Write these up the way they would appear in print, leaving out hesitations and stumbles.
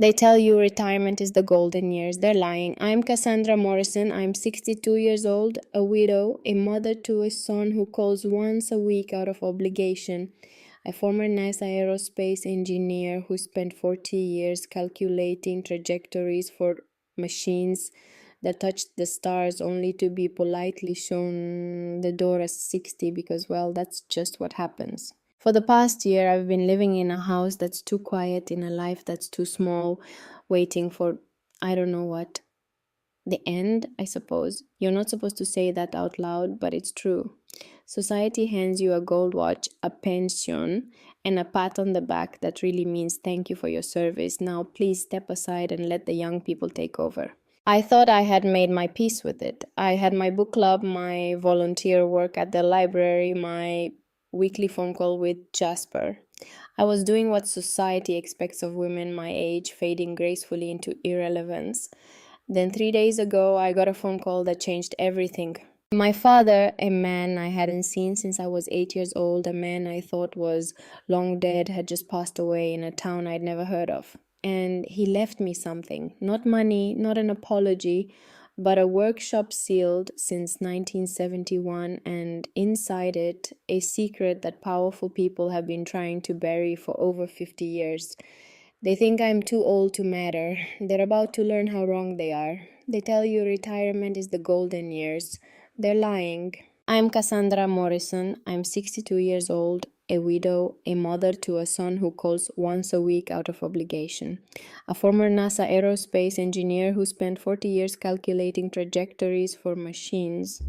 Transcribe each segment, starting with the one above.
They tell you retirement is the golden years. They're lying. I'm Cassandra Morrison. I'm 62 years old, a widow, a mother to a son who calls once a week out of obligation, a former NASA aerospace engineer who spent 40 years calculating trajectories for machines that touched the stars only to be politely shown the door at 60 because, well, that's just what happens. For the past year, I've been living in a house that's too quiet, in a life that's too small, waiting for I don't know what. The end, I suppose. You're not supposed to say that out loud, but it's true. Society hands you a gold watch, a pension, and a pat on the back that really means thank you for your service. Now, please step aside and let the young people take over. I thought I had made my peace with it. I had my book club, my volunteer work at the library, my weekly phone call with Jasper. I was doing what society expects of women my age, fading gracefully into irrelevance. Then 3 days ago, I got a phone call that changed everything. My father, a man I hadn't seen since I was 8 years old, a man I thought was long dead, had just passed away in a town I'd never heard of. And he left me something. Not money, not an apology, but a workshop sealed since 1971, and inside it, a secret that powerful people have been trying to bury for over 50 years. They think I'm too old to matter. They're about to learn how wrong they are. They tell you retirement is the golden years. They're lying. I'm Cassandra Morrison. I'm 62 years old, a widow, a mother to a son who calls once a week out of obligation, a former NASA aerospace engineer who spent 40 years calculating trajectories for machines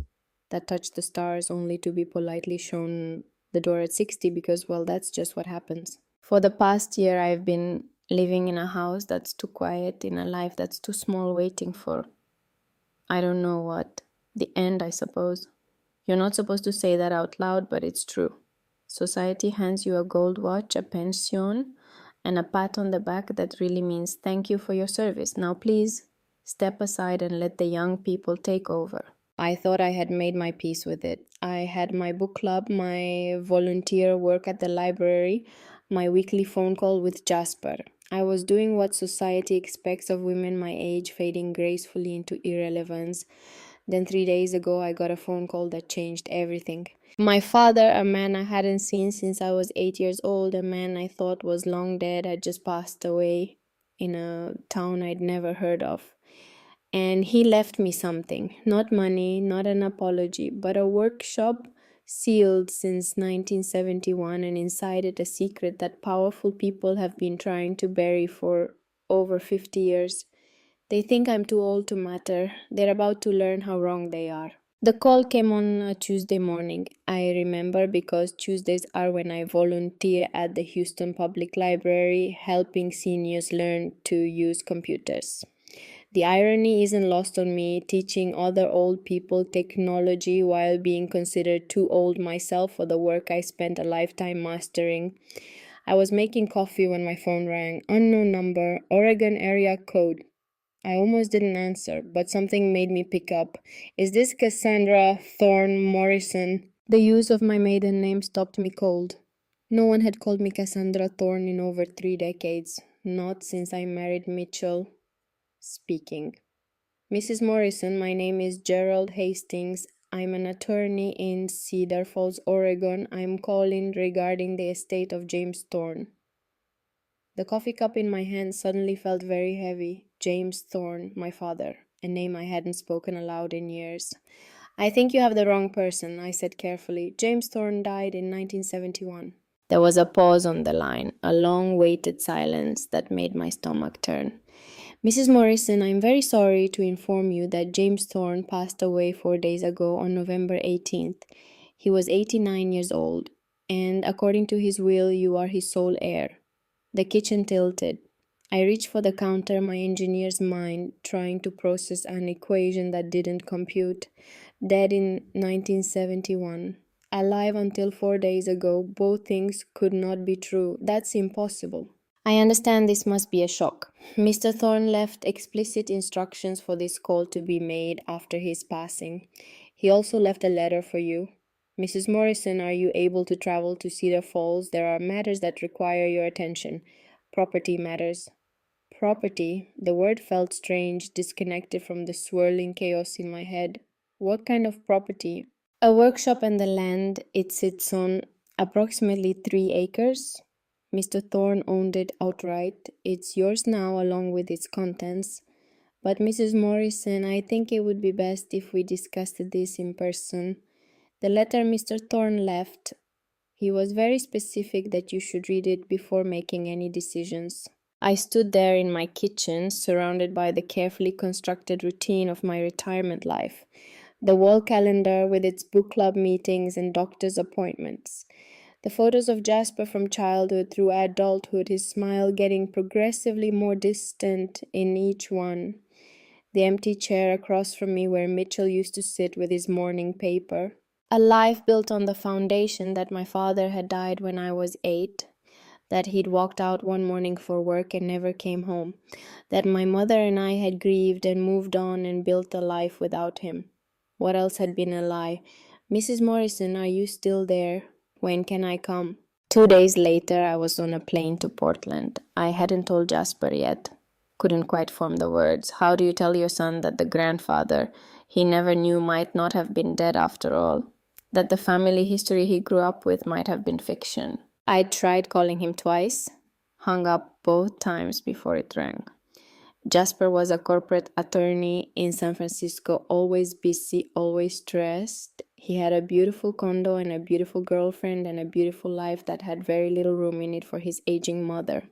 that touch the stars only to be politely shown the door at 60 because, well, that's just what happens. For the past year, I've been living in a house that's too quiet, in a life that's too small, waiting for I don't know what. The end, I suppose. You're not supposed to say that out loud, but it's true. Society hands you a gold watch, a pension, and a pat on the back that really means thank you for your service. Now, please step aside and let the young people take over. I thought I had made my peace with it. I had my book club, my volunteer work at the library, my weekly phone call with Jasper. I was doing what society expects of women my age, fading gracefully into irrelevance. Then 3 days ago, I got a phone call that changed everything. My father, a man I hadn't seen since I was 8 years old, a man I thought was long dead, had just passed away in a town I'd never heard of. And he left me something. Not money, not an apology, but a workshop sealed since 1971, and inside it a secret that powerful people have been trying to bury for over 50 years. They think I'm too old to matter. They're about to learn how wrong they are. The call came on a Tuesday morning. I remember because Tuesdays are when I volunteer at the Houston Public Library, helping seniors learn to use computers. The irony isn't lost on me, teaching other old people technology while being considered too old myself for the work I spent a lifetime mastering. I was making coffee when my phone rang. Unknown number, Oregon area code. I almost didn't answer, but something made me pick up. Is this Cassandra Thorne Morrison? The use of my maiden name stopped me cold. No one had called me Cassandra Thorne in over 3 decades, not since I married Mitchell. Speaking. Mrs. Morrison, my name is Gerald Hastings. I'm an attorney in Cedar Falls, Oregon. I'm calling regarding the estate of James Thorne. The coffee cup in my hand suddenly felt very heavy. James Thorne, my father, a name I hadn't spoken aloud in years. I think you have the wrong person, I said carefully. James Thorne died in 1971. There was a pause on the line, a long-waited silence that made my stomach turn. Mrs. Morrison, I'm very sorry to inform you that James Thorne passed away 4 days ago on November 18th. He was 89 years old, and according to his will, you are his sole heir. The kitchen tilted. I reached for the counter, my engineer's mind trying to process an equation that didn't compute. Dead in 1971. Alive until 4 days ago. Both things could not be true. That's impossible. I understand this must be a shock. Mr. Thorne left explicit instructions for this call to be made after his passing. He also left a letter for you. Mrs. Morrison, are you able to travel to Cedar Falls? There are matters that require your attention. Property matters. Property. The word felt strange, disconnected from the swirling chaos in my head. What kind of property? A workshop and the land it sits on, approximately 3 acres. Mr. Thorne owned it outright. It's yours now, along with its contents. But Mrs. Morrison, I think it would be best if we discussed this in person. The letter Mr. Thorne left, he was very specific that you should read it before making any decisions. I stood there in my kitchen, surrounded by the carefully constructed routine of my retirement life. The wall calendar with its book club meetings and doctor's appointments. The photos of Jasper from childhood through adulthood, his smile getting progressively more distant in each one. The empty chair across from me where Mitchell used to sit with his morning paper. A life built on the foundation that my father had died when I was 8, that he'd walked out one morning for work and never came home, that my mother and I had grieved and moved on and built a life without him. What else had been a lie? Mrs. Morrison, are you still there? When can I come? 2 days later, I was on a plane to Portland. I hadn't told Jasper yet. Couldn't quite form the words. How do you tell your son that the grandfather he never knew might not have been dead after all? That the family history he grew up with might have been fiction? I tried calling him twice, hung up both times before it rang. Jasper was a corporate attorney in San Francisco, always busy, always stressed. He had a beautiful condo and a beautiful girlfriend and a beautiful life that had very little room in it for his aging mother.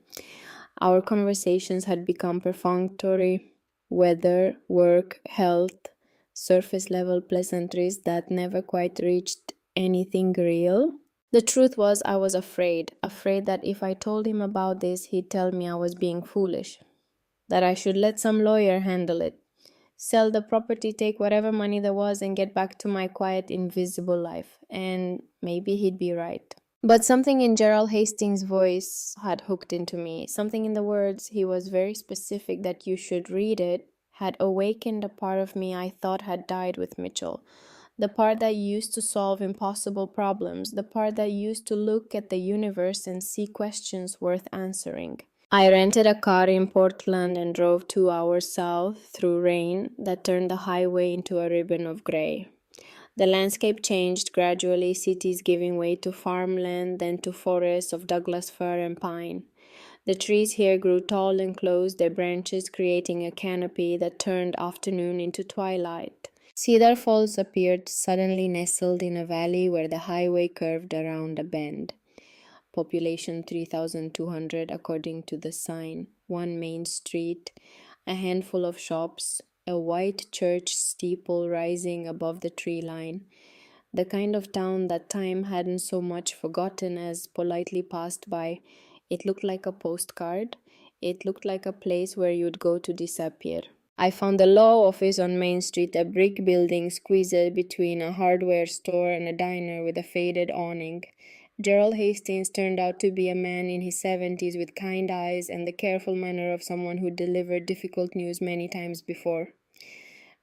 Our conversations had become perfunctory: weather, work, health, surface level pleasantries that never quite reached anything real. The truth was, I was afraid that if I told him about this, he'd tell me I was being foolish, that I should let some lawyer handle it, sell the property, take whatever money there was, and get back to my quiet, invisible life. And maybe he'd be right. But something in Gerald Hastings' voice had hooked into me. Something in the words, he was very specific that you should read it, had awakened a part of me I thought had died with Mitchell. The part that used to solve impossible problems, the part that used to look at the universe and see questions worth answering. I rented a car in Portland and drove 2 hours south through rain that turned the highway into a ribbon of gray. The landscape changed gradually, cities giving way to farmland, then to forests of Douglas fir and pine. The trees here grew tall and close, their branches creating a canopy that turned afternoon into twilight. Cedar Falls appeared, suddenly nestled in a valley where the highway curved around a bend. Population 3,200 according to the sign. One main street, a handful of shops, a white church steeple rising above the tree line. The kind of town that time hadn't so much forgotten as politely passed by. It looked like a postcard. It looked like a place where you'd go to disappear. I found the law office on Main Street, a brick building squeezed between a hardware store and a diner with a faded awning. Gerald Hastings turned out to be a man in his 70s with kind eyes and the careful manner of someone who delivered difficult news many times before.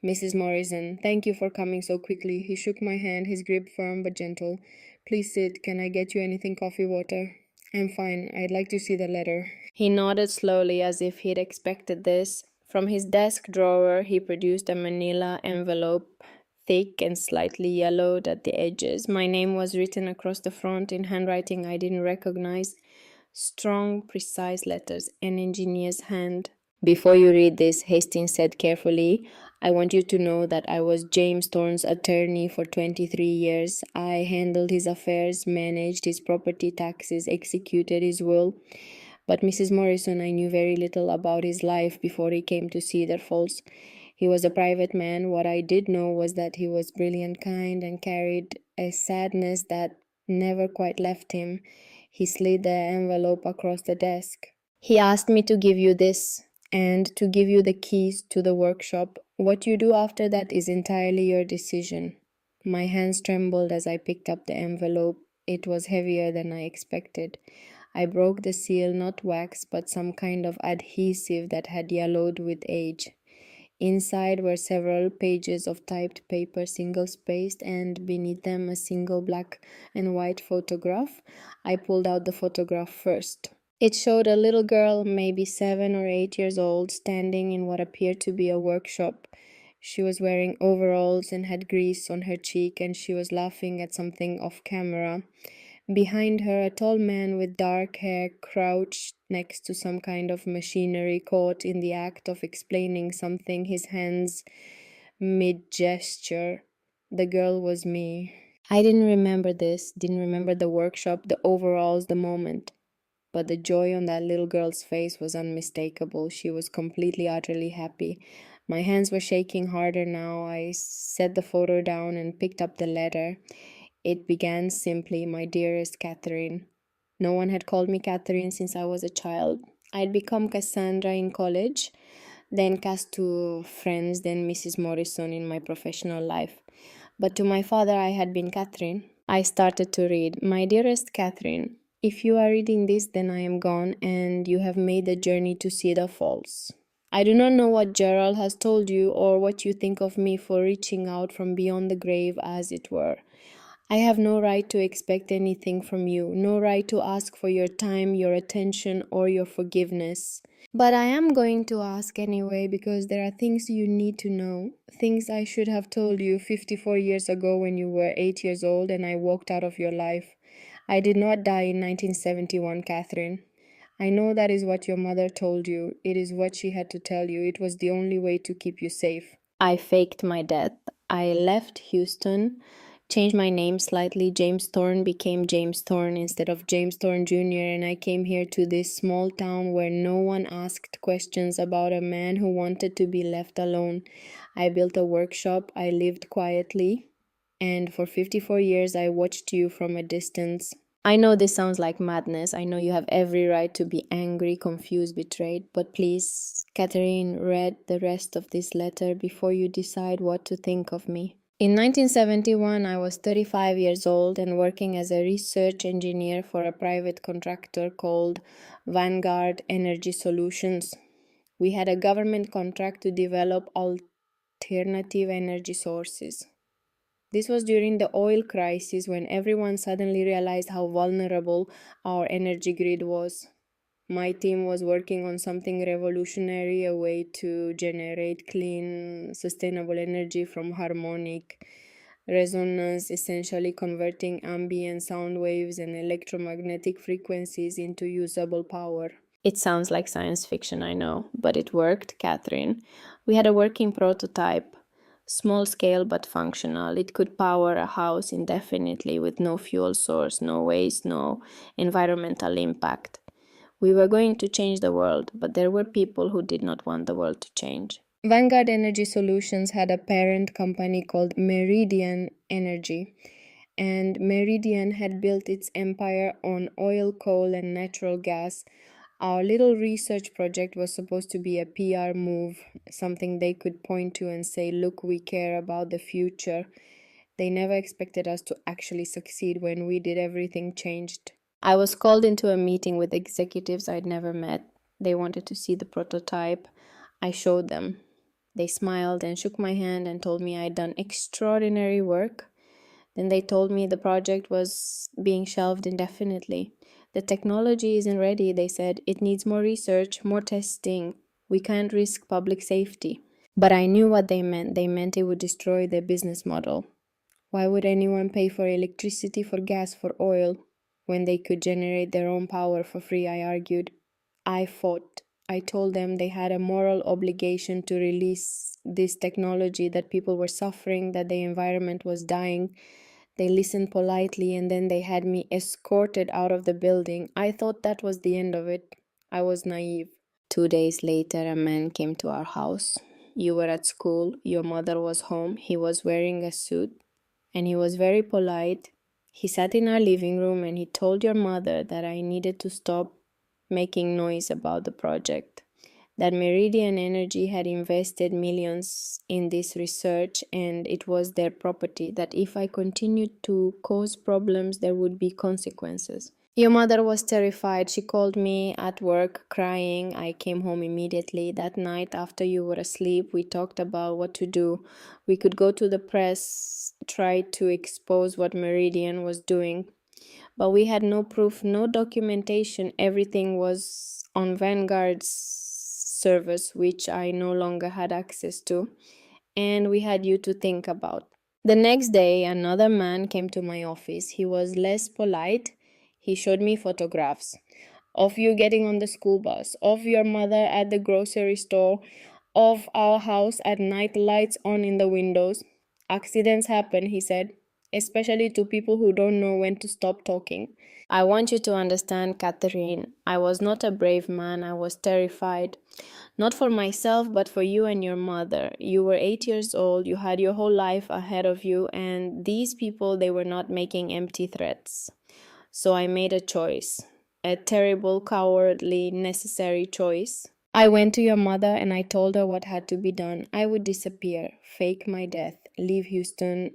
Mrs. Morrison, thank you for coming so quickly. He shook my hand, his grip firm but gentle. Please sit. Can I get you anything, coffee, water? I'm fine. I'd like to see the letter. He nodded slowly as if he'd expected this. From his desk drawer, he produced a manila envelope, thick and slightly yellowed at the edges. My name was written across the front in handwriting I didn't recognize. Strong, precise letters, an engineer's hand. Before you read this, Hastings said carefully, I want you to know that I was James Thorne's attorney for 23 years. I handled his affairs, managed his property taxes, executed his will. But Mrs. Morrison, I knew very little about his life before he came to Cedar Falls. He was a private man. What I did know was that he was brilliant, kind, and carried a sadness that never quite left him. He slid the envelope across the desk. He asked me to give you this and to give you the keys to the workshop. What you do after that is entirely your decision. My hands trembled as I picked up the envelope. It was heavier than I expected. I broke the seal, not wax, but some kind of adhesive that had yellowed with age. Inside were several pages of typed paper, single-spaced, and beneath them a single black and white photograph. I pulled out the photograph first. It showed a little girl, maybe 7 or 8 years old, standing in what appeared to be a workshop. She was wearing overalls and had grease on her cheek, and she was laughing at something off camera. Behind her, a tall man with dark hair crouched next to some kind of machinery, caught in the act of explaining something, his hands mid gesture. The girl was me. I didn't remember this, didn't remember the workshop, the overalls, the moment. But the joy on that little girl's face was unmistakable. She was completely, utterly happy. My hands were shaking harder now. I set the photo down and picked up the letter. It began simply, "My dearest Catherine." No one had called me Catherine since I was a child. I'd become Cassandra in college, then cast to friends, then Mrs. Morrison in my professional life. But to my father, I had been Catherine. I started to read, "My dearest Catherine, if you are reading this, then I am gone, and you have made the journey to Cedar Falls. I do not know what Gerald has told you or what you think of me for reaching out from beyond the grave, as it were. I have no right to expect anything from you, no right to ask for your time, your attention, or your forgiveness. But I am going to ask anyway because there are things you need to know, things I should have told you 54 years ago when you were 8 years old and I walked out of your life. I did not die in 1971, Catherine. I know that is what your mother told you. It is what she had to tell you. It was the only way to keep you safe. I faked my death. I left Houston, changed my name slightly. James Thorne became James Thorne instead of James Thorne Jr., and I came here to this small town where no one asked questions about a man who wanted to be left alone. I built a workshop. I lived quietly. And for 54 years, I watched you from a distance. I know this sounds like madness. I know you have every right to be angry, confused, betrayed. But please, Catherine, read the rest of this letter before you decide what to think of me. In 1971, I was 35 years old and working as a research engineer for a private contractor called Vanguard Energy Solutions. We had a government contract to develop alternative energy sources. This was during the oil crisis when everyone suddenly realized how vulnerable our energy grid was. My team was working on something revolutionary, a way to generate clean, sustainable energy from harmonic resonance, essentially converting ambient sound waves and electromagnetic frequencies into usable power. It sounds like science fiction, I know, but it worked, Catherine. We had a working prototype. Small scale but functional. It could power a house indefinitely with no fuel source, no waste, no environmental impact. We were going to change the world, but there were people who did not want the world to change. Vanguard Energy Solutions had a parent company called Meridian Energy, and Meridian had built its empire on oil, coal, and natural gas. Our little research project was supposed to be a PR move, something they could point to and say, "Look, we care about the future." They never expected us to actually succeed. When we did, everything changed. I was called into a meeting with executives I'd never met. They wanted to see the prototype. I showed them. They smiled and shook my hand and told me I'd done extraordinary work. Then they told me the project was being shelved indefinitely. The technology isn't ready, they said. It needs more research, more testing. We can't risk public safety. But I knew what they meant. They meant it would destroy their business model. Why would anyone pay for electricity, for gas, for oil, when they could generate their own power for free? I argued. I fought. I told them they had a moral obligation to release this technology, that people were suffering, that the environment was dying. They listened politely and then they had me escorted out of the building. I thought that was the end of it. I was naive. 2 days later, a man came to our house. You were at school, your mother was home, he was wearing a suit, and he was very polite. He sat in our living room and he told your mother that I needed to stop making noise about the project, that Meridian Energy had invested millions in this research and it was their property, that if I continued to cause problems, there would be consequences. Your mother was terrified. She called me at work crying. I came home immediately. That night, after you were asleep, we talked about what to do. We could go to the press, try to expose what Meridian was doing. But we had no proof, no documentation. Everything was on Vanguard's servers, which I no longer had access to. And we had you to think about. The next day, another man came to my office. He was less polite. He showed me photographs of you getting on the school bus, of your mother at the grocery store, of our house at night, lights on in the windows. Accidents happen, he said, especially to people who don't know when to stop talking. I want you to understand, Catherine. I was not a brave man. I was terrified. Not for myself, but for you and your mother. You were 8 years old. You had your whole life ahead of you. And these people, they were not making empty threats. So I made a choice. A terrible, cowardly, necessary choice. I went to your mother and I told her what had to be done. I would disappear, fake my death, leave Houston,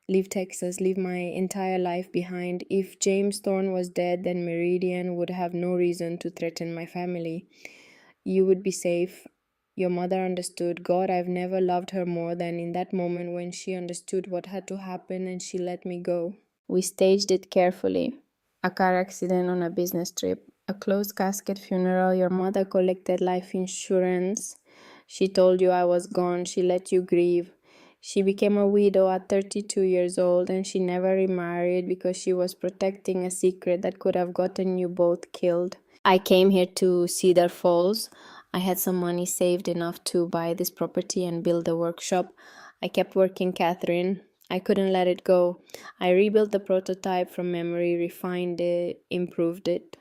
leave Texas, leave my entire life behind. If James Thorne was dead, then Meridian would have no reason to threaten my family. You would be safe. Your mother understood. God, I've never loved her more than in that moment when she understood what had to happen and she let me go. We staged it carefully. A car accident on a business trip, a closed casket funeral, your mother collected life insurance. She told you I was gone. She let you grieve. She became a widow at 32 years old and she never remarried because she was protecting a secret that could have gotten you both killed. I came here to Cedar Falls. I had some money saved enough to buy this property and build a workshop. I kept working, Catherine. I couldn't let it go. I rebuilt the prototype from memory, refined it, improved it.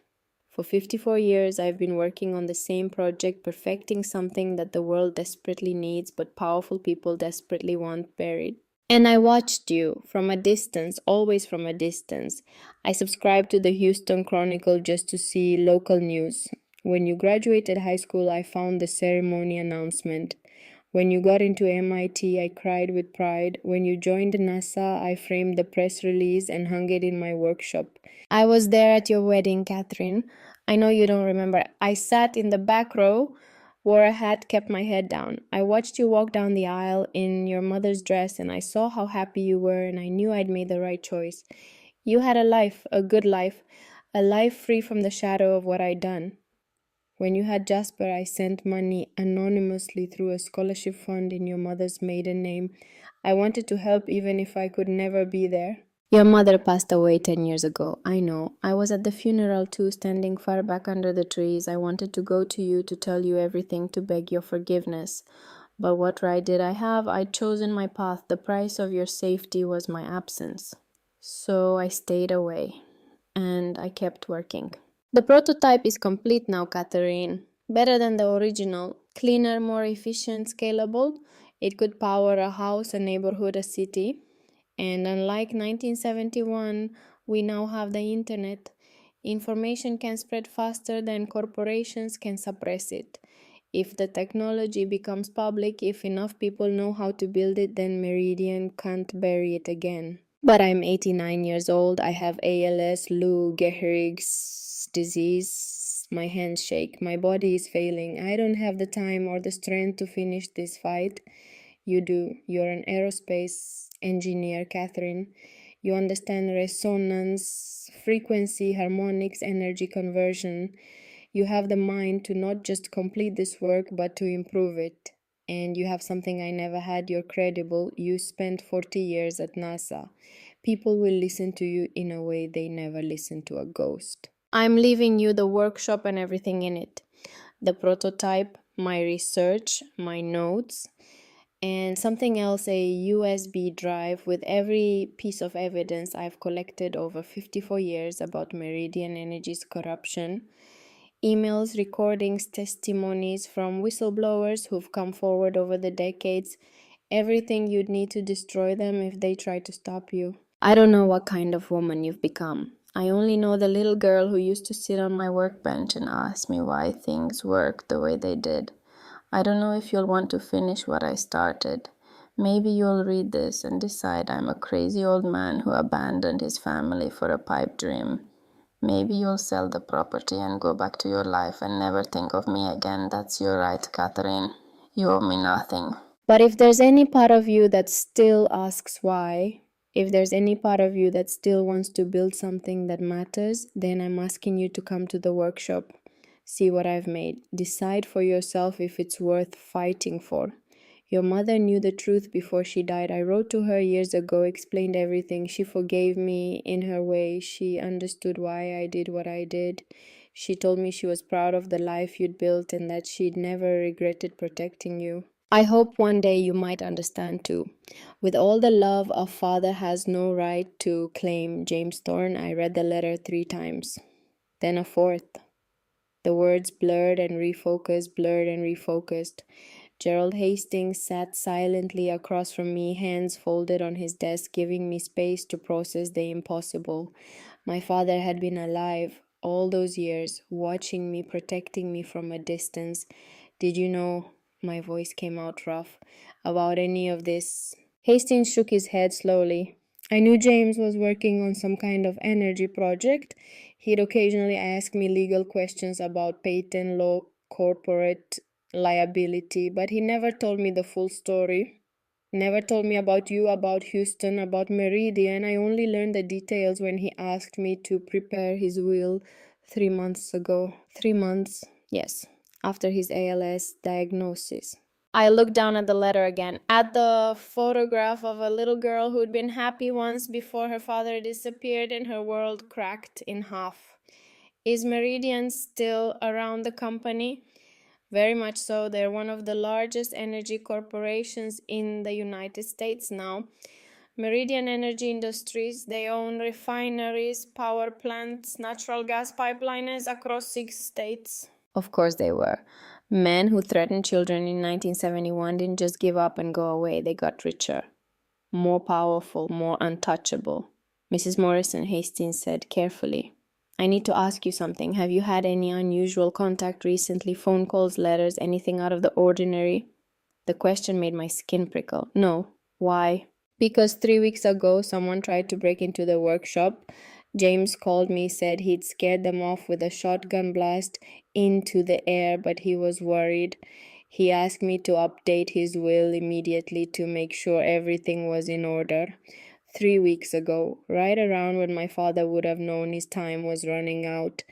For 54 years, I've been working on the same project, perfecting something that the world desperately needs, but powerful people desperately want buried. And I watched you from a distance, always from a distance. I subscribed to the Houston Chronicle just to see local news. When you graduated high school, I found the ceremony announcement. When you got into MIT, I cried with pride. When you joined NASA, I framed the press release and hung it in my workshop. I was there at your wedding, Catherine. I know you don't remember. I sat in the back row, wore a hat, kept my head down. I watched you walk down the aisle in your mother's dress, and I saw how happy you were, and I knew I'd made the right choice. You had a life, a good life, a life free from the shadow of what I'd done. When you had Jasper, I sent money anonymously through a scholarship fund in your mother's maiden name. I wanted to help even if I could never be there. Your mother passed away 10 years ago. I know. I was at the funeral too, standing far back under the trees. I wanted to go to you to tell you everything, to beg your forgiveness. But what right did I have? I'd chosen my path. The price of your safety was my absence. So I stayed away. And I kept working. The prototype is complete now, Catherine. Better than the original. Cleaner, more efficient, scalable. It could power a house, a neighborhood, a city. And unlike 1971, we now have the internet. Information can spread faster than corporations can suppress it. If the technology becomes public, if enough people know how to build it, then Meridian can't bury it again. But I'm 89 years old. I have ALS, Lou Gehrig's disease. My hands shake. My body is failing. I don't have the time or the strength to finish this fight. You do. You're an aerospace engineer, Catherine. You understand resonance, frequency, harmonics, energy conversion. You have the mind to not just complete this work, but to improve it. And you have something I never had. You're credible. You spent 40 years at NASA. People will listen to you in a way they never listen to a ghost. I'm leaving you the workshop and everything in it. The prototype, my research, my notes, and something else, a USB drive with every piece of evidence I've collected over 54 years about Meridian Energy's corruption. Emails, recordings, testimonies from whistleblowers who've come forward over the decades. Everything you'd need to destroy them if they try to stop you. I don't know what kind of woman you've become. I only know the little girl who used to sit on my workbench and ask me why things worked the way they did. I don't know if you'll want to finish what I started. Maybe you'll read this and decide I'm a crazy old man who abandoned his family for a pipe dream. Maybe you'll sell the property and go back to your life and never think of me again. That's your right, Catherine. You owe me nothing. But if there's any part of you that still asks why, If there's any part of you that still wants to build something that matters, then I'm asking you to come to the workshop. See what I've made. Decide for yourself if it's worth fighting for. Your mother knew the truth before she died. I wrote to her years ago, explained everything. She forgave me in her way. She understood why I did what I did. She told me she was proud of the life you'd built and that she'd never regretted protecting you. I hope one day you might understand too. With all the love a father has no right to claim, James Thorne. I read the letter 3 times, then a fourth. The words blurred and refocused, blurred and refocused. Gerald Hastings sat silently across from me, hands folded on his desk, giving me space to process the impossible. My father had been alive all those years, watching me, protecting me from a distance. Did you know, my voice came out rough, about any of this? Hastings shook his head slowly. I knew James was working on some kind of energy project. He'd occasionally ask me legal questions about patent law, corporate liability, but he never told me the full story. Never told me about you, about Houston, about Meridian. I only learned the details when he asked me to prepare his will 3 months ago. 3 months, yes, after his ALS diagnosis. I looked down at the letter again, at the photograph of a little girl who'd been happy once before her father disappeared and her world cracked in half. Is Meridian still around the company? Very much so. They're one of the largest energy corporations in the United States now. Meridian Energy Industries, they own refineries, power plants, natural gas pipelines across 6 states. Of course they were. Men who threatened children in 1971 didn't just give up and go away, they got richer, more powerful, more untouchable. Mrs. Morrison, Hastings said carefully. I need to ask you something. Have you had any unusual contact recently? Phone calls, letters, anything out of the ordinary? The question made my skin prickle. No. Why? Because 3 weeks ago, someone tried to break into the workshop. James called me, said he'd scared them off with a shotgun blast into the air, but he was worried. He asked me to update his will immediately to make sure everything was in order. 3 weeks ago, right around when my father would have known his time was running out.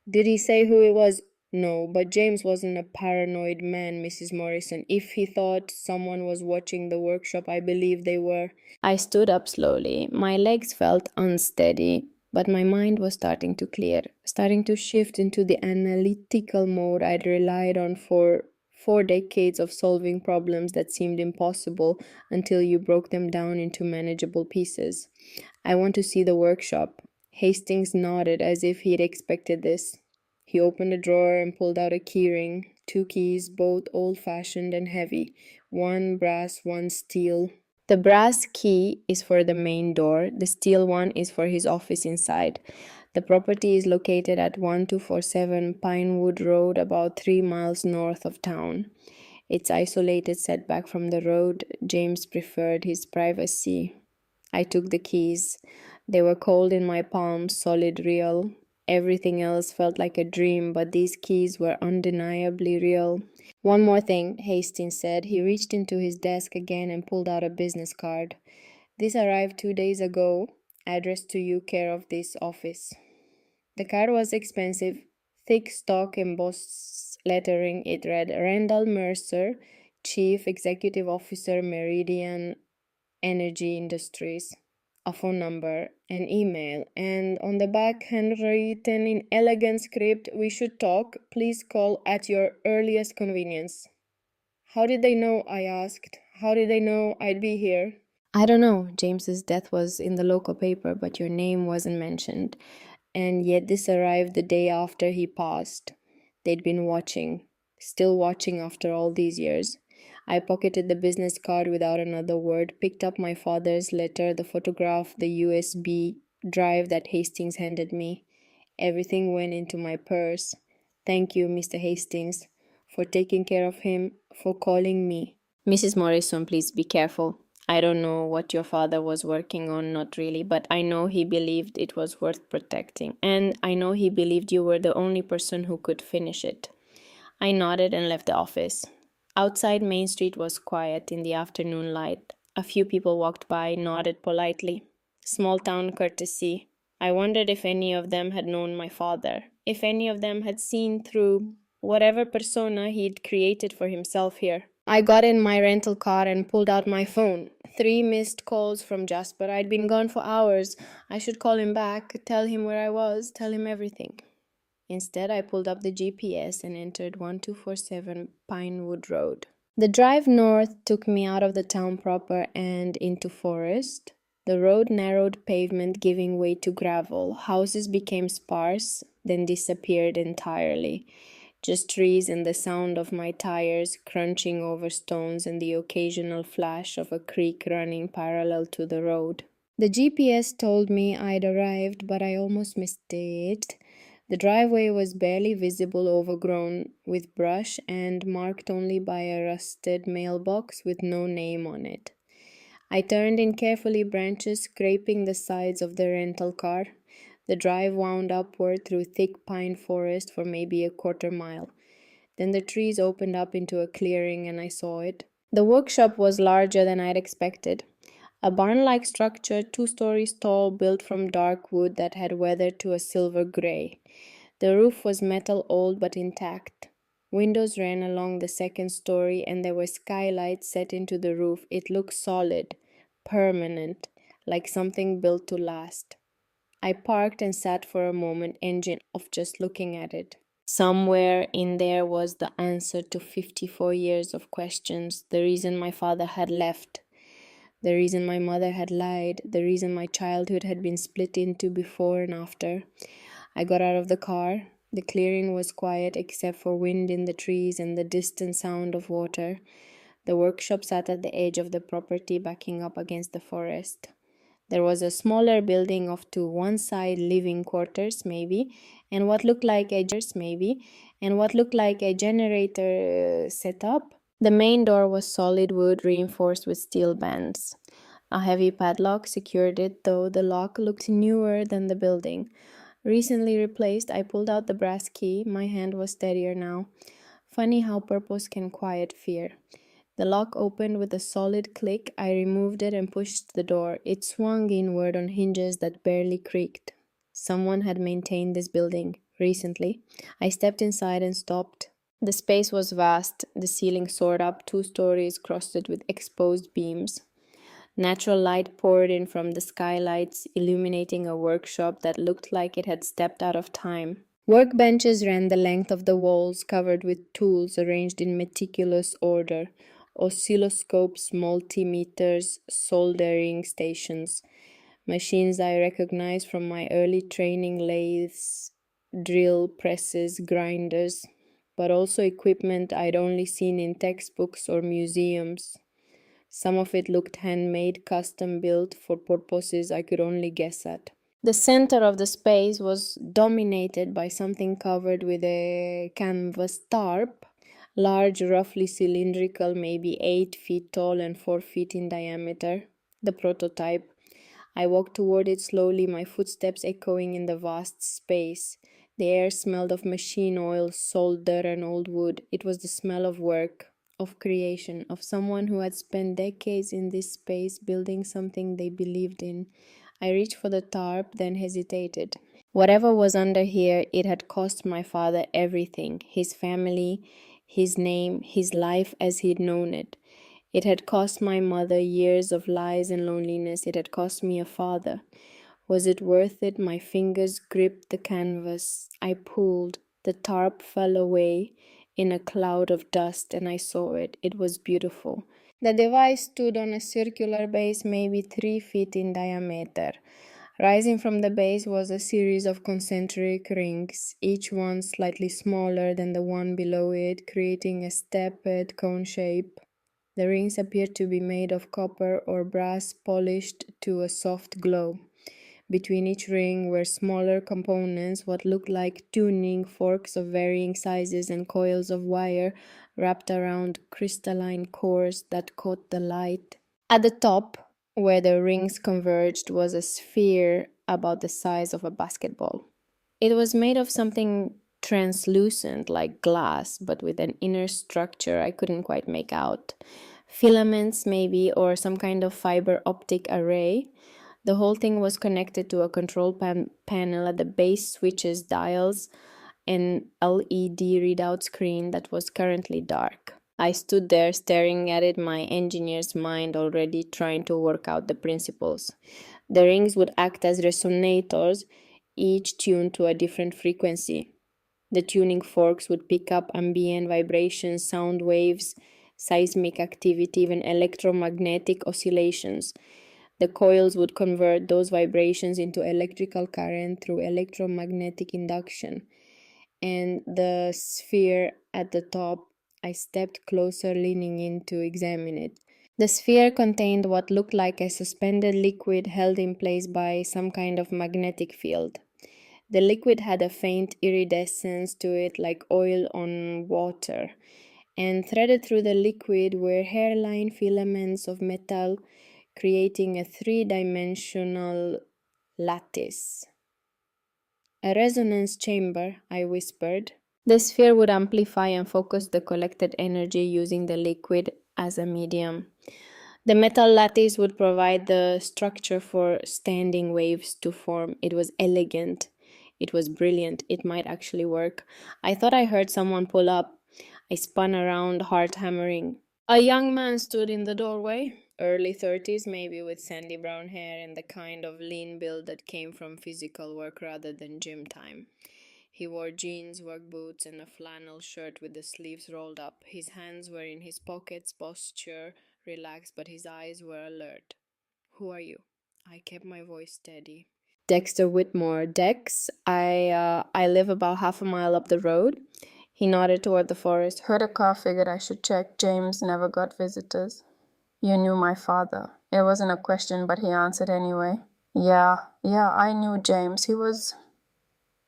Did he say who it was? No, but James wasn't a paranoid man, Mrs. Morrison. If he thought someone was watching the workshop, I believe they were. I stood up slowly. My legs felt unsteady, but my mind was starting to clear, starting to shift into the analytical mode I'd relied on for 4 decades of solving problems that seemed impossible until you broke them down into manageable pieces. I want to see the workshop. Hastings nodded as if he'd expected this. He opened a drawer and pulled out a keyring. 2 keys, both old-fashioned and heavy. One brass, one steel. The brass key is for the main door. The steel one is for his office inside. The property is located at 1247 Pinewood Road, about 3 miles north of town. It's isolated, set back from the road. James preferred his privacy. I took the keys. They were cold in my palms, solid, real. Everything else felt like a dream, but these keys were undeniably real. One more thing, Hastings said. He reached into his desk again and pulled out a business card. This arrived 2 days ago, addressed to you, care of this office. The card was expensive, thick stock embossed lettering. It read, Randall Mercer, Chief Executive Officer, Meridian Energy Industries. A phone number, an email, and on the back, handwritten in elegant script, we should talk. Please call at your earliest convenience. How did they know? I asked. How did they know I'd be here? I don't know. James's death was in the local paper, but your name wasn't mentioned. And yet this arrived the day after he passed. They'd been watching, still watching after all these years. I pocketed the business card without another word, picked up my father's letter, the photograph, the USB drive that Hastings handed me. Everything went into my purse. Thank you, Mr. Hastings, for taking care of him, for calling me. Mrs. Morrison, please be careful. I don't know what your father was working on, not really, but I know he believed it was worth protecting, and I know he believed you were the only person who could finish it. I nodded and left the office. Outside Main Street was quiet in the afternoon light. A few people walked by, nodded politely. Small town courtesy. I wondered if any of them had known my father, if any of them had seen through whatever persona he'd created for himself here. I got in my rental car and pulled out my phone. 3 missed calls from Jasper. I'd been gone for hours. I should call him back, tell him where I was, tell him everything. Instead, I pulled up the GPS and entered 1247 Pinewood Road. The drive north took me out of the town proper and into forest. The road narrowed, pavement giving way to gravel. Houses became sparse, then disappeared entirely. Just trees and the sound of my tires crunching over stones and the occasional flash of a creek running parallel to the road. The GPS told me I'd arrived, but I almost missed it. The driveway was barely visible, overgrown with brush and marked only by a rusted mailbox with no name on it. I turned in carefully, branches scraping the sides of the rental car. The drive wound upward through thick pine forest for maybe a quarter-mile. Then the trees opened up into a clearing and I saw it. The workshop was larger than I'd expected. A barn-like structure, 2 stories tall, built from dark wood that had weathered to a silver gray. The roof was metal, old but intact. Windows ran along the second story and there were skylights set into the roof. It looked solid, permanent, like something built to last. I parked and sat for a moment, engine off, just looking at it. Somewhere in there was the answer to 54 years of questions, the reason my father had left, the reason my mother had lied, the reason my childhood had been split into before and after. I got out of the car. The clearing was quiet except for wind in the trees and the distant sound of water. The workshop sat at the edge of the property, backing up against the forest. There was a smaller building off to one side, living quarters maybe, and what looked like a generator set up. The main door was solid wood reinforced with steel bands. A heavy padlock secured it, though the lock looked newer than the building. Recently replaced. I pulled out the brass key. My hand was steadier now. Funny how purpose can quiet fear. The lock opened with a solid click. I removed it and pushed the door. It swung inward on hinges that barely creaked. Someone had maintained this building recently. I stepped inside and stopped. The space was vast. The ceiling soared up 2 stories, crusted with exposed beams. Natural light poured in from the skylights, illuminating a workshop that looked like it had stepped out of time. Workbenches ran the length of the walls, covered with tools arranged in meticulous order. Oscilloscopes, multimeters, soldering stations. Machines I recognized from my early training, lathes, drill presses, grinders, but also equipment I'd only seen in textbooks or museums. Some of it looked handmade, custom-built for purposes I could only guess at. The center of the space was dominated by something covered with a canvas tarp, large, roughly cylindrical, maybe 8 feet tall and 4 feet in diameter. The prototype. I walked toward it slowly, my footsteps echoing in the vast space. The air smelled of machine oil, solder, and old wood. It was the smell of work, of creation, of someone who had spent decades in this space building something they believed in. I reached for the tarp, then hesitated. Whatever was under here, it had cost my father everything, his family, his name, his life as he'd known it. It had cost my mother years of lies and loneliness. It had cost me a father. Was it worth it? My fingers gripped the canvas. I pulled. The tarp fell away in a cloud of dust, and I saw it. It was beautiful. The device stood on a circular base, maybe 3 feet in diameter. Rising from the base was a series of concentric rings, each one slightly smaller than the one below it, creating a stepped cone shape. The rings appeared to be made of copper or brass, polished to a soft glow. Between each ring were smaller components, what looked like tuning forks of varying sizes and coils of wire wrapped around crystalline cores that caught the light. At the top, where the rings converged, was a sphere about the size of a basketball. It was made of something translucent like glass, but with an inner structure I couldn't quite make out. filaments, maybe, or some kind of fiber optic array. The whole thing was connected to a control panel at the base, switches, dials, and LED readout screen that was currently dark. I stood there staring at it, my engineer's mind already trying to work out the principles. The rings would act as resonators, each tuned to a different frequency. The tuning forks would pick up ambient vibrations, sound waves, seismic activity, even electromagnetic oscillations. The coils would convert those vibrations into electrical current through electromagnetic induction. And the sphere at the top, I stepped closer, leaning in to examine it. The sphere contained what looked like a suspended liquid held in place by some kind of magnetic field. The liquid had a faint iridescence to it, like oil on water, and threaded through the liquid were hairline filaments of metal, creating a three-dimensional lattice. A resonance chamber, I whispered. The sphere would amplify and focus the collected energy using the liquid as a medium. The metal lattice would provide the structure for standing waves to form. It was elegant. It was brilliant. It might actually work. I thought I heard someone pull up. I spun around, heart hammering. A young man stood in the doorway, early 30s, maybe with sandy brown hair and the kind of lean build that came from physical work rather than gym time. He wore jeans, work boots, and a flannel shirt with the sleeves rolled up. His hands were in his pockets, posture relaxed, but his eyes were alert. Who are you? I kept my voice steady. Dexter Whitmore. Dex, I live about half a mile up the road. He nodded toward the forest. Heard a car, figured I should check. James never got visitors. You knew my father. It wasn't a question, but he answered anyway. Yeah, I knew James. He was...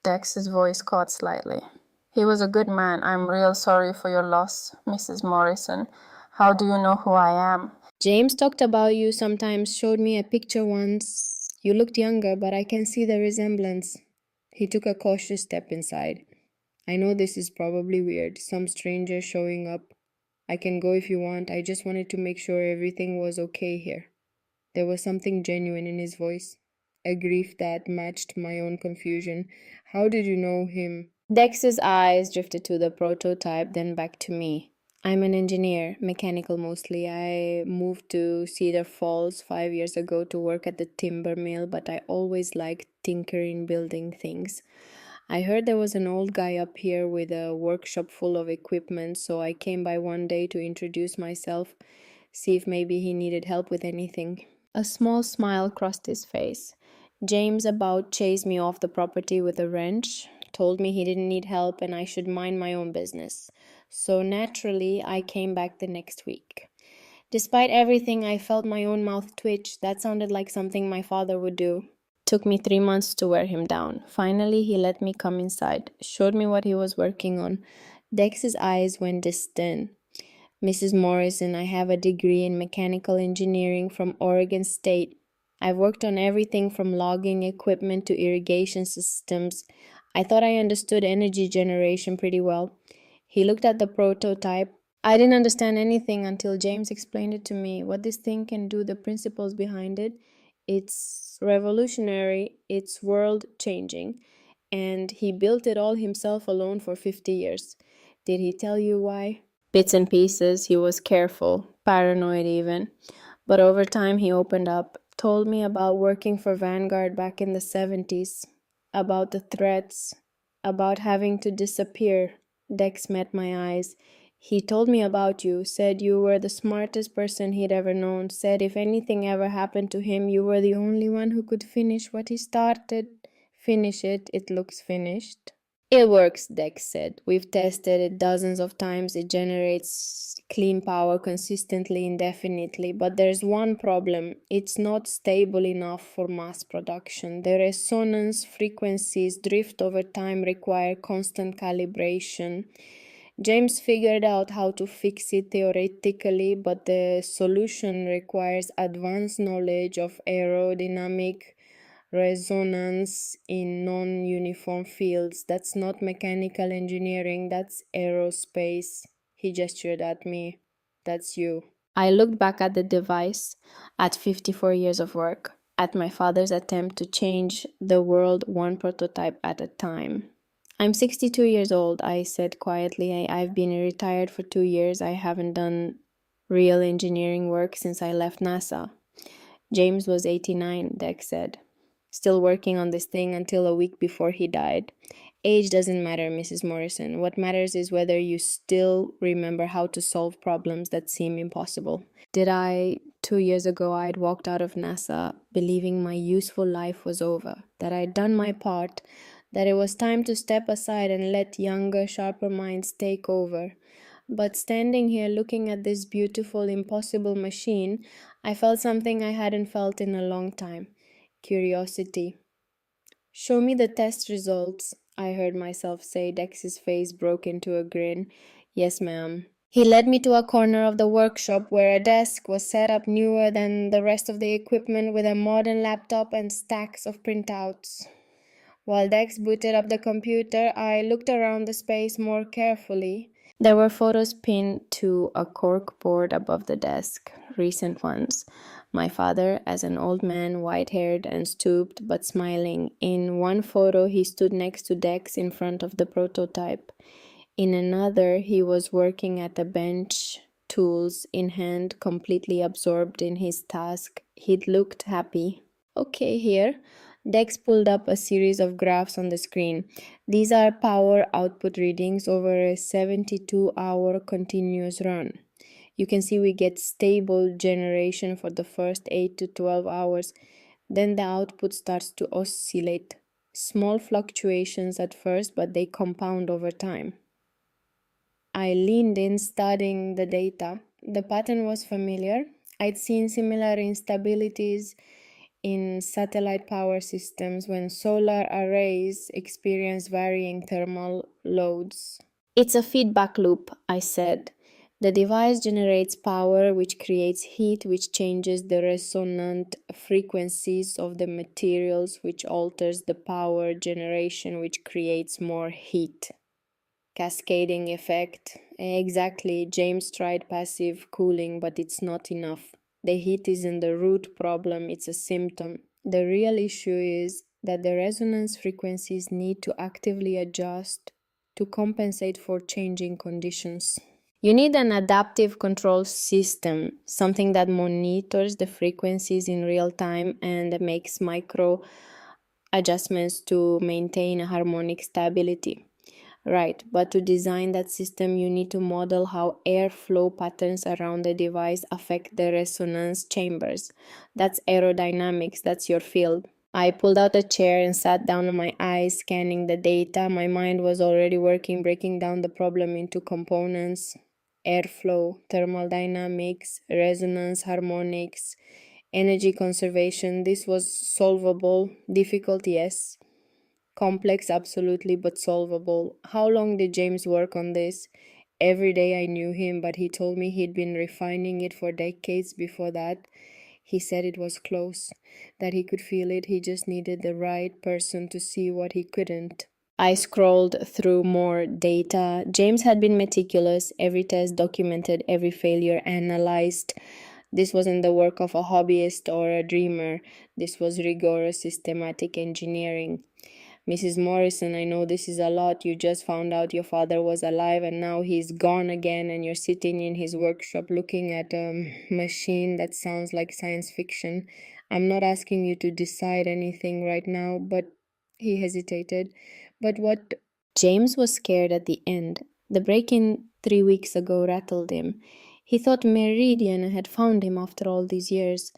Dex's voice caught slightly. He was a good man. I'm real sorry for your loss, Mrs. Morrison. How do you know who I am? James talked about you sometimes, showed me a picture once. You looked younger, but I can see the resemblance. He took a cautious step inside. I know this is probably weird, some stranger showing up. I can go if you want. I just wanted to make sure everything was okay here. There was something genuine in his voice, a grief that matched my own confusion. How did you know him? Dex's eyes drifted to the prototype, then back to me. I'm an engineer, mechanical mostly. I moved to Cedar Falls 5 years ago to work at the timber mill, but I always liked tinkering, building things. I heard there was an old guy up here with a workshop full of equipment, so I came by one day to introduce myself, see if maybe he needed help with anything. A small smile crossed his face. James about chased me off the property with a wrench, told me he didn't need help and I should mind my own business. So naturally, I came back the next week. Despite everything, I felt my own mouth twitch. That sounded like something my father would do. Took me 3 months to wear him down. Finally, he let me come inside, showed me what he was working on. Dex's eyes went distant. Mrs. Morrison, I have a degree in mechanical engineering from Oregon State. I've worked on everything from logging equipment to irrigation systems. I thought I understood energy generation pretty well. He looked at the prototype. I didn't understand anything until James explained it to me. What this thing can do, the principles behind it. It's revolutionary, it's world changing. And he built it all himself alone for 50 years. Did he tell you why? Bits and pieces. He was careful, paranoid even. But over time, he opened up, told me about working for Vanguard back in the 70s, about the threats, about having to disappear. Dex met my eyes. He told me about you, said you were the smartest person he'd ever known, said if anything ever happened to him, you were the only one who could finish what he started. Finish it, it looks finished. It works, Dex said. We've tested it dozens of times. It generates clean power consistently, indefinitely. But there's one problem. It's not stable enough for mass production. The resonance frequencies drift over time, require constant calibration. James figured out how to fix it theoretically, but the solution requires advanced knowledge of aerodynamic resonance in non-uniform fields. That's not mechanical engineering, that's aerospace. He gestured at me. That's you. I looked back at the device, at 54 years of work, at my father's attempt to change the world one prototype at a time. I'm 62 years old, I said quietly. I've been retired for 2 years. I haven't done real engineering work since I left NASA. James was 89, Dex said. Still working on this thing until a week before he died. Age doesn't matter, Mrs. Morrison. What matters is whether you still remember how to solve problems that seem impossible. Did I, 2 years ago, I'd walked out of NASA believing my useful life was over, that I'd done my part, that it was time to step aside and let younger, sharper minds take over. But standing here looking at this beautiful, impossible machine, I felt something I hadn't felt in a long time: curiosity. Show me the test results, I heard myself say. Dex's face broke into a grin. Yes, ma'am. He led me to a corner of the workshop where a desk was set up newer than the rest of the equipment with a modern laptop and stacks of printouts. While Dex booted up the computer, I looked around the space more carefully. There were photos pinned to a cork board above the desk, recent ones. My father, as an old man, white haired and stooped, but smiling. In one photo, he stood next to Dex in front of the prototype. In another, he was working at a bench, tools in hand, completely absorbed in his task. He'd looked happy. Okay, here. Dex pulled up a series of graphs on the screen. These are power output readings over a 72-hour continuous run. You can see we get stable generation for the first 8 to 12 hours. Then the output starts to oscillate. Small fluctuations at first, but they compound over time. I leaned in, studying the data. The pattern was familiar. I'd seen similar instabilities in satellite power systems when solar arrays experience varying thermal loads. It's a feedback loop, I said. The device generates power, which creates heat, which changes the resonant frequencies of the materials, which alters the power generation, which creates more heat. Cascading effect. Exactly. James tried passive cooling, but it's not enough. The heat isn't the root problem, it's a symptom. The real issue is that the resonance frequencies need to actively adjust to compensate for changing conditions. You need an adaptive control system, something that monitors the frequencies in real time and makes micro adjustments to maintain harmonic stability. Right, but to design that system, you need to model how airflow patterns around the device affect the resonance chambers. That's aerodynamics, that's your field. I pulled out a chair and sat down on my eyes, scanning the data. My mind was already working, breaking down the problem into components: airflow, thermal dynamics, resonance, harmonics, energy conservation. This was solvable. Difficult, yes. Complex, absolutely, but solvable. How long did James work on this? Every day I knew him, but he told me he'd been refining it for decades before that. He said it was close, that he could feel it, he just needed the right person to see what he couldn't. I scrolled through more data. James had been meticulous, every test documented, every failure analyzed. This wasn't the work of a hobbyist or a dreamer. This was rigorous, systematic engineering. Mrs. Morrison, I know this is a lot. You just found out your father was alive and now he's gone again, and you're sitting in his workshop looking at a machine that sounds like science fiction. I'm not asking you to decide anything right now, but he hesitated. But what? James was scared at the end. The break-in 3 weeks ago rattled him. He thought Meridian had found him after all these years.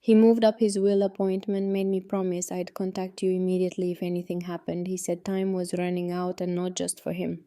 He moved up his will appointment, made me promise I'd contact you immediately if anything happened. He said time was running out, and not just for him.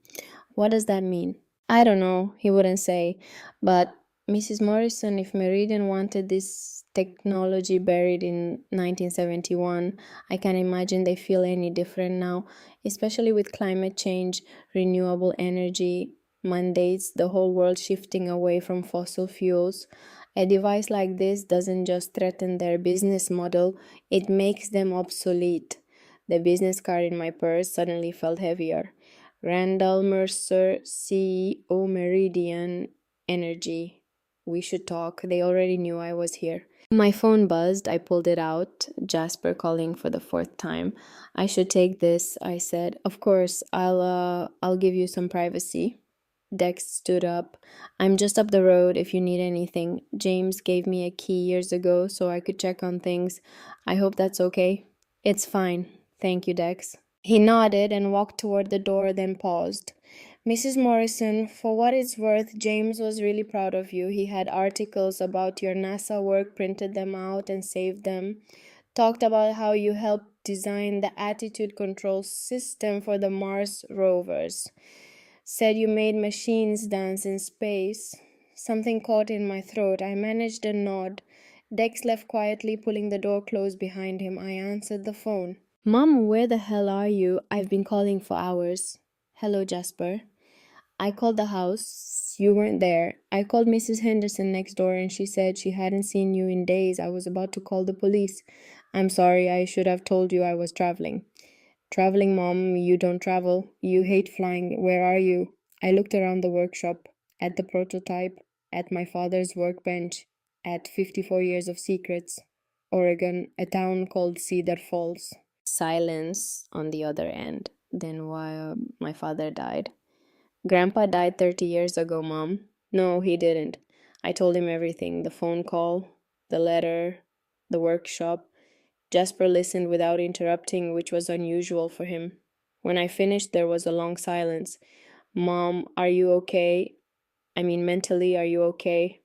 What does that mean? I don't know, he wouldn't say. But Mrs. Morrison, if Meridian wanted this technology buried in 1971, I can't imagine they feel any different now, especially with climate change, renewable energy mandates, the whole world shifting away from fossil fuels. A device like this doesn't just threaten their business model, it makes them obsolete. The business card in my purse suddenly felt heavier. Randall Mercer, CEO, Meridian Energy. We should talk. They already knew I was here. My phone buzzed. I pulled it out. Jasper calling for the fourth time. I should take this, I said. Of course, I'll give you some privacy. Dex stood up. I'm just up the road if you need anything. James gave me a key years ago so I could check on things. I hope that's okay. It's fine. Thank you, Dex. He nodded and walked toward the door, then paused. Mrs. Morrison, for what it's worth, James was really proud of you. He had articles about your NASA work, printed them out, and saved them. Talked about how you helped design the attitude control system for the Mars rovers. Said you made machines dance in space. Something caught in my throat. I managed a nod. Dex left quietly, pulling the door closed behind him. I answered the phone. Mom, where the hell are you? I've been calling for hours. Hello, Jasper. I called the house. You weren't there. I called Mrs. Henderson next door and she said she hadn't seen you in days. I was about to call the police. I'm sorry, I should have told you I was traveling. Traveling, Mom, you don't travel. You hate flying. Where are you? I looked around the workshop, at the prototype, at my father's workbench, at 54 Years of Secrets, Oregon, a town called Cedar Falls. Silence on the other end. Then while my father died. Grandpa died 30 years ago, Mom. No, he didn't. I told him everything. The phone call, the letter, the workshop. Jasper listened without interrupting, which was unusual for him. When I finished, there was a long silence. Mom, are you okay? I mean, mentally, are you okay?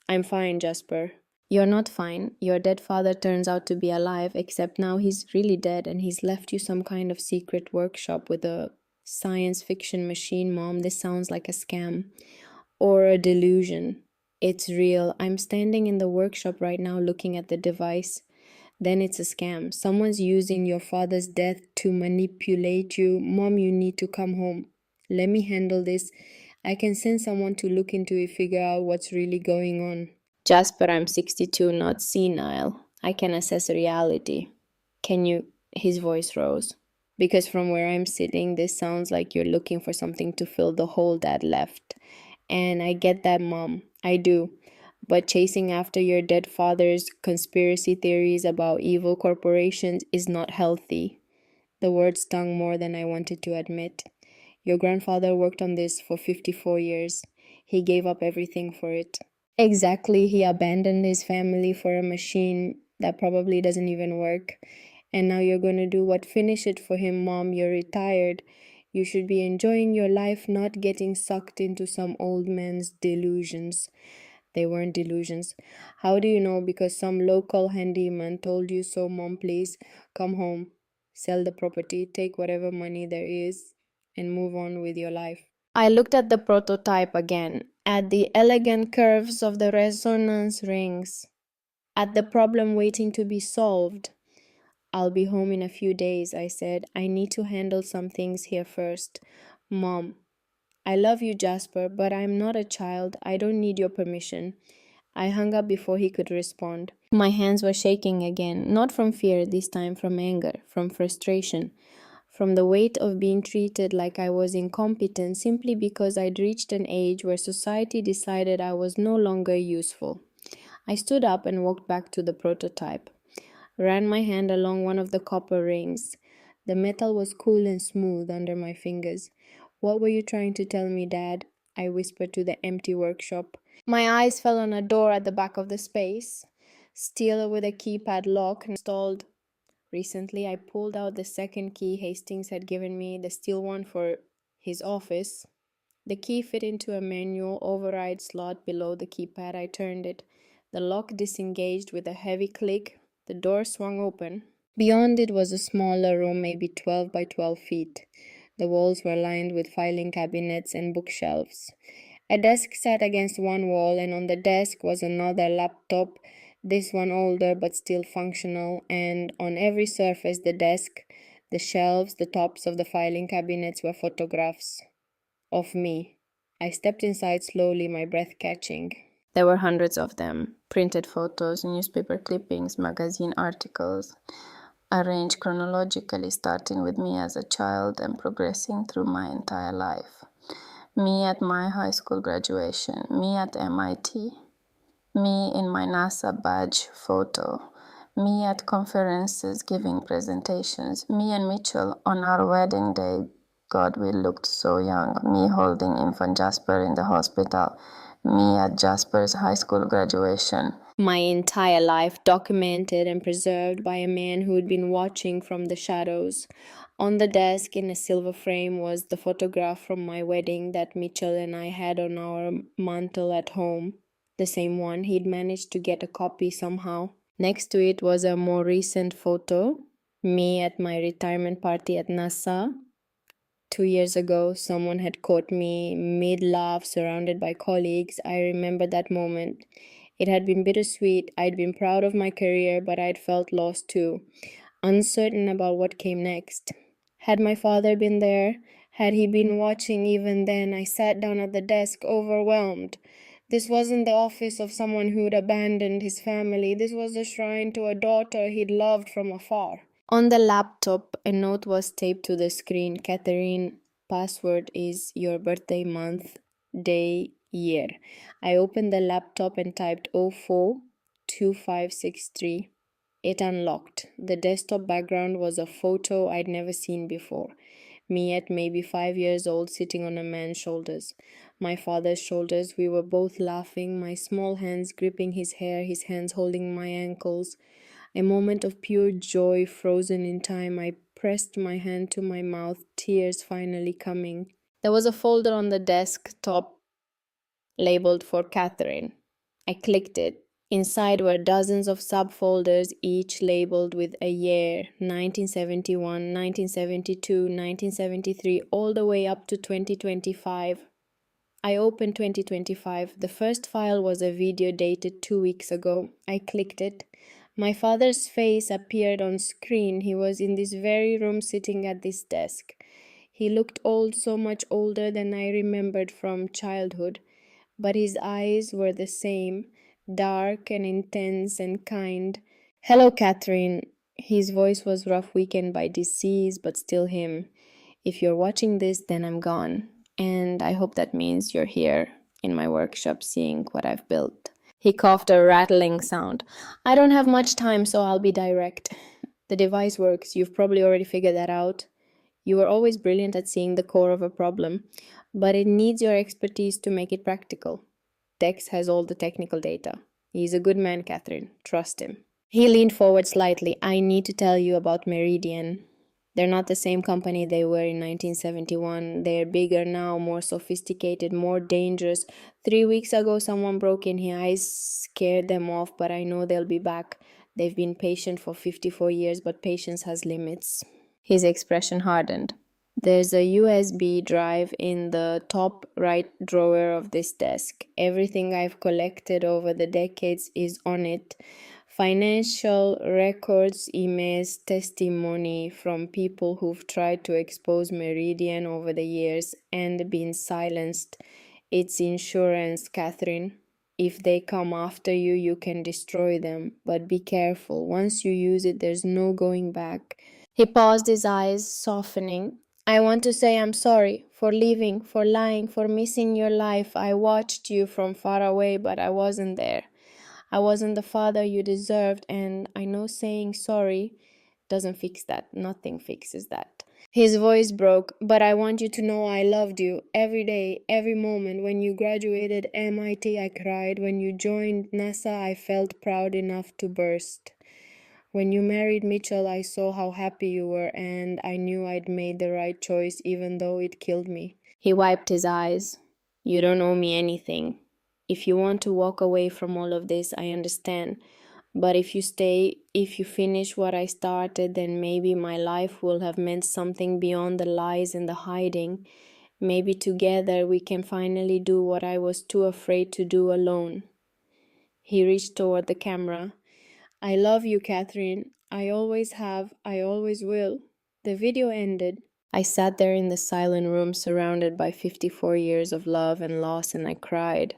I'm fine, Jasper. You're not fine. Your dead father turns out to be alive, except now he's really dead and he's left you some kind of secret workshop with a science fiction machine, Mom. This sounds like a scam or a delusion. It's real. I'm standing in the workshop right now looking at the device. Then it's a scam. Someone's using your father's death to manipulate you. Mom, you need to come home. Let me handle this. I can send someone to look into it, figure out what's really going on. Jasper, I'm 62, not senile. I can assess reality. Can you? His voice rose. Because from where I'm sitting, this sounds like you're looking for something to fill the hole Dad left. And I get that, Mom. I do. But chasing after your dead father's conspiracy theories about evil corporations is not healthy. The words stung more than I wanted to admit. Your grandfather worked on this for 54 years. He gave up everything for it. Exactly, he abandoned his family for a machine that probably doesn't even work. And now you're going to do what? Finish it for him, Mom. You're retired. You should be enjoying your life, not getting sucked into some old man's delusions. They weren't delusions. How do you know? Because some local handyman told you so, Mom. Please come home, sell the property, take whatever money there is, and move on with your life. I looked at the prototype again, at the elegant curves of the resonance rings, at the problem waiting to be solved. I'll be home in a few days, I said. I need to handle some things here first. Mom, I love you, Jasper, but I'm not a child. I don't need your permission. I hung up before he could respond. My hands were shaking again, not from fear, this time from anger, from frustration, from the weight of being treated like I was incompetent simply because I'd reached an age where society decided I was no longer useful. I stood up and walked back to the prototype, ran my hand along one of the copper rings. The metal was cool and smooth under my fingers. What were you trying to tell me, Dad? I whispered to the empty workshop. My eyes fell on a door at the back of the space, steel with a keypad lock installed. Recently, I pulled out the second key Hastings had given me, the steel one for his office. The key fit into a manual override slot below the keypad. I turned it. The lock disengaged with a heavy click. The door swung open. Beyond it was a smaller room, maybe 12 by 12 feet. The walls were lined with filing cabinets and bookshelves. A desk sat against one wall, and on the desk was another laptop, this one older but still functional, and on every surface, the desk, the shelves, the tops of the filing cabinets were photographs of me. I stepped inside slowly, my breath catching. There were hundreds of them, printed photos, newspaper clippings, magazine articles, arranged chronologically, starting with me as a child and progressing through my entire life. Me at my high school graduation, me at MIT, Me in my NASA badge photo, me at conferences giving presentations, me and Mitchell on our wedding day. God, we looked so young. Me holding infant Jasper in the hospital, me at Jasper's high school graduation. My entire life documented and preserved by a man who'd been watching from the shadows. On the desk in a silver frame was the photograph from my wedding that Mitchell and I had on our mantle at home. The same one. He'd managed to get a copy somehow. Next to it was a more recent photo, me at my retirement party at NASA. 2 years ago, someone had caught me mid-laugh surrounded by colleagues. I remember that moment. It had been bittersweet. I'd been proud of my career, but I'd felt lost too, uncertain about what came next. Had my father been there? Had he been watching even then? I sat down at the desk, overwhelmed. This wasn't the office of someone who'd abandoned his family. This was the shrine to a daughter he'd loved from afar. On the laptop, a note was taped to the screen. Catherine, password is your birthday month, day, year. I opened the laptop and typed 042563. It unlocked. The desktop background was a photo I'd never seen before. Me at maybe 5 years old, sitting on a man's shoulders. My father's shoulders. We were both laughing, my small hands gripping his hair, his hands holding my ankles. A moment of pure joy frozen in time. I pressed my hand to my mouth, tears finally coming. There was a folder on the desktop labeled for Catherine. I clicked it. Inside were dozens of subfolders, each labeled with a year, 1971, 1972, 1973, all the way up to 2025. I opened 2025. The first file was a video dated 2 weeks ago. I clicked it. My father's face appeared on screen. He was in this very room sitting at this desk. He looked old, so much older than I remembered from childhood, but his eyes were the same, dark and intense and kind. Hello, Catherine. His voice was rough, weakened by disease, but still him. If you're watching this, then I'm gone. And I hope that means you're here in my workshop seeing what I've built. He coughed a rattling sound. I don't have much time, so I'll be direct. The device works. You've probably already figured that out. You are always brilliant at seeing the core of a problem, but it needs your expertise to make it practical. Dex has all the technical data. He's a good man, Catherine. Trust him. He leaned forward slightly. I need to tell you about Meridian. They're not the same company they were in 1971. They're bigger now, more sophisticated, more dangerous. 3 weeks ago, someone broke in here. I scared them off, but I know they'll be back. They've been patient for 54 years, but patience has limits. His expression hardened. There's a USB drive in the top right drawer of this desk. Everything I've collected over the decades is on it. Financial records, emails, testimony from people who've tried to expose Meridian over the years and been silenced. It's insurance, Catherine. If they come after you, you can destroy them. But be careful. Once you use it, there's no going back. He paused, his eyes softening. I want to say I'm sorry for leaving, for lying, for missing your life. I watched you from far away, but I wasn't there. I wasn't the father you deserved, and I know saying sorry doesn't fix that. Nothing fixes that. His voice broke, but I want you to know I loved you every day, every moment. When you graduated MIT, I cried. When you joined NASA, I felt proud enough to burst. When you married Mitchell, I saw how happy you were, and I knew I'd made the right choice, even though it killed me. He wiped his eyes. You don't owe me anything. If you want to walk away from all of this, I understand. But if you stay, if you finish what I started, then maybe my life will have meant something beyond the lies and the hiding. Maybe together we can finally do what I was too afraid to do alone. He reached toward the camera. I love you, Catherine. I always have. I always will. The video ended. I sat there in the silent room surrounded by 54 years of love and loss, and I cried.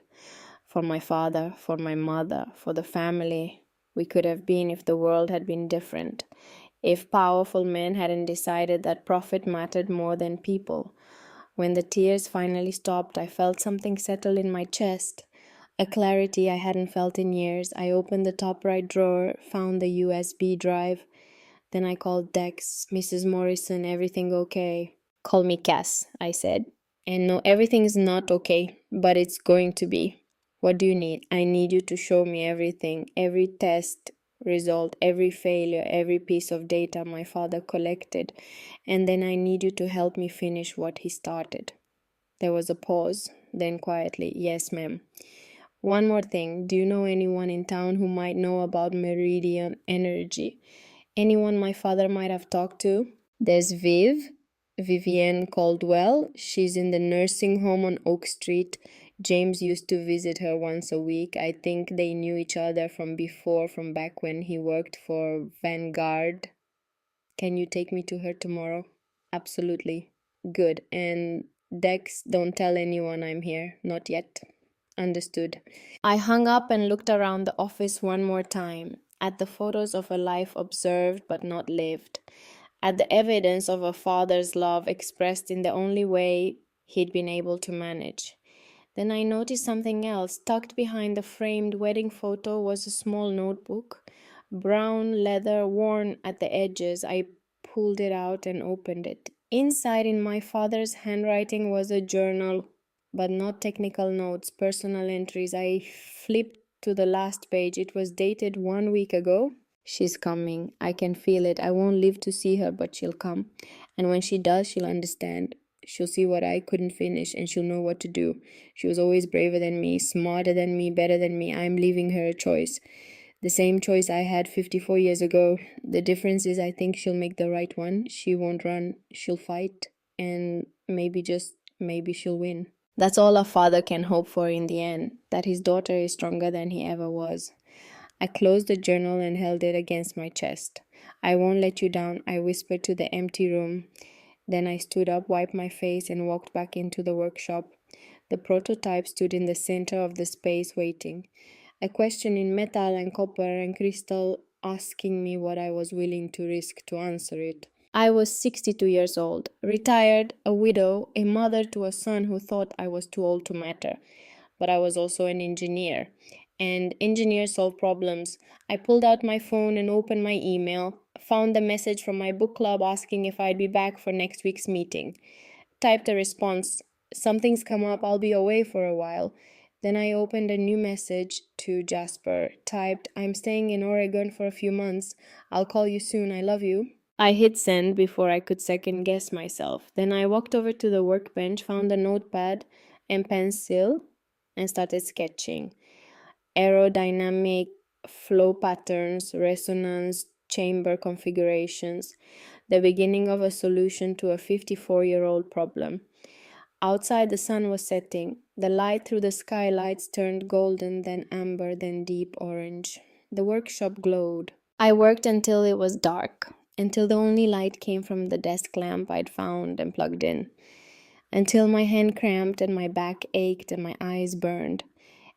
For my father, for my mother, for the family we could have been if the world had been different. If powerful men hadn't decided that profit mattered more than people. When the tears finally stopped, I felt something settle in my chest. A clarity I hadn't felt in years. I opened the top right drawer, found the USB drive. Then I called Dex. Mrs. Morrison, everything okay? Call me Cass, I said. And no, everything's not okay, but it's going to be. What do you need? I need you to show me everything, every test result, every failure, every piece of data my father collected. And then I need you to help me finish what he started. There was a pause, then quietly, yes, ma'am. One more thing, do you know anyone in town who might know about meridian energy? Anyone my father might have talked to? There's Vivienne Caldwell. She's in the nursing home on Oak Street. James used to visit her once a week. I think they knew each other from before, from back when he worked for Vanguard. Can you take me to her tomorrow? Absolutely. Good. And Dex, don't tell anyone I'm here. Not yet. Understood. I hung up and looked around the office one more time, at the photos of a life observed but not lived, at the evidence of a father's love expressed in the only way he'd been able to manage. Then I noticed something else. Tucked behind the framed wedding photo was a small notebook, brown leather worn at the edges. I pulled it out and opened it. Inside, in my father's handwriting, was a journal, but not technical notes, personal entries. I flipped to the last page. It was dated 1 week ago. She's coming. I can feel it. I won't live to see her, but she'll come. And when she does, she'll understand. She'll see what I couldn't finish, and she'll know what to do. She was always braver than me, smarter than me, better than me. I'm leaving her a choice. The same choice I had 54 years ago. The difference is I think she'll make the right one. She won't run. She'll fight. And maybe, just maybe, she'll win. That's all a father can hope for in the end, that his daughter is stronger than he ever was. I closed the journal and held it against my chest. I won't let you down, I whispered to the empty room. Then I stood up, wiped my face, and walked back into the workshop. The prototype stood in the center of the space waiting. A question in metal and copper and crystal asking me what I was willing to risk to answer it. I was 62 years old, retired, a widow, a mother to a son who thought I was too old to matter. But I was also an engineer, and engineers solve problems. I pulled out my phone and opened my email, found the message from my book club asking if I'd be back for next week's meeting. Typed a response, something's come up, I'll be away for a while. Then I opened a new message to Jasper, typed, I'm staying in Oregon for a few months. I'll call you soon, I love you. I hit send before I could second guess myself. Then I walked over to the workbench, found a notepad and pencil, and started sketching. Aerodynamic flow patterns, resonance, chamber configurations, the beginning of a solution to a 54-year-old problem. Outside, the sun was setting. The light through the skylights turned golden, then amber, then deep orange. The workshop glowed. I worked until it was dark, until the only light came from the desk lamp I'd found and plugged in, until my hand cramped and my back ached and my eyes burned.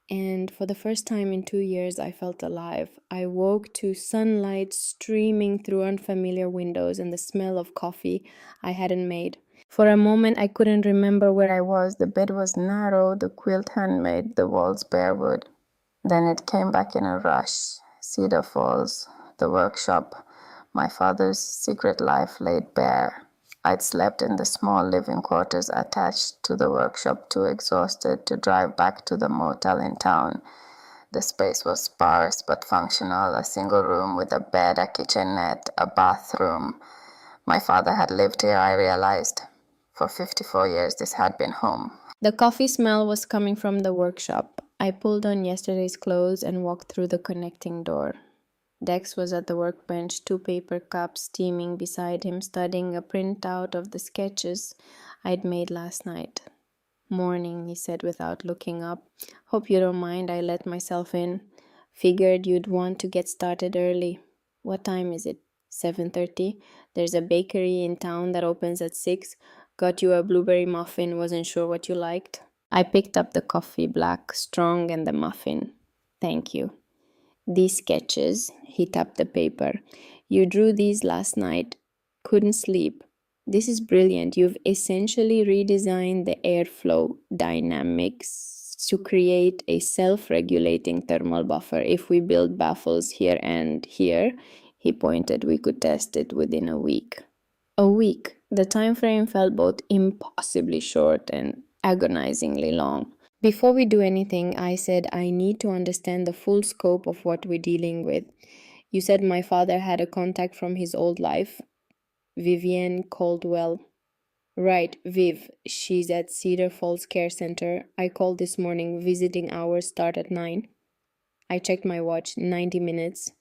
And for the first time in 2 years, I felt alive. I woke to sunlight streaming through unfamiliar windows and the smell of coffee I hadn't made. For a moment, I couldn't remember where I was. The bed was narrow, the quilt handmade, the walls bare wood. Then it came back in a rush. Cedar Falls, the workshop, my father's secret life laid bare. I'd slept in the small living quarters attached to the workshop, too exhausted to drive back to the motel in town. The space was sparse but functional, a single room with a bed, a kitchenette, a bathroom. My father had lived here, I realized. For 54 years, this had been home. The coffee smell was coming from the workshop. I pulled on yesterday's clothes and walked through the connecting door. Dex was at the workbench, 2 paper cups steaming beside him, studying a printout of the sketches I'd made last night. Morning, he said without looking up. Hope you don't mind I let myself in. Figured you'd want to get started early. What time is it? 7:30. There's a bakery in town that opens at 6. Got you a blueberry muffin, wasn't sure what you liked. I picked up the coffee, black, strong, and the muffin. Thank you. These sketches, he tapped the paper. You drew these last night. Couldn't sleep. This is brilliant. You've essentially redesigned the airflow dynamics to create a self-regulating thermal buffer. If we build baffles here and here, he pointed, we could test it within a week. A week. The time frame felt both impossibly short and agonizingly long. Before we do anything, I said, I need to understand the full scope of what we're dealing with. You said my father had a contact from his old life, Vivienne Caldwell. Right, Viv. She's at Cedar Falls Care Center. I called this morning. Visiting hours start at 9. I checked my watch. 90 minutes.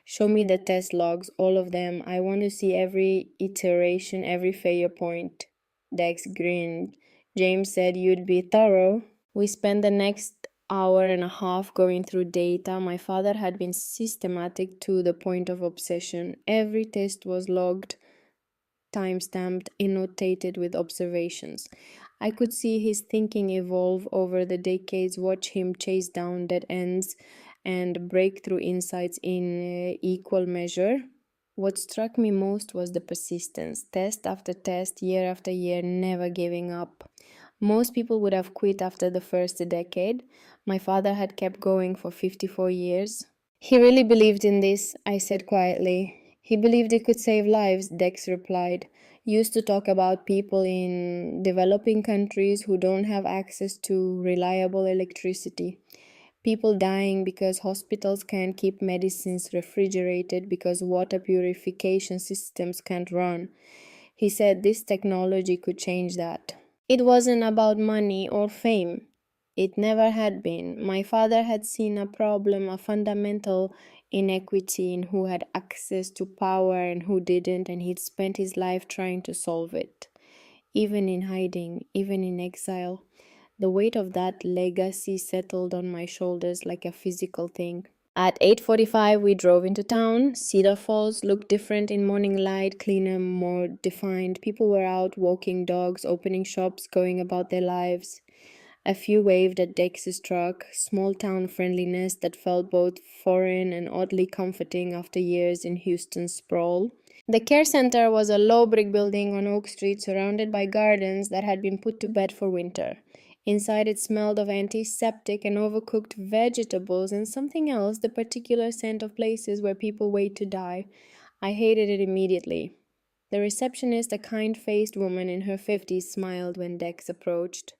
Show me the test logs, all of them. I want to see every iteration, every failure point. Dex grinned. James said you'd be thorough. We spent the next hour and a half going through data. My father had been systematic to the point of obsession. Every test was logged, time-stamped, annotated with observations. I could see his thinking evolve over the decades, watch him chase down dead ends and breakthrough insights in equal measure. What struck me most was the persistence, test after test, year after year, never giving up. Most people would have quit after the first decade. My father had kept going for 54 years. He really believed in this, I said quietly. He believed it could save lives, Dex replied. Used to talk about people in developing countries who don't have access to reliable electricity. People dying because hospitals can't keep medicines refrigerated because water purification systems can't run. He said this technology could change that. It wasn't about money or fame. It never had been. My father had seen a problem, a fundamental inequity in who had access to power and who didn't, and he'd spent his life trying to solve it. Even in hiding, even in exile. The weight of that legacy settled on my shoulders like a physical thing. At 8:45 we drove into town. Cedar Falls looked different in morning light, cleaner, more defined. People were out walking dogs, opening shops, going about their lives. A few waved at Dex's truck, small town friendliness that felt both foreign and oddly comforting after years in Houston's sprawl. The care center was a low brick building on Oak Street surrounded by gardens that had been put to bed for winter. Inside it smelled of antiseptic and overcooked vegetables and something else, the particular scent of places where people wait to die. I hated it immediately. The receptionist, a kind-faced woman in her 50s, smiled when Dex approached.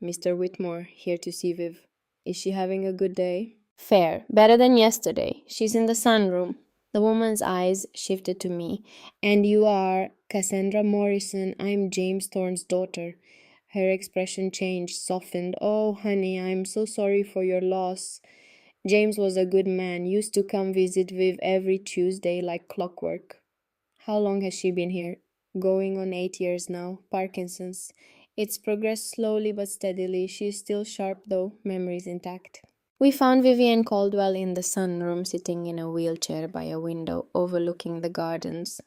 Mr. Whitmore, here to see Viv. Is she having a good day? Fair. Better than yesterday. She's in the sunroom. The woman's eyes shifted to me. And you are Cassandra Morrison. I'm James Thorne's daughter. Her expression changed, softened. Oh, honey, I'm so sorry for your loss. James was a good man, used to come visit Viv every Tuesday like clockwork. How long has she been here? Going on 8 years now. Parkinson's. It's progressed slowly but steadily. She's still sharp though, memories intact. We found Vivienne Caldwell in the sunroom, sitting in a wheelchair by a window overlooking the gardens.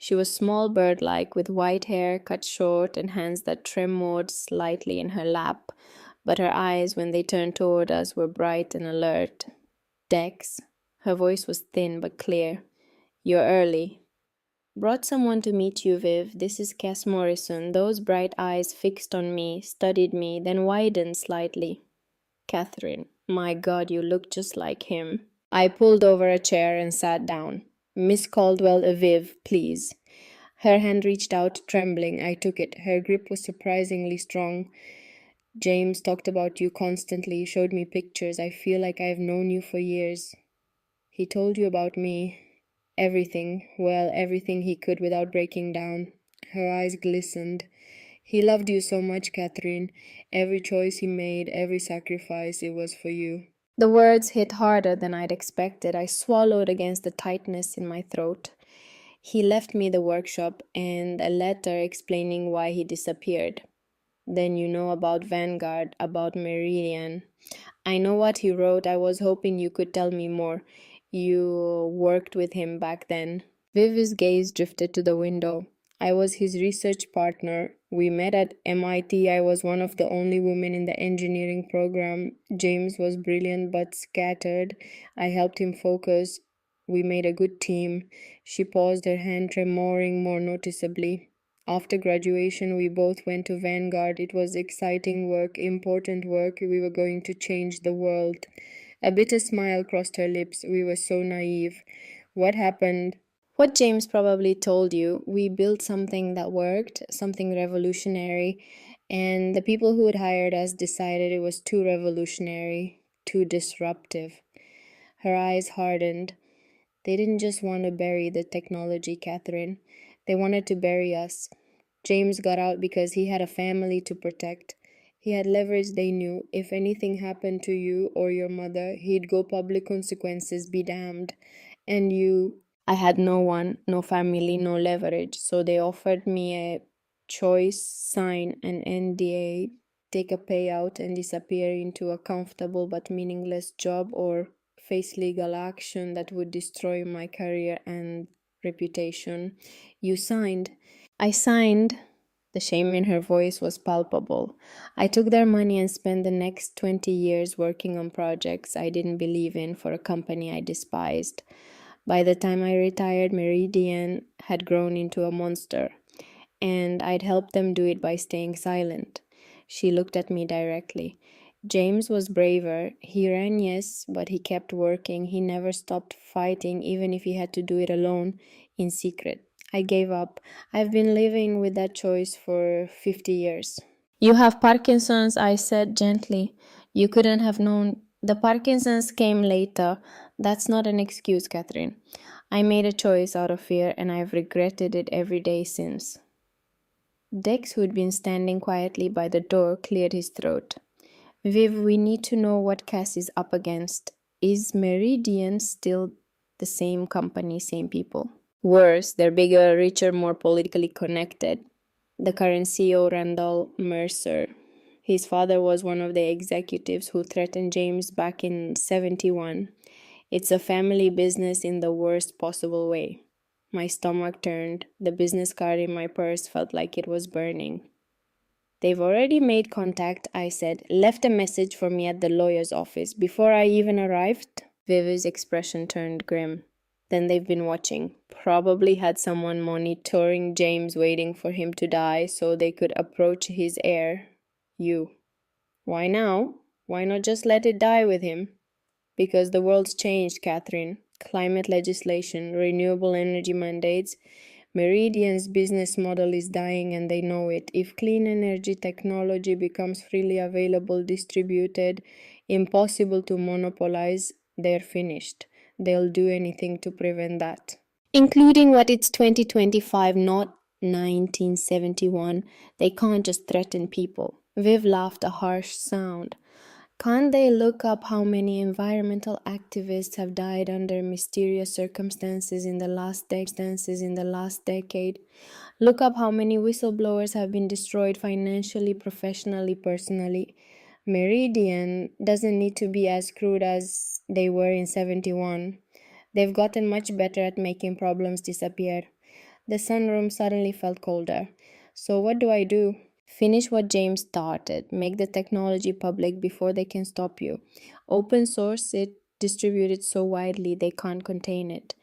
She was small bird-like, with white hair cut short and hands that trembled slightly in her lap, but her eyes, when they turned toward us, were bright and alert. Dex. Her voice was thin but clear. You're early. Brought someone to meet you, Viv. This is Cass Morrison. Those bright eyes fixed on me, studied me, then widened slightly. Catherine. My God, you look just like him. I pulled over a chair and sat down. Miss Caldwell, Viv, please. Her hand reached out, trembling. I took it. Her grip was surprisingly strong. James talked about you constantly, showed me pictures. I feel like I've known you for years. He told you about me. Everything. Well, everything he could without breaking down. Her eyes glistened. He loved you so much, Catherine. Every choice he made, every sacrifice, it was for you. The words hit harder than I'd expected. I swallowed against the tightness in my throat. He left me the workshop and a letter explaining why he disappeared. Then you know about Vanguard, about Meridian. I know what he wrote. I was hoping you could tell me more. You worked with him back then. Viv's gaze drifted to the window. I was his research partner. We met at MIT. I was one of the only women in the engineering program. James was brilliant but scattered. I helped him focus. We made a good team. She paused, her hand tremoring more noticeably. After graduation, we both went to Vanguard. It was exciting work, important work. We were going to change the world. A bitter smile crossed her lips. We were so naive. What happened? What James probably told you. We built something that worked, something revolutionary, and the people who had hired us decided it was too revolutionary, too disruptive. Her eyes hardened. They didn't just want to bury the technology, Catherine. They wanted to bury us. James got out because he had a family to protect. He had leverage they knew. If anything happened to you or your mother, he'd go public consequences, be damned. And you, I had no one, no family, no leverage. So they offered me a choice, sign an NDA, take a payout, and disappear into a comfortable but meaningless job, or face legal action that would destroy my career and reputation. You signed. I signed. The shame in her voice was palpable. I took their money and spent the next 20 years working on projects I didn't believe in for a company I despised. By the time I retired, Meridian had grown into a monster, and I'd helped them do it by staying silent. She looked at me directly. James was braver. He ran, yes, but he kept working. He never stopped fighting, even if he had to do it alone, in secret. I gave up. I've been living with that choice for 50 years. You have Parkinson's, I said gently. You couldn't have known. The Parkinson's came later. That's not an excuse, Catherine. I made a choice out of fear, and I've regretted it every day since. Dex, who'd been standing quietly by the door, cleared his throat. Viv, we need to know what Cass is up against. Is Meridian still the same company, same people? Worse, they're bigger, richer, more politically connected. The current CEO, Randall Mercer. His father was one of the executives who threatened James back in 71. It's a family business in the worst possible way. My stomach turned. The business card in my purse felt like it was burning. They've already made contact, I said. Left a message for me at the lawyer's office before I even arrived. Vivi's expression turned grim. Then they've been watching. Probably had someone monitoring James, waiting for him to die so they could approach his heir. You. Why now? Why not just let it die with him? Because the world's changed, Catherine. Climate legislation, renewable energy mandates. Meridian's business model is dying and they know it. If clean energy technology becomes freely available, distributed, impossible to monopolize, they're finished. They'll do anything to prevent that. Including what it's 2025, not 1971. They can't just threaten people. Viv laughed a harsh sound. Can't they look up how many environmental activists have died under mysterious circumstances in the last decade? Look up how many whistleblowers have been destroyed financially, professionally, personally. Meridian doesn't need to be as crude as they were in 71. They've gotten much better at making problems disappear. The sunroom suddenly felt colder. So what do I do? Finish what James started. Make the technology public before they can stop you. Open source it, distribute it so widely they can't contain it.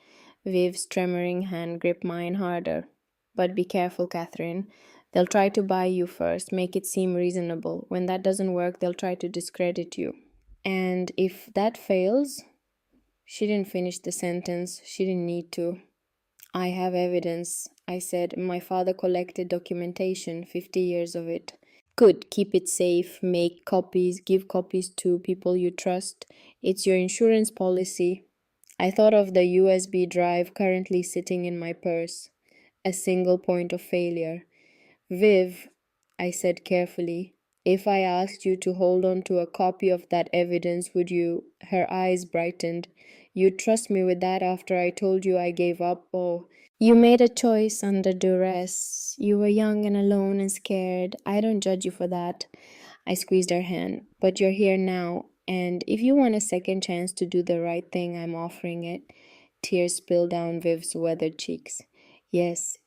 Viv's tremoring hand gripped mine harder. But be careful, Catherine. They'll try to buy you first, make it seem reasonable. When that doesn't work, they'll try to discredit you. And if that fails... She didn't finish the sentence. She didn't need to. I have evidence, I said. My father collected documentation, 50 years of it. Good, keep it safe, make copies, give copies to people you trust. It's your insurance policy. I thought of the USB drive currently sitting in my purse. A single point of failure. Viv, I said carefully, if I asked you to hold on to a copy of that evidence, would you? Her eyes brightened. You'd trust me with that after I told you I gave up? Oh, you made a choice under duress. You were young and alone and scared. I don't judge you for that. I squeezed her hand. But you're here now, and if you want a second chance to do the right thing, I'm offering it. Tears spilled down Viv's weathered cheeks. Yes,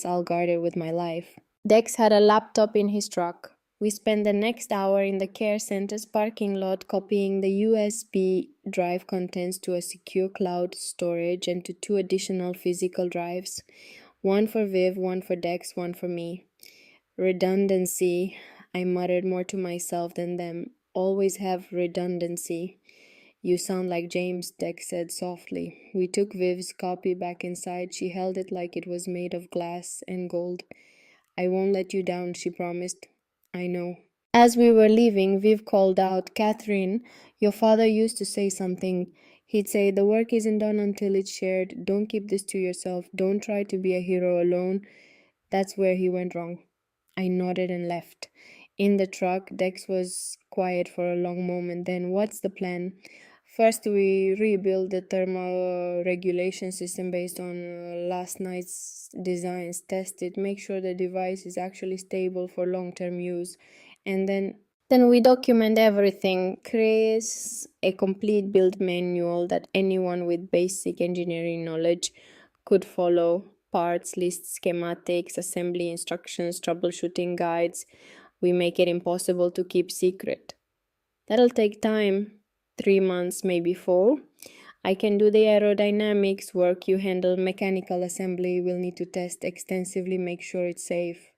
I'll guard it with my life. Dex had a laptop in his truck. We spent the next hour in the care center's parking lot copying the USB drive contents to a secure cloud storage and to 2 additional physical drives. One for Viv, one for Dex, one for me. Redundancy, I muttered more to myself than them. Always have redundancy. You sound like James, Dex said softly. We took Viv's copy back inside. She held it like it was made of glass and gold. I won't let you down, she promised. I know. As we were leaving, Viv called out, Catherine, your father used to say something. He'd say, the work isn't done until it's shared. Don't keep this to yourself. Don't try to be a hero alone. That's where he went wrong. I nodded and left. In the truck, Dex was quiet for a long moment. Then, what's the plan? First, we rebuild the thermal regulation system based on last night's designs, test it, make sure the device is actually stable for long-term use, and then we document everything, create a complete build manual that anyone with basic engineering knowledge could follow. Parts, lists, schematics, assembly instructions, troubleshooting guides. We make it impossible to keep secret. That'll take time, 3 months, maybe four. I can do the aerodynamics work, you handle mechanical assembly, we'll need to test extensively, make sure it's safe.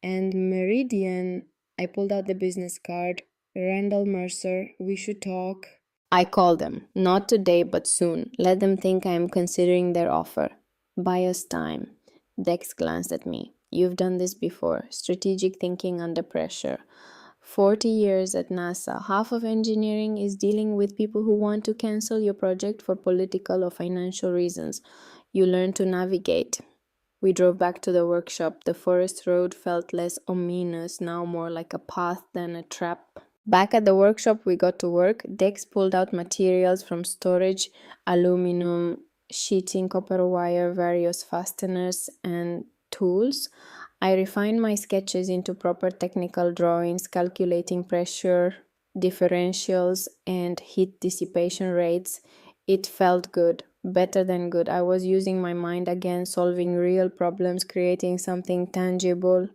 And Meridian, I pulled out the business card. Randall Mercer, we should talk. I called them. Not today, but soon. Let them think I am considering their offer. Buy us time. Dex glanced at me. You've done this before. Strategic thinking under pressure. 40 years at NASA. Half of engineering is dealing with people who want to cancel your project for political or financial reasons. You learn to navigate. We drove back to the workshop. The forest road felt less ominous, now more like a path than a trap. Back at the workshop, we got to work. Dex pulled out materials from storage, aluminum, sheeting, copper wire, various fasteners, and tools. I refined my sketches into proper technical drawings, calculating pressure, differentials, and heat dissipation rates. It felt good, better than good. I was using my mind again, solving real problems, creating something tangible.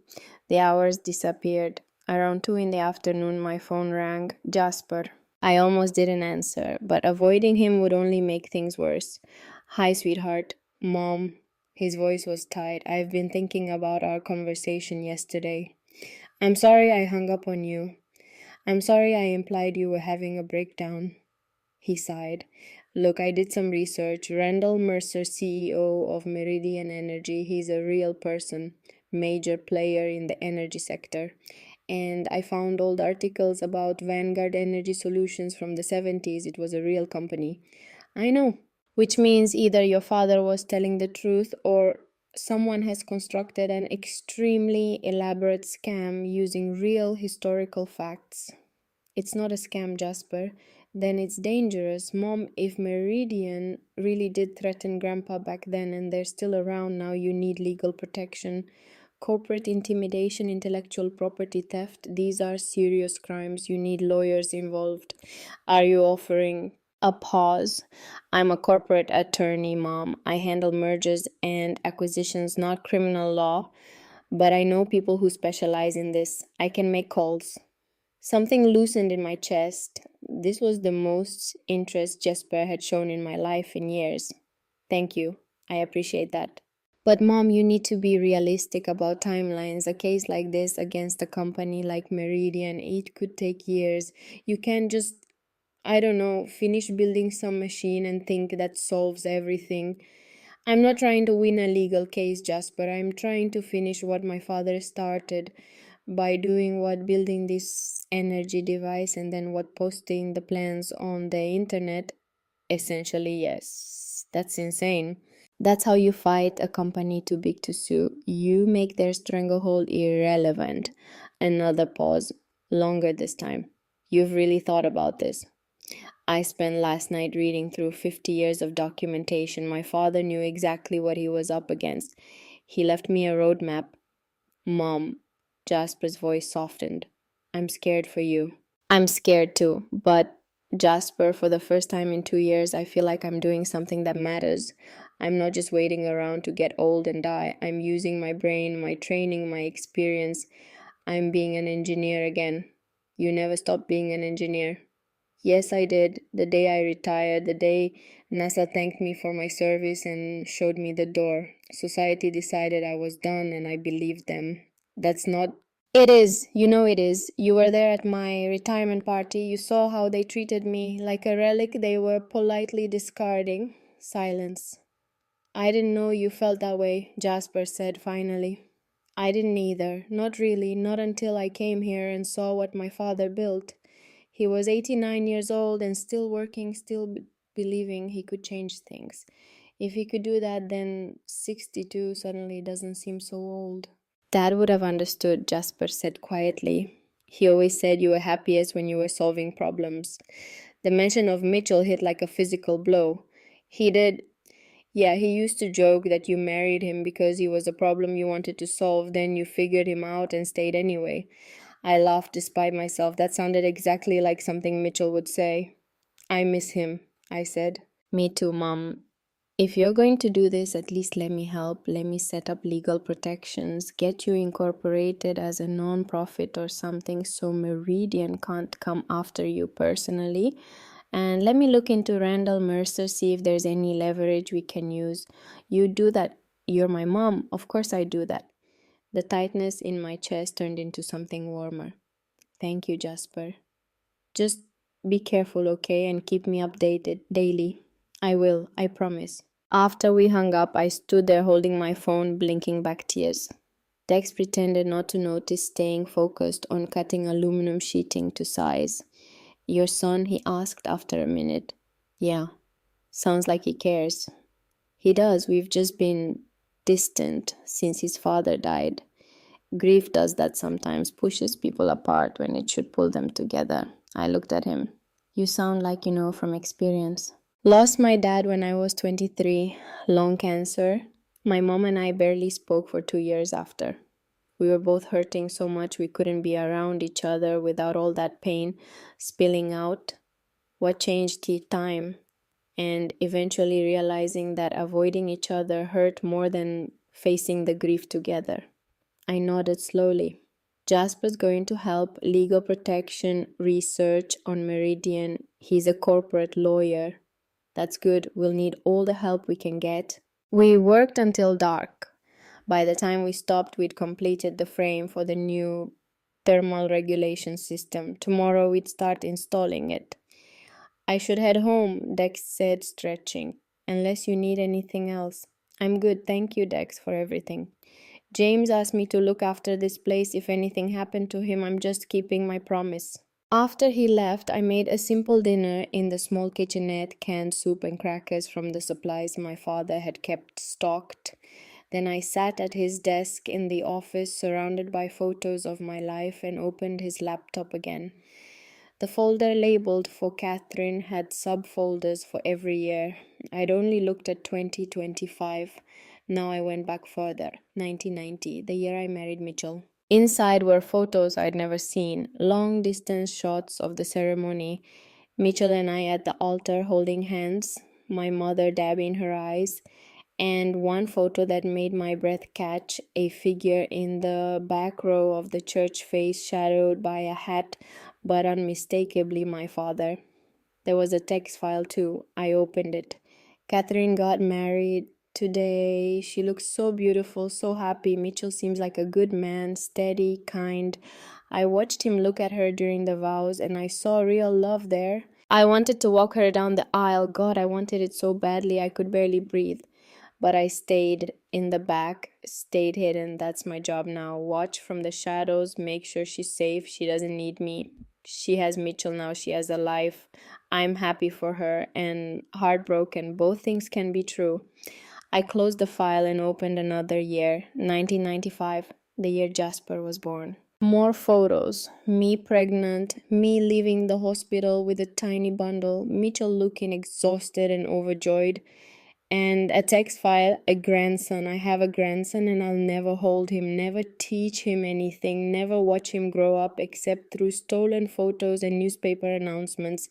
The hours disappeared. Around 2 in the afternoon, my phone rang. Jasper. I almost didn't answer, but avoiding him would only make things worse. Hi, sweetheart. Mom. His voice was tight. I've been thinking about our conversation yesterday. I'm sorry I hung up on you. I'm sorry I implied you were having a breakdown. He sighed. Look, I did some research. Randall Mercer, CEO of Meridian Energy, he's a real person, major player in the energy sector. And I found old articles about Vanguard Energy Solutions from the 70s. It was a real company. I know. Which means either your father was telling the truth or someone has constructed an extremely elaborate scam using real historical facts. It's not a scam, Jasper. Then it's dangerous. Mom, if Meridian really did threaten Grandpa back then and they're still around now, you need legal protection. Corporate intimidation, intellectual property theft, these are serious crimes. You need lawyers involved. Are you offering a pause? I'm a corporate attorney, Mom. I handle mergers and acquisitions, not criminal law, but I know people who specialize in this. I can make calls. Something loosened in my chest. This was the most interest Jesper had shown in my life in years. Thank you. I appreciate that. But Mom, you need to be realistic about timelines. A case like this against a company like Meridian, it could take years. You can't just, I don't know, finish building some machine and think that solves everything. I'm not trying to win a legal case, Jasper. I'm trying to finish what my father started by doing what building this energy device and then what posting the plans on the internet. Essentially, yes. That's insane. That's how you fight a company too big to sue. You make their stranglehold irrelevant. Another pause, longer this time. You've really thought about this. I spent last night reading through 50 years of documentation. My father knew exactly what he was up against. He left me a roadmap. Mom, Jasper's voice softened. I'm scared for you. I'm scared too, but Jasper, for the first time in 2 years, I feel like I'm doing something that matters. I'm not just waiting around to get old and die. I'm using my brain, my training, my experience. I'm being an engineer again. You never stop being an engineer. Yes, I did. The day I retired, the day NASA thanked me for my service and showed me the door. Society decided I was done and I believed them. That's not. It is. You know it is. You were there at my retirement party. You saw how they treated me like a relic they were politely discarding. Silence. I didn't know you felt that way, Jasper said finally. I didn't either. Not really, not until I came here and saw what my father built. He was 89 years old and still working, still believing he could change things. If he could do that, then 62 suddenly doesn't seem so old. Dad would have understood, Jasper said quietly. He always said you were happiest when you were solving problems. The mention of Mitchell hit like a physical blow. He did. Yeah, he used to joke that you married him because he was a problem you wanted to solve, then you figured him out and stayed anyway. I laughed despite myself. That sounded exactly like something Mitchell would say. I miss him, I said. Me too, Mom. If you're going to do this, at least let me help. Let me set up legal protections, get you incorporated as a non-profit or something so Meridian can't come after you personally. And let me look into Randall Mercer, see if there's any leverage we can use. You do that. You're my mom. Of course I do that. The tightness in my chest turned into something warmer. Thank you, Jasper. Just be careful, okay, and keep me updated daily. I will, I promise. After we hung up, I stood there holding my phone, blinking back tears. Dex pretended not to notice, staying focused on cutting aluminum sheeting to size. Your son? He asked after a minute. Yeah, sounds like he cares. He does. We've just been distant since his father died. Grief does that sometimes, pushes people apart when it should pull them together. I looked at him. You sound like you know from experience. Lost my dad when I was 23, lung cancer. My mom and I barely spoke for 2 years after. We were both hurting so much we couldn't be around each other without all that pain spilling out. What changed? Time, and eventually realizing that avoiding each other hurt more than facing the grief together. I nodded slowly. Jasper's going to help legal protection research on Meridian. He's a corporate lawyer. That's good. We'll need all the help we can get. We worked until dark. By the time we stopped, we'd completed the frame for the new thermal regulation system. Tomorrow we'd start installing it. I should head home, Dex said, stretching. Unless you need anything else. I'm good, thank you, Dex, for everything. James asked me to look after this place if anything happened to him. I'm just keeping my promise. After he left, I made a simple dinner in the small kitchenette, canned soup and crackers from the supplies my father had kept stocked. Then I sat at his desk in the office, surrounded by photos of my life, and opened his laptop again. The folder labeled for Catherine had subfolders for every year. I'd only looked at 2025. Now I went back further, 1990, the year I married Mitchell. Inside were photos I'd never seen, long distance shots of the ceremony. Mitchell and I at the altar holding hands, my mother dabbing her eyes, and one photo that made my breath catch, a figure in the back row of the church face shadowed by a hat, but unmistakably my father. There was a text file too. I opened it. Catherine got married today. She looks so beautiful, so happy. Mitchell seems like a good man, steady, kind. I watched him look at her during the vows and I saw real love there. I wanted to walk her down the aisle. God, I wanted it so badly I could barely breathe. But I stayed in the back, stayed hidden. That's my job now. Watch from the shadows, make sure she's safe. She doesn't need me. She has Mitchell now. She has a life. I'm happy for her and heartbroken. Both things can be true. I closed the file and opened another year, 1995, the year Jasper was born. More photos. Me pregnant, me leaving the hospital with a tiny bundle, Mitchell looking exhausted and overjoyed. And a text file, a grandson. I have a grandson and I'll never hold him, never teach him anything, never watch him grow up except through stolen photos and newspaper announcements.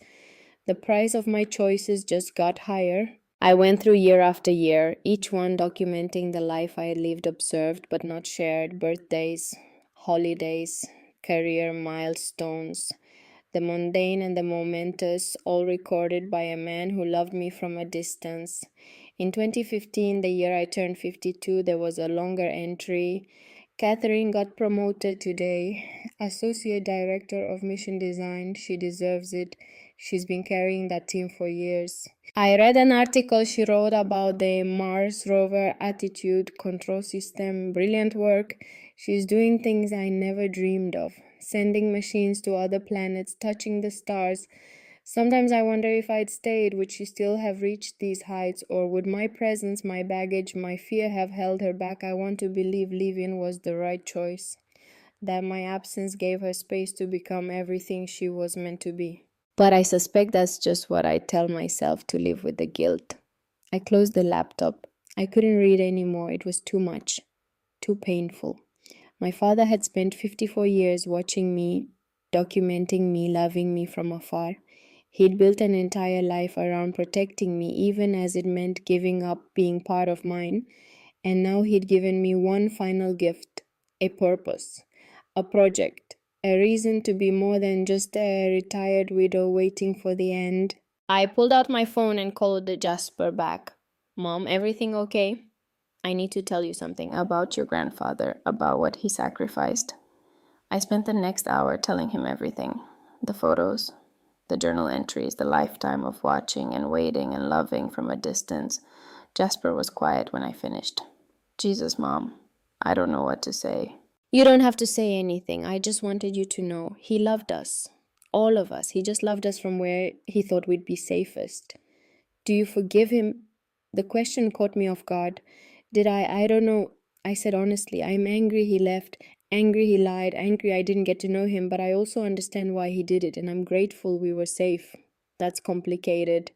The price of my choices just got higher. I went through year after year, each one documenting the life I had lived, observed but not shared, birthdays, holidays, career milestones. The mundane and the momentous, all recorded by a man who loved me from a distance. In 2015, the year I turned 52, there was a longer entry. Catherine got promoted today. Associate Director of Mission Design. She deserves it. She's been carrying that team for years. I read an article she wrote about the Mars rover attitude control system. Brilliant work. She's doing things I never dreamed of. Sending machines to other planets, touching the stars. Sometimes I wonder if I'd stayed, would she still have reached these heights, or would my presence, my baggage, my fear have held her back? I want to believe leaving was the right choice, that my absence gave her space to become everything she was meant to be. But I suspect that's just what I tell myself to live with the guilt. I closed the laptop. I couldn't read anymore. It was too much, too painful. My father had spent 54 years watching me, documenting me, loving me from afar. He'd built an entire life around protecting me, even as it meant giving up being part of mine. And now he'd given me one final gift, a purpose, a project, a reason to be more than just a retired widow waiting for the end. I pulled out my phone and called the Jasper back. Mom, everything okay? I need to tell you something about your grandfather, about what he sacrificed. I spent the next hour telling him everything, the photos, the journal entries, the lifetime of watching and waiting and loving from a distance. Jasper was quiet when I finished. Jesus, Mom, I don't know what to say. You don't have to say anything. I just wanted you to know. He loved us. All of us. He just loved us from where he thought we'd be safest. Do you forgive him? The question caught me off guard. Did I? I don't know. I said honestly, I'm angry he left, angry he lied, angry I didn't get to know him, but I also understand why he did it, and I'm grateful we were safe. That's complicated.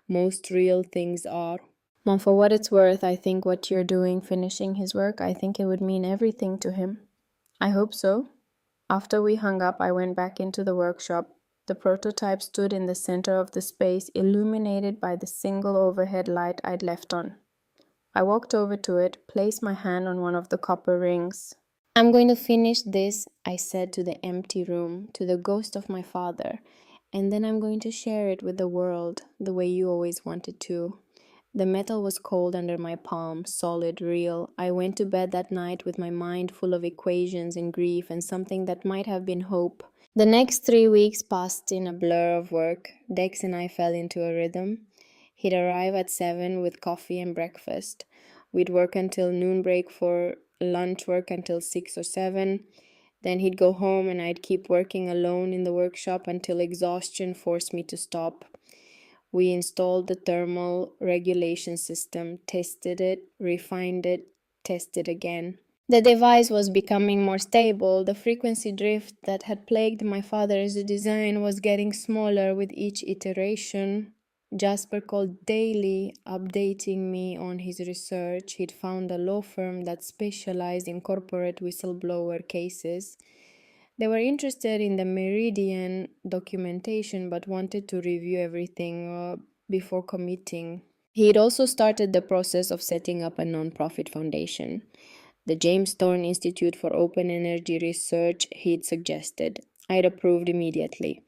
Most real things are. Mom, for what it's worth, I think what you're doing, finishing his work, I think it would mean everything to him. I hope so. After we hung up, I went back into the workshop. The prototype stood in the center of the space, illuminated by the single overhead light I'd left on. I walked over to it, placed my hand on one of the copper rings. I'm going to finish this, I said to the empty room, to the ghost of my father, and then I'm going to share it with the world the way you always wanted to. The metal was cold under my palm, solid, real. I went to bed that night with my mind full of equations and grief and something that might have been hope. The next 3 weeks passed in a blur of work. Dex and I fell into a rhythm. He'd arrive at 7 with coffee and breakfast. We'd work until noon break for lunch work until 6 or 7. Then he'd go home and I'd keep working alone in the workshop until exhaustion forced me to stop. We installed the thermal regulation system, tested it, refined it, tested again. The device was becoming more stable. The frequency drift that had plagued my father's design was getting smaller with each iteration. Jasper called daily, updating me on his research. He'd found a law firm that specialized in corporate whistleblower cases. They were interested in the Meridian documentation but wanted to review everything before committing. He'd also started the process of setting up a nonprofit foundation. The James Thorne Institute for Open Energy Research he'd suggested. I'd approved immediately.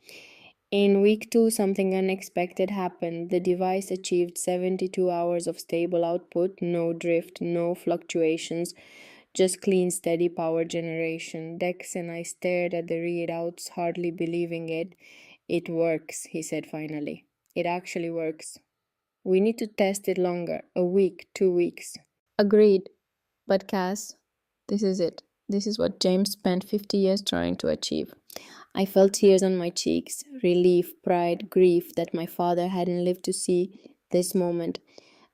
In week 2, something unexpected happened. The device achieved 72 hours of stable output, no drift, no fluctuations, just clean, steady power generation. Dex and I stared at the readouts, hardly believing it. It works, he said finally. It actually works. We need to test it longer. A week, 2 weeks. Agreed. But Cass, this is it. This is what James spent 50 years trying to achieve. I felt tears on my cheeks, relief, pride, grief that my father hadn't lived to see this moment.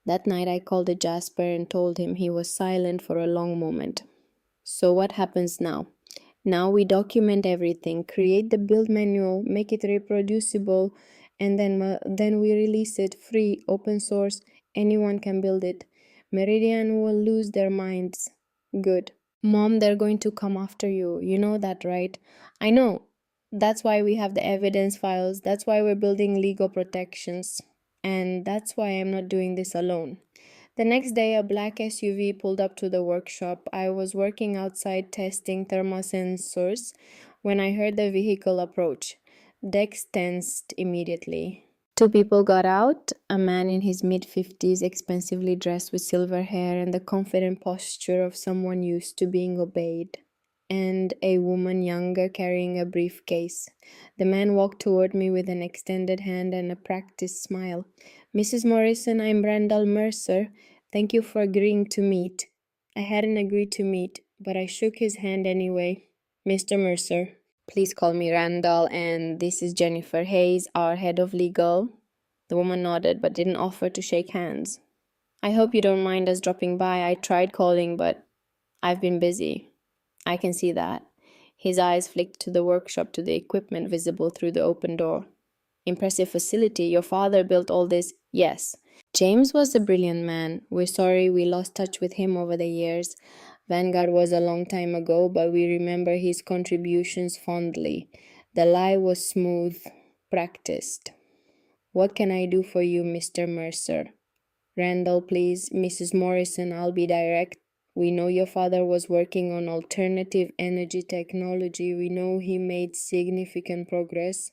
That night I called a Jasper and told him. He was silent for a long moment. So what happens now? Now we document everything, create the build manual, make it reproducible, and then we release it free, open source. Anyone can build it. Meridian will lose their minds. Good. Mom, they're going to come after you. You know that, right? I know. That's why we have the evidence files. That's why we're building legal protections. And that's why I'm not doing this alone. The next day, a black SUV pulled up to the workshop. I was working outside testing thermal sensors when I heard the vehicle approach. Dex tensed immediately. Two people got out, a man in his mid-50s, expensively dressed with silver hair and the confident posture of someone used to being obeyed, and a woman younger carrying a briefcase. The man walked toward me with an extended hand and a practiced smile. "Mrs. Morrison, I'm Randall Mercer. Thank you for agreeing to meet." I hadn't agreed to meet, but I shook his hand anyway. "Mr. Mercer, please call me Randall, and this is Jennifer Hayes, our head of legal." The woman nodded but didn't offer to shake hands. "I hope you don't mind us dropping by. I tried calling, but I've been busy." "I can see that." His eyes flicked to the workshop, to the equipment visible through the open door. "Impressive facility. Your father built all this?" "Yes. James was a brilliant man. We're sorry we lost touch with him over the years. Vanguard was a long time ago, but we remember his contributions fondly." The lie was smooth, practiced. "What can I do for you, Mr. Mercer?" "Randall, please." "Mrs. Morrison, I'll be direct. We know your father was working on alternative energy technology. We know he made significant progress,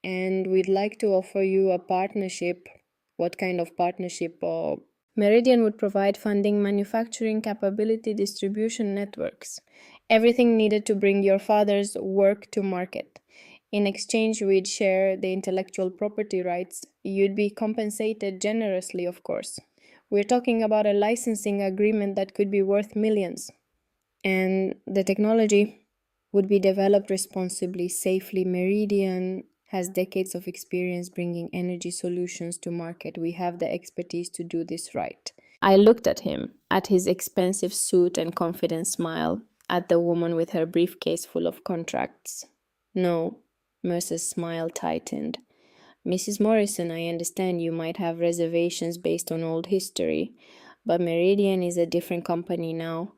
and we'd like to offer you a partnership." "What kind of partnership?" Meridian would provide funding, manufacturing capability, distribution networks, everything needed to bring your father's work to market. In exchange, we'd share the intellectual property rights. You'd be compensated generously, of course. We're talking about a licensing agreement that could be worth millions. And the technology would be developed responsibly, safely. Meridian has decades of experience bringing energy solutions to market. We have the expertise to do this right. I looked at him, at his expensive suit and confident smile, at the woman with her briefcase full of contracts. "No." Mercer's smile tightened. "Mrs. Morrison, I understand you might have reservations based on old history, but Meridian is a different company now.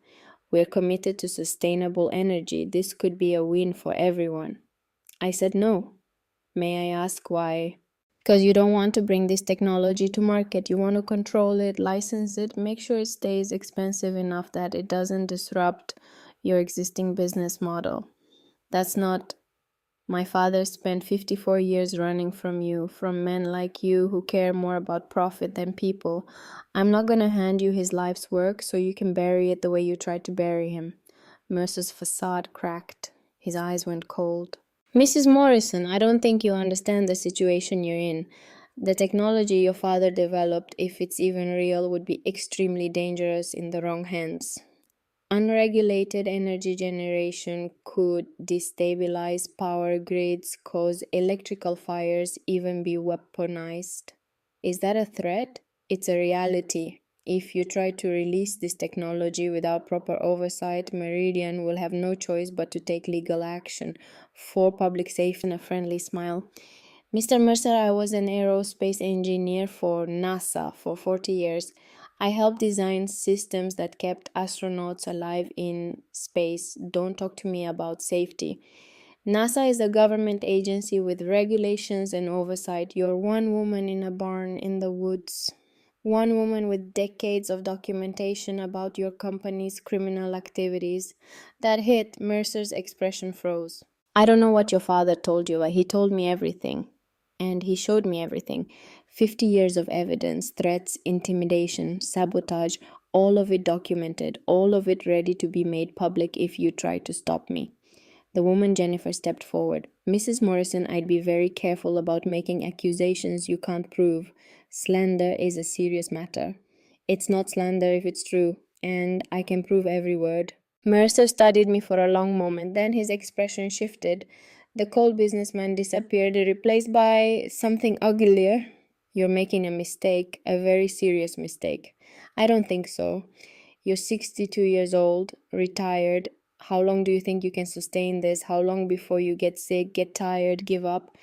We're committed to sustainable energy. This could be a win for everyone." I said no. "May I ask why?" "Because you don't want to bring this technology to market. You want to control it, license it, make sure it stays expensive enough that it doesn't disrupt your existing business model. That's not My father spent 54 years running from you, from men like you who care more about profit than people. I'm not going to hand you his life's work so you can bury it the way you tried to bury him." Mercer's facade cracked. His eyes went cold. "Mrs. Morrison, I don't think you understand the situation you're in. The technology your father developed, if it's even real, would be extremely dangerous in the wrong hands. Unregulated energy generation could destabilize power grids, cause electrical fires, even be weaponized." "Is that a threat?" "It's a reality. If you try to release this technology without proper oversight, Meridian will have no choice but to take legal action for public safety." And a friendly smile. "Mr. Mercer, I was an aerospace engineer for NASA for 40 years. I helped design systems that kept astronauts alive in space. Don't talk to me about safety. NASA is a government agency with regulations and oversight. You're one woman in a barn in the woods. One woman with decades of documentation about your company's criminal activities." That hit. Mercer's expression froze. "I don't know what your father told you, but he told me everything. And he showed me everything. 50 years of evidence, threats, intimidation, sabotage, all of it documented, all of it ready to be made public if you try to stop me." The woman Jennifer stepped forward. "Mrs. Morrison, I'd be very careful about making accusations you can't prove. Slander is a serious matter." "It's not slander if it's true, and I can prove every word." Mercer studied me for a long moment, then his expression shifted. The cold businessman disappeared, replaced by something uglier. "You're making a mistake, a very serious mistake." "I don't think so. You're 62 years old, retired. How long do you think you can sustain this? How long before you get sick, get tired, give up?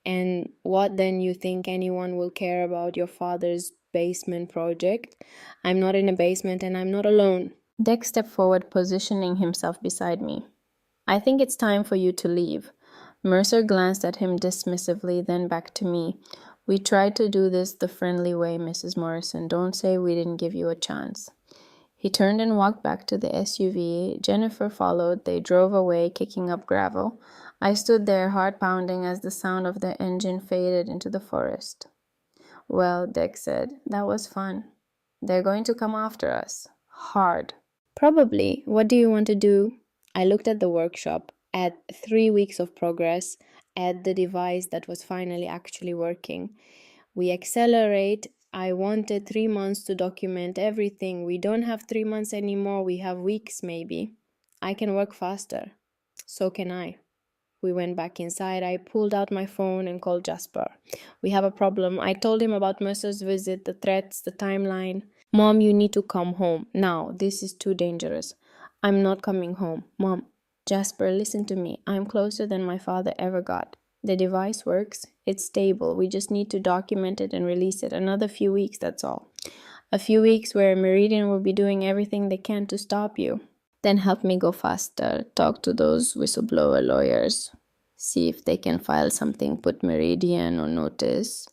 And what then you think anyone will care about your father's basement project? I'm not in a basement and I'm not alone." Dex stepped forward, positioning himself beside me. "I think it's time for you to leave." Mercer glanced at him dismissively, then back to me. "We tried to do this the friendly way, Mrs. Morrison. Don't say we didn't give you a chance." He turned and walked back to the SUV. Jennifer followed. They drove away, kicking up gravel. I stood there, heart pounding, as the sound of the engine faded into the forest. Well, Dick said, that was fun. They're going to come after us. Hard. Probably. What do you want to do? I looked at the workshop, at 3 weeks of progress, at the device that was finally actually working. We accelerate. I wanted 3 months to document everything. We don't have 3 months anymore. We have weeks, maybe. I can work faster. So can I. We went back inside. I pulled out my phone and called Jasper. We have a problem. I told him about Mercer's visit, the threats, the timeline. Mom, you need to come home. Now, this is too dangerous. I'm not coming home. Mom, Jasper, listen to me. I'm closer than my father ever got. The device works. It's stable. We just need to document it and release it. Another few weeks, that's all. A few weeks where Meridian will be doing everything they can to stop you. Then help me go faster. Talk to those whistleblower lawyers. See if they can file something, put Meridian on notice.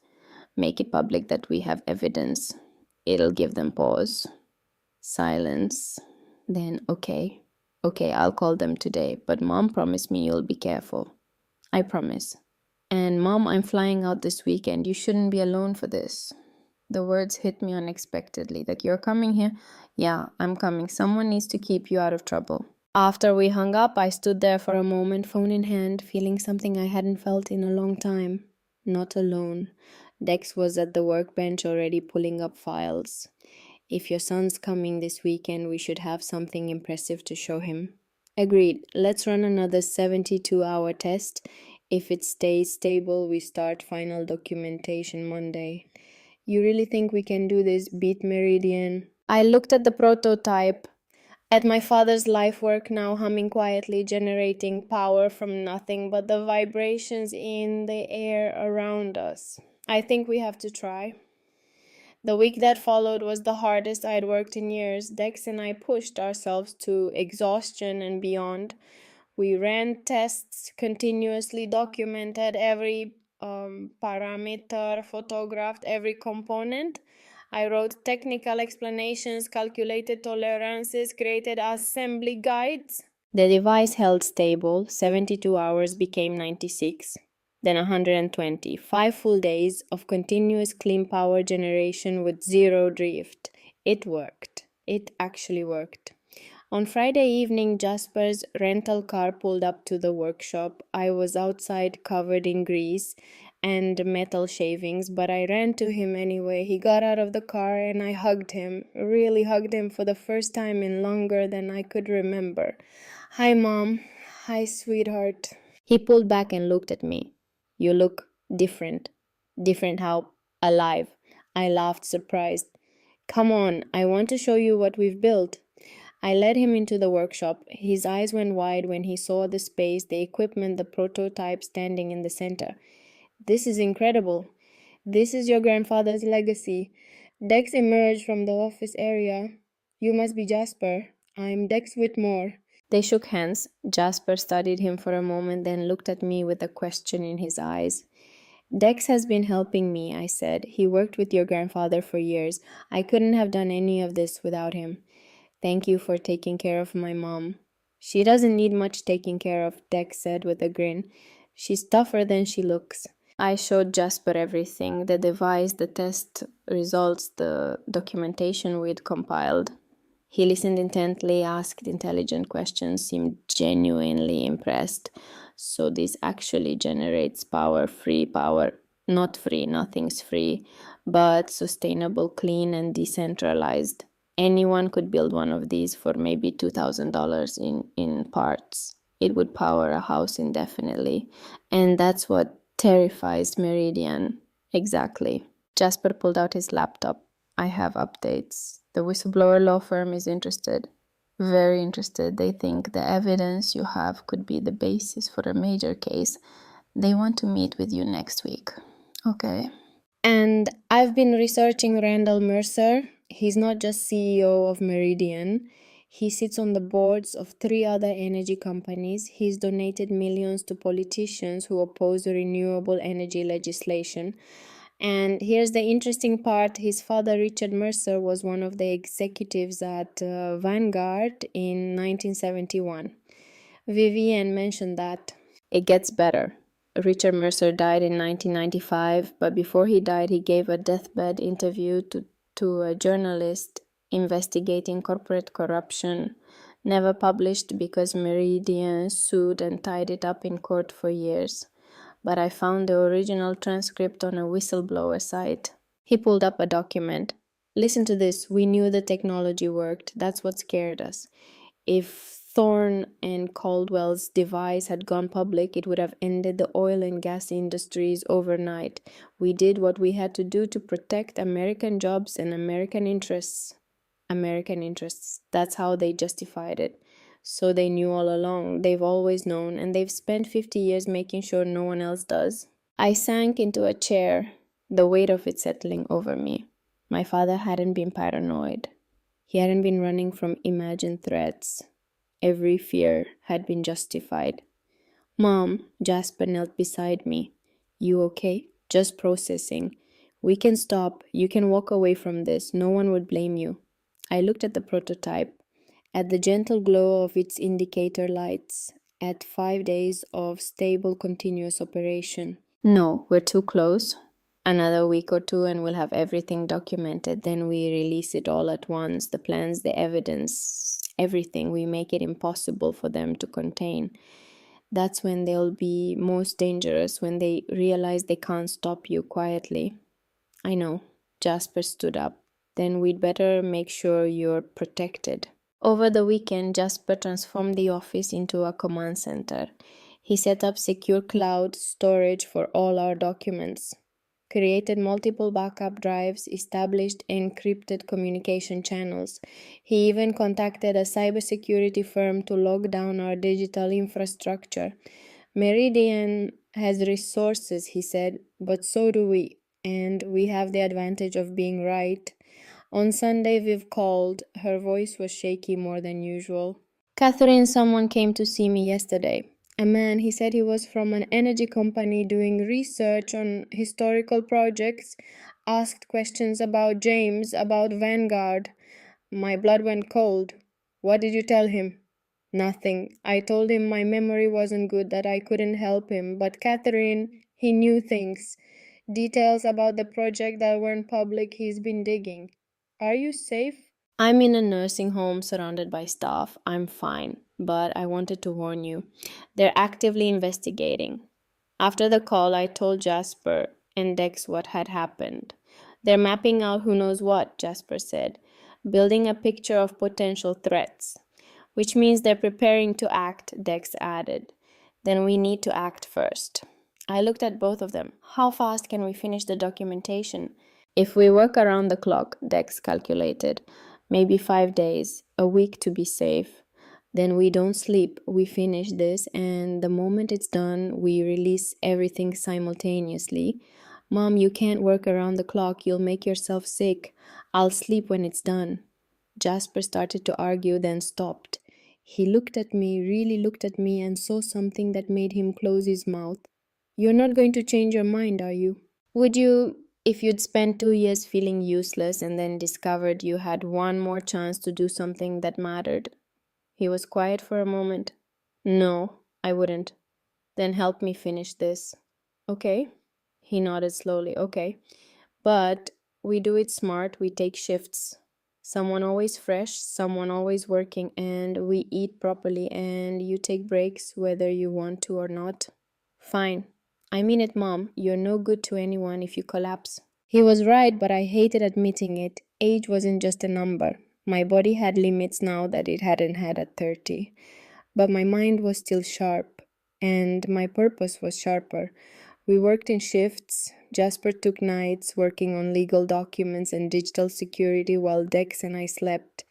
Make it public that we have evidence. It'll give them pause. Silence. Then, okay, I'll call them today. But Mom, promise me you'll be careful. I promise. And Mom, I'm flying out this weekend. You shouldn't be alone for this. The words hit me unexpectedly. Like, you're coming here? Yeah, I'm coming. Someone needs to keep you out of trouble. After we hung up, I stood there for a moment, phone in hand, feeling something I hadn't felt in a long time. Not alone. Dex was at the workbench already pulling up files. If your son's coming this weekend, we should have something impressive to show him. Agreed. Let's run another 72-hour test. If it stays stable, we start final documentation Monday. You really think we can do this? Beat Meridian? I looked at the prototype, at my father's life work now humming quietly, generating power from nothing but the vibrations in the air around us. I think we have to try. The week that followed was the hardest I'd worked in years. Dex and I pushed ourselves to exhaustion and beyond. We ran tests, continuously documented every parameter, photographed every component. I wrote technical explanations, calculated tolerances, created assembly guides. The device held stable. 72 hours became 96, then 120. 5 full days of continuous clean power generation with zero drift. It worked. It actually worked. On Friday evening, Jasper's rental car pulled up to the workshop. I was outside covered in grease and metal shavings, but I ran to him anyway. He got out of the car and I hugged him, really hugged him for the first time in longer than I could remember. Hi, Mom. Hi, sweetheart. He pulled back and looked at me. You look different. Different how? Alive. I laughed, surprised. Come on, I want to show you what we've built. I led him into the workshop. His eyes went wide when he saw the space, the equipment, the prototype standing in the center. This is incredible. This is your grandfather's legacy. Dex emerged from the office area. You must be Jasper. I'm Dex Whitmore. They shook hands. Jasper studied him for a moment, then looked at me with a question in his eyes. Dex has been helping me, I said. He worked with your grandfather for years. I couldn't have done any of this without him. Thank you for taking care of my mom. She doesn't need much taking care of, Dex said with a grin. She's tougher than she looks. I showed Jasper everything, the device, the test results, the documentation we'd compiled. He listened intently, asked intelligent questions, seemed genuinely impressed. So this actually generates power, free power. Not free, nothing's free, but sustainable, clean, and decentralized. Anyone could build one of these for maybe $2,000 in parts. It would power a house indefinitely. And that's what terrifies Meridian. Exactly. Jasper pulled out his laptop. I have updates. The whistleblower law firm is interested. Very interested. They think the evidence you have could be the basis for a major case. They want to meet with you next week. Okay. And I've been researching Randall Mercer. He's not just CEO of Meridian. He sits on the boards of 3 other energy companies. He's donated millions to politicians who oppose renewable energy legislation. And here's the interesting part. His father, Richard Mercer, was one of the executives at Vanguard in 1971. Vivienne mentioned that. It gets better. Richard Mercer died in 1995, but before he died, he gave a deathbed interview to a journalist investigating corporate corruption, never published because Meridian sued and tied it up in court for years. But I found the original transcript on a whistleblower site. He pulled up a document. Listen to this. We knew the technology worked. That's what scared us. If Thorne and Caldwell's device had gone public, it would have ended the oil and gas industries overnight. We did what we had to do to protect American jobs and American interests. American interests. That's how they justified it. So they knew all along. They've always known, and they've spent 50 years making sure no one else does. I sank into a chair, the weight of it settling over me. My father hadn't been paranoid. He hadn't been running from imagined threats. Every fear had been justified. Mom, Jasper knelt beside me. You okay? Just processing. We can stop. You can walk away from this. No one would blame you. I looked at the prototype, at the gentle glow of its indicator lights, at 5 days of stable, continuous operation. No, we're too close. Another week or two and we'll have everything documented. Then we release it all at once, the plans, the evidence, everything. We make it impossible for them to contain. That's when they'll be most dangerous, when they realize they can't stop you quietly. I know. Jasper stood up. Then we'd better make sure you're protected. Over the weekend, Jasper transformed the office into a command center. He set up secure cloud storage for all our documents, created multiple backup drives, established encrypted communication channels. He even contacted a cybersecurity firm to lock down our digital infrastructure. Meridian has resources, he said, but so do we, and we have the advantage of being right. On Sunday, Viv called. Her voice was shaky more than usual. Catherine, someone came to see me yesterday. A man, he said he was from an energy company doing research on historical projects, asked questions about James, about Vanguard. My blood went cold. What did you tell him? Nothing. I told him my memory wasn't good, that I couldn't help him. But Catherine, he knew things. Details about the project that weren't public, he's been digging. Are you safe? I'm in a nursing home surrounded by staff. I'm fine, but I wanted to warn you. They're actively investigating. After the call, I told Jasper and Dex what had happened. They're mapping out who knows what, Jasper said, building a picture of potential threats, which means they're preparing to act, Dex added. Then we need to act first. I looked at both of them. How fast can we finish the documentation? If we work around the clock, Dex calculated, maybe 5 days, a week to be safe. Then we don't sleep, we finish this, and the moment it's done, we release everything simultaneously. Mom, you can't work around the clock, you'll make yourself sick. I'll sleep when it's done. Jasper started to argue, then stopped. He looked at me, really looked at me, and saw something that made him close his mouth. You're not going to change your mind, are you? Would you, if you'd spent 2 years feeling useless and then discovered you had one more chance to do something that mattered? He was quiet for a moment. No, I wouldn't. Then help me finish this. Okay. He nodded slowly. Okay. But we do it smart. We take shifts. Someone always fresh, someone always working, and we eat properly, and you take breaks whether you want to or not. Fine. I mean it, Mom. You're no good to anyone if you collapse. He was right, but I hated admitting it. Age wasn't just a number. My body had limits now that it hadn't had at 30. But my mind was still sharp, and my purpose was sharper. We worked in shifts. Jasper took nights working on legal documents and digital security while Dex and I slept.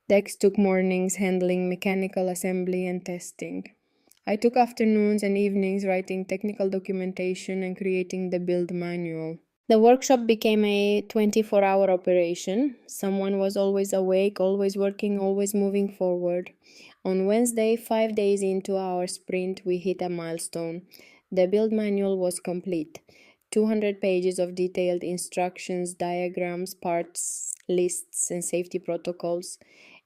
Dex took mornings handling mechanical assembly and testing. I took afternoons and evenings writing technical documentation and creating the build manual. The workshop became a 24-hour operation. Someone was always awake, always working, always moving forward. On Wednesday, 5 days into our sprint, we hit a milestone. The build manual was complete. 200 pages of detailed instructions, diagrams, parts, lists, and safety protocols.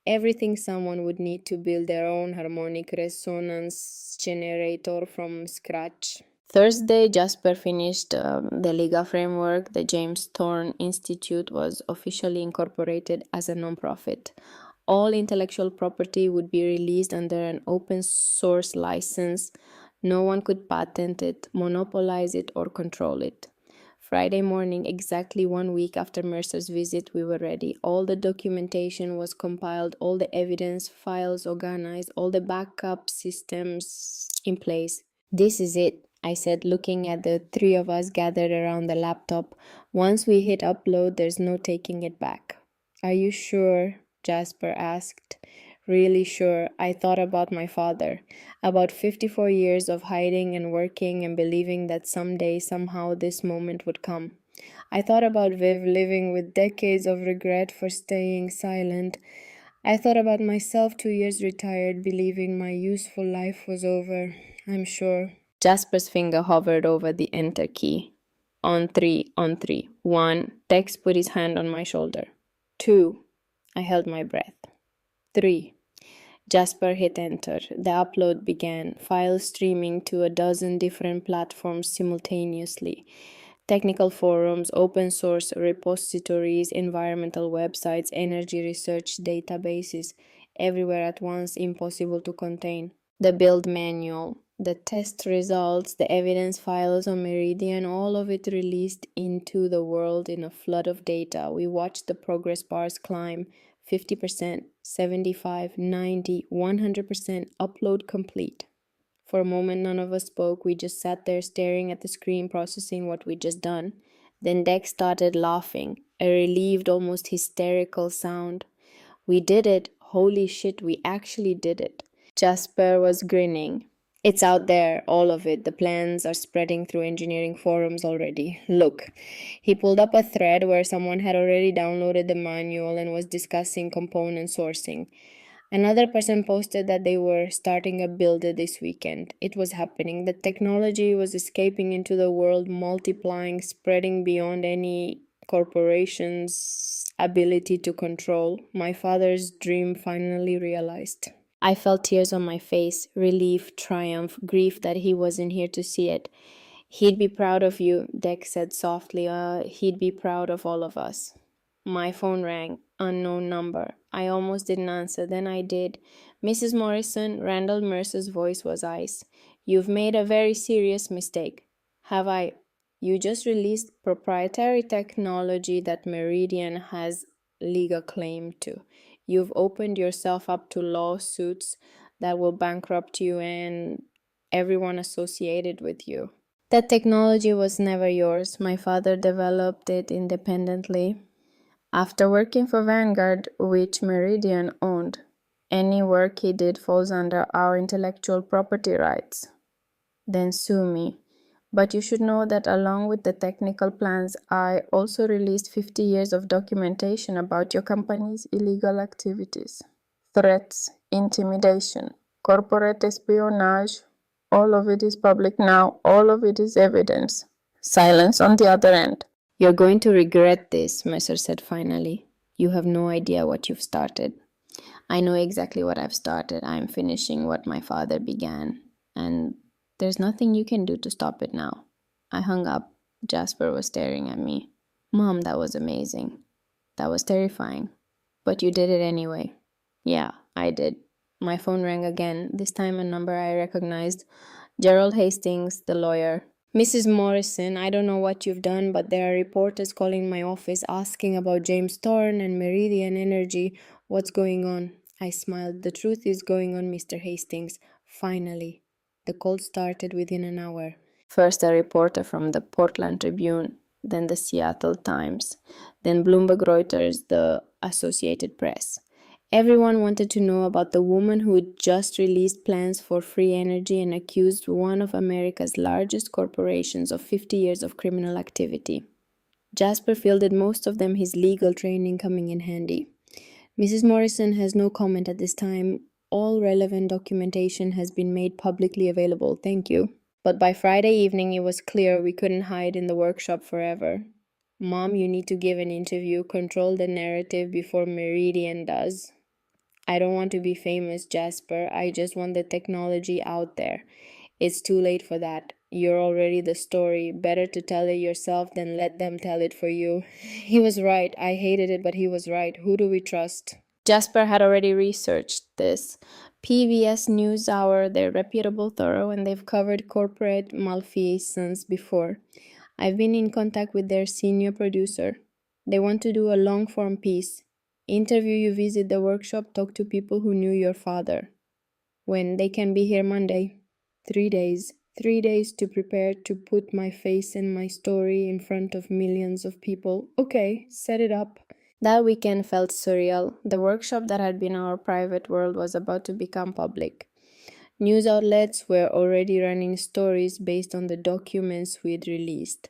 Everything someone would need to build their own harmonic resonance generator from scratch. Thursday, Jasper finished the Liga framework. The James Thorne Institute was officially incorporated as a nonprofit. All intellectual property would be released under an open source license. No one could patent it, monopolize it, or control it. Friday morning, exactly 1 week after Mercer's visit, we were ready. All the documentation was compiled, all the evidence files organized, all the backup systems in place. This is it, I said, looking at the three of us gathered around the laptop. Once we hit upload, there's no taking it back. Are you sure? Jasper asked. Really sure. I thought about my father, about 54 years of hiding and working and believing that someday, somehow, this moment would come. I thought about Viv living with decades of regret for staying silent. I thought about myself 2 years retired, believing my useful life was over. I'm sure. Jasper's finger hovered over the enter key. On three, on three. 1. Tex put his hand on my shoulder. 2. I held my breath. 3. Jasper hit enter. The upload began, files streaming to a dozen different platforms simultaneously. Technical forums, open source repositories, environmental websites, energy research databases, everywhere at once, impossible to contain. The build manual, the test results, the evidence files on Meridian, all of it released into the world in a flood of data. We watched the progress bars climb. 50%, 75, 90, 100% upload complete. For a moment, none of us spoke. We just sat there staring at the screen, processing what we'd just done. Then Dex started laughing, a relieved, almost hysterical sound. We did it. Holy shit, we actually did it. Jasper was grinning. It's out there, all of it. The plans are spreading through engineering forums already. Look. He pulled up a thread where someone had already downloaded the manual and was discussing component sourcing. Another person posted that they were starting a builder this weekend. It was happening. The technology was escaping into the world, multiplying, spreading beyond any corporation's ability to control. My father's dream finally realized. I felt tears on my face, relief, triumph, grief that he wasn't here to see it. He'd be proud of you, Dex said softly. He'd be proud of all of us. My phone rang. Unknown number. I almost didn't answer, then I did. Mrs. Morrison, Randall Mercer's voice was ice. You've made a very serious mistake. Have I? You just released proprietary technology that Meridian has legal claim to. You've opened yourself up to lawsuits that will bankrupt you and everyone associated with you. That technology was never yours. My father developed it independently. After working for Vanguard, which Meridian owned, any work he did falls under our intellectual property rights. Then sue me. But you should know that along with the technical plans, I also released 50 years of documentation about your company's illegal activities. Threats, intimidation, corporate espionage, all of it is public now, all of it is evidence. Silence on the other end. You're going to regret this, Mercer said finally. You have no idea what you've started. I know exactly what I've started. I'm finishing what my father began. And there's nothing you can do to stop it now. I hung up. Jasper was staring at me. Mom, that was amazing. That was terrifying. But you did it anyway. Yeah, I did. My phone rang again, this time a number I recognized. Gerald Hastings, the lawyer. Mrs. Morrison, I don't know what you've done, but there are reporters calling my office asking about James Thorne and Meridian Energy. What's going on? I smiled. The truth is going on, Mr. Hastings. Finally. The call started within an hour. First a reporter from the Portland Tribune, then the Seattle Times, then Bloomberg Reuters, the Associated Press. Everyone wanted to know about the woman who had just released plans for free energy and accused one of America's largest corporations of 50 years of criminal activity. Jasper fielded most of them, his legal training coming in handy. Mrs. Morrison has no comment at this time. All relevant documentation has been made publicly available. Thank you. But by Friday evening, it was clear we couldn't hide in the workshop forever. Mom, you need to give an interview, control the narrative before Meridian does. I don't want to be famous, Jasper. I just want the technology out there. It's too late for that. You're already the story. Better to tell it yourself than let them tell it for you. He was right. I hated it, but he was right. Who do we trust? Jasper had already researched this. PBS NewsHour, they're reputable, thorough, and they've covered corporate malfeasance before. I've been in contact with their senior producer. They want to do a long form piece. Interview you, visit the workshop, talk to people who knew your father. When they can be here Monday. 3 days. 3 days to prepare to put my face and my story in front of millions of people. Okay, set it up. That weekend felt surreal. The workshop that had been our private world was about to become public. News outlets were already running stories based on the documents we'd released.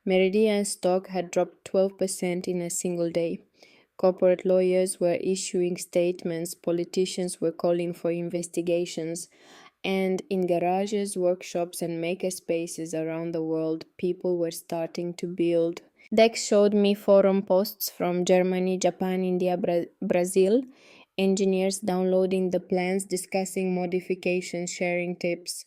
Meridian's stock had dropped 12% in a single day. Corporate lawyers were issuing statements, politicians were calling for investigations, and in garages, workshops, and makerspaces around the world, people were starting to build. Dex showed me forum posts from Germany, Japan, India, Brazil, engineers downloading the plans, discussing modifications, sharing tips.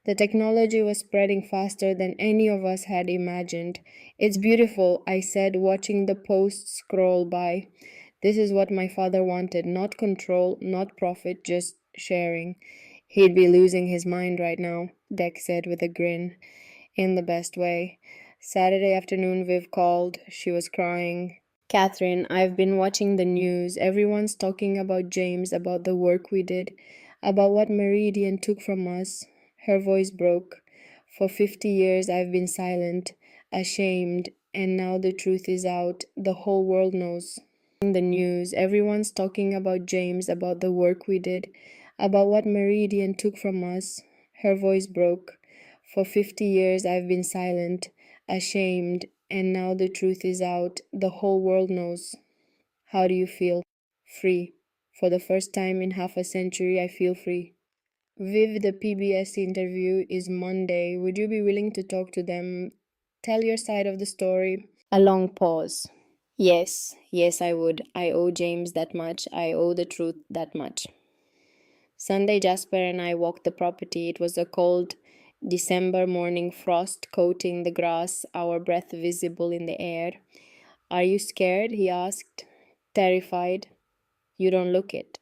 The technology was spreading faster than any of us had imagined. It's beautiful, I said, watching the posts scroll by. This is what my father wanted, not control, not profit, just sharing. He'd be losing his mind right now, Dex said with a grin, in the best way. Saturday afternoon, Viv called. She was crying. Catherine, I've been watching the news. Everyone's talking about James, about the work we did, about what Meridian took from us. Her voice broke. For 50 years I've been silent, ashamed, and now the truth is out. The whole world knows. In the news, everyone's talking about James, about the work we did, about what Meridian took from us. Her voice broke. For 50 years I've been silent, ashamed, and now the truth is out. The whole world knows. How do you feel? Free. For the first time in half a century, I feel free. Viv, the PBS interview is Monday. Would you be willing to talk to them? Tell your side of the story. A long pause. Yes, I would. I owe James that much. I owe the truth that much. Sunday, Jasper and I walked the property. It was a cold December morning, frost coating the grass, our breath visible in the air. Are you scared? He asked. Terrified. You don't look it.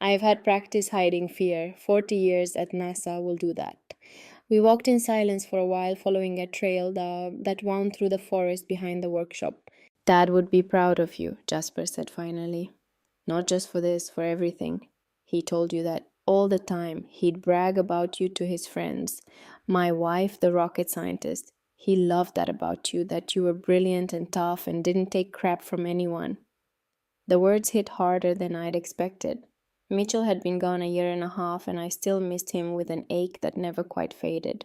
I've had practice hiding fear. 40 years at NASA will do that. We walked in silence for a while, following a trail that wound through the forest behind the workshop. Dad would be proud of you, Jasper said finally. Not just for this, for everything. He told you that all the time. He'd brag about you to his friends. My wife, the rocket scientist. He loved that about you, that you were brilliant and tough and didn't take crap from anyone. The words hit harder than I'd expected. Mitchell had been gone a year and a half, and I still missed him with an ache that never quite faded.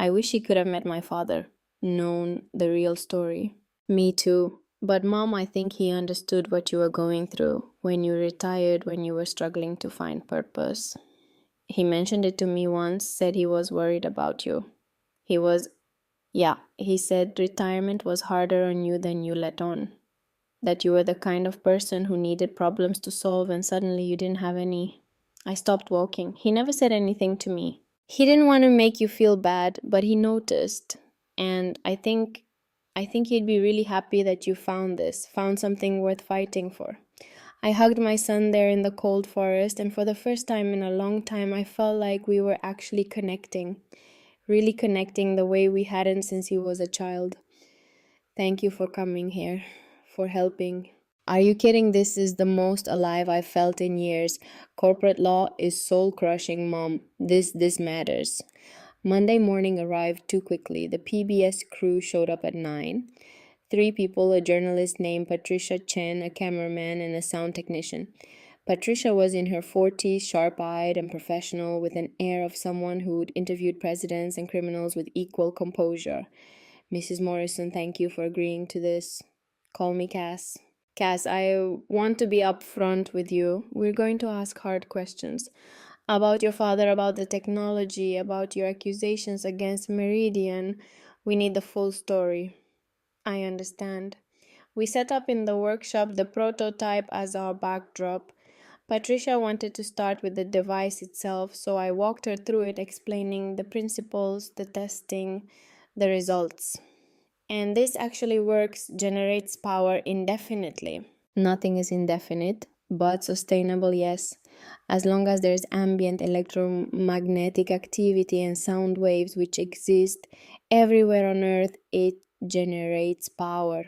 I wish he could have met my father, known the real story. Me too. But Mom, I think he understood what you were going through when you retired, when you were struggling to find purpose. He mentioned it to me once, said he was worried about you. He said retirement was harder on you than you let on. That you were the kind of person who needed problems to solve and suddenly you didn't have any. I stopped walking. He never said anything to me. He didn't want to make you feel bad, but he noticed. And I think he'd be really happy that you found something worth fighting for. I hugged my son there in the cold forest, and for the first time in a long time, I felt like we were actually connecting. Really connecting the way we hadn't since he was a child. Thank you for coming here, for helping. Are you kidding? This is the most alive I've felt in years. Corporate law is soul-crushing, Mom. This matters. Monday morning arrived too quickly. The PBS crew showed up at 9. 3 people, a journalist named Patricia Chen, a cameraman, and a sound technician. Patricia was in her 40s, sharp-eyed and professional, with an air of someone who'd interviewed presidents and criminals with equal composure. Mrs. Morrison, thank you for agreeing to this. Call me Cass. Cass, I want to be upfront with you. We're going to ask hard questions about your father, about the technology, about your accusations against Meridian. We need the full story. I understand. We set up in the workshop the prototype as our backdrop. Patricia wanted to start with the device itself, so I walked her through it, explaining the principles, the testing, the results. And this actually works, generates power indefinitely. Nothing is indefinite, but sustainable, yes. As long as there's ambient electromagnetic activity and sound waves which exist everywhere on Earth, it generates power.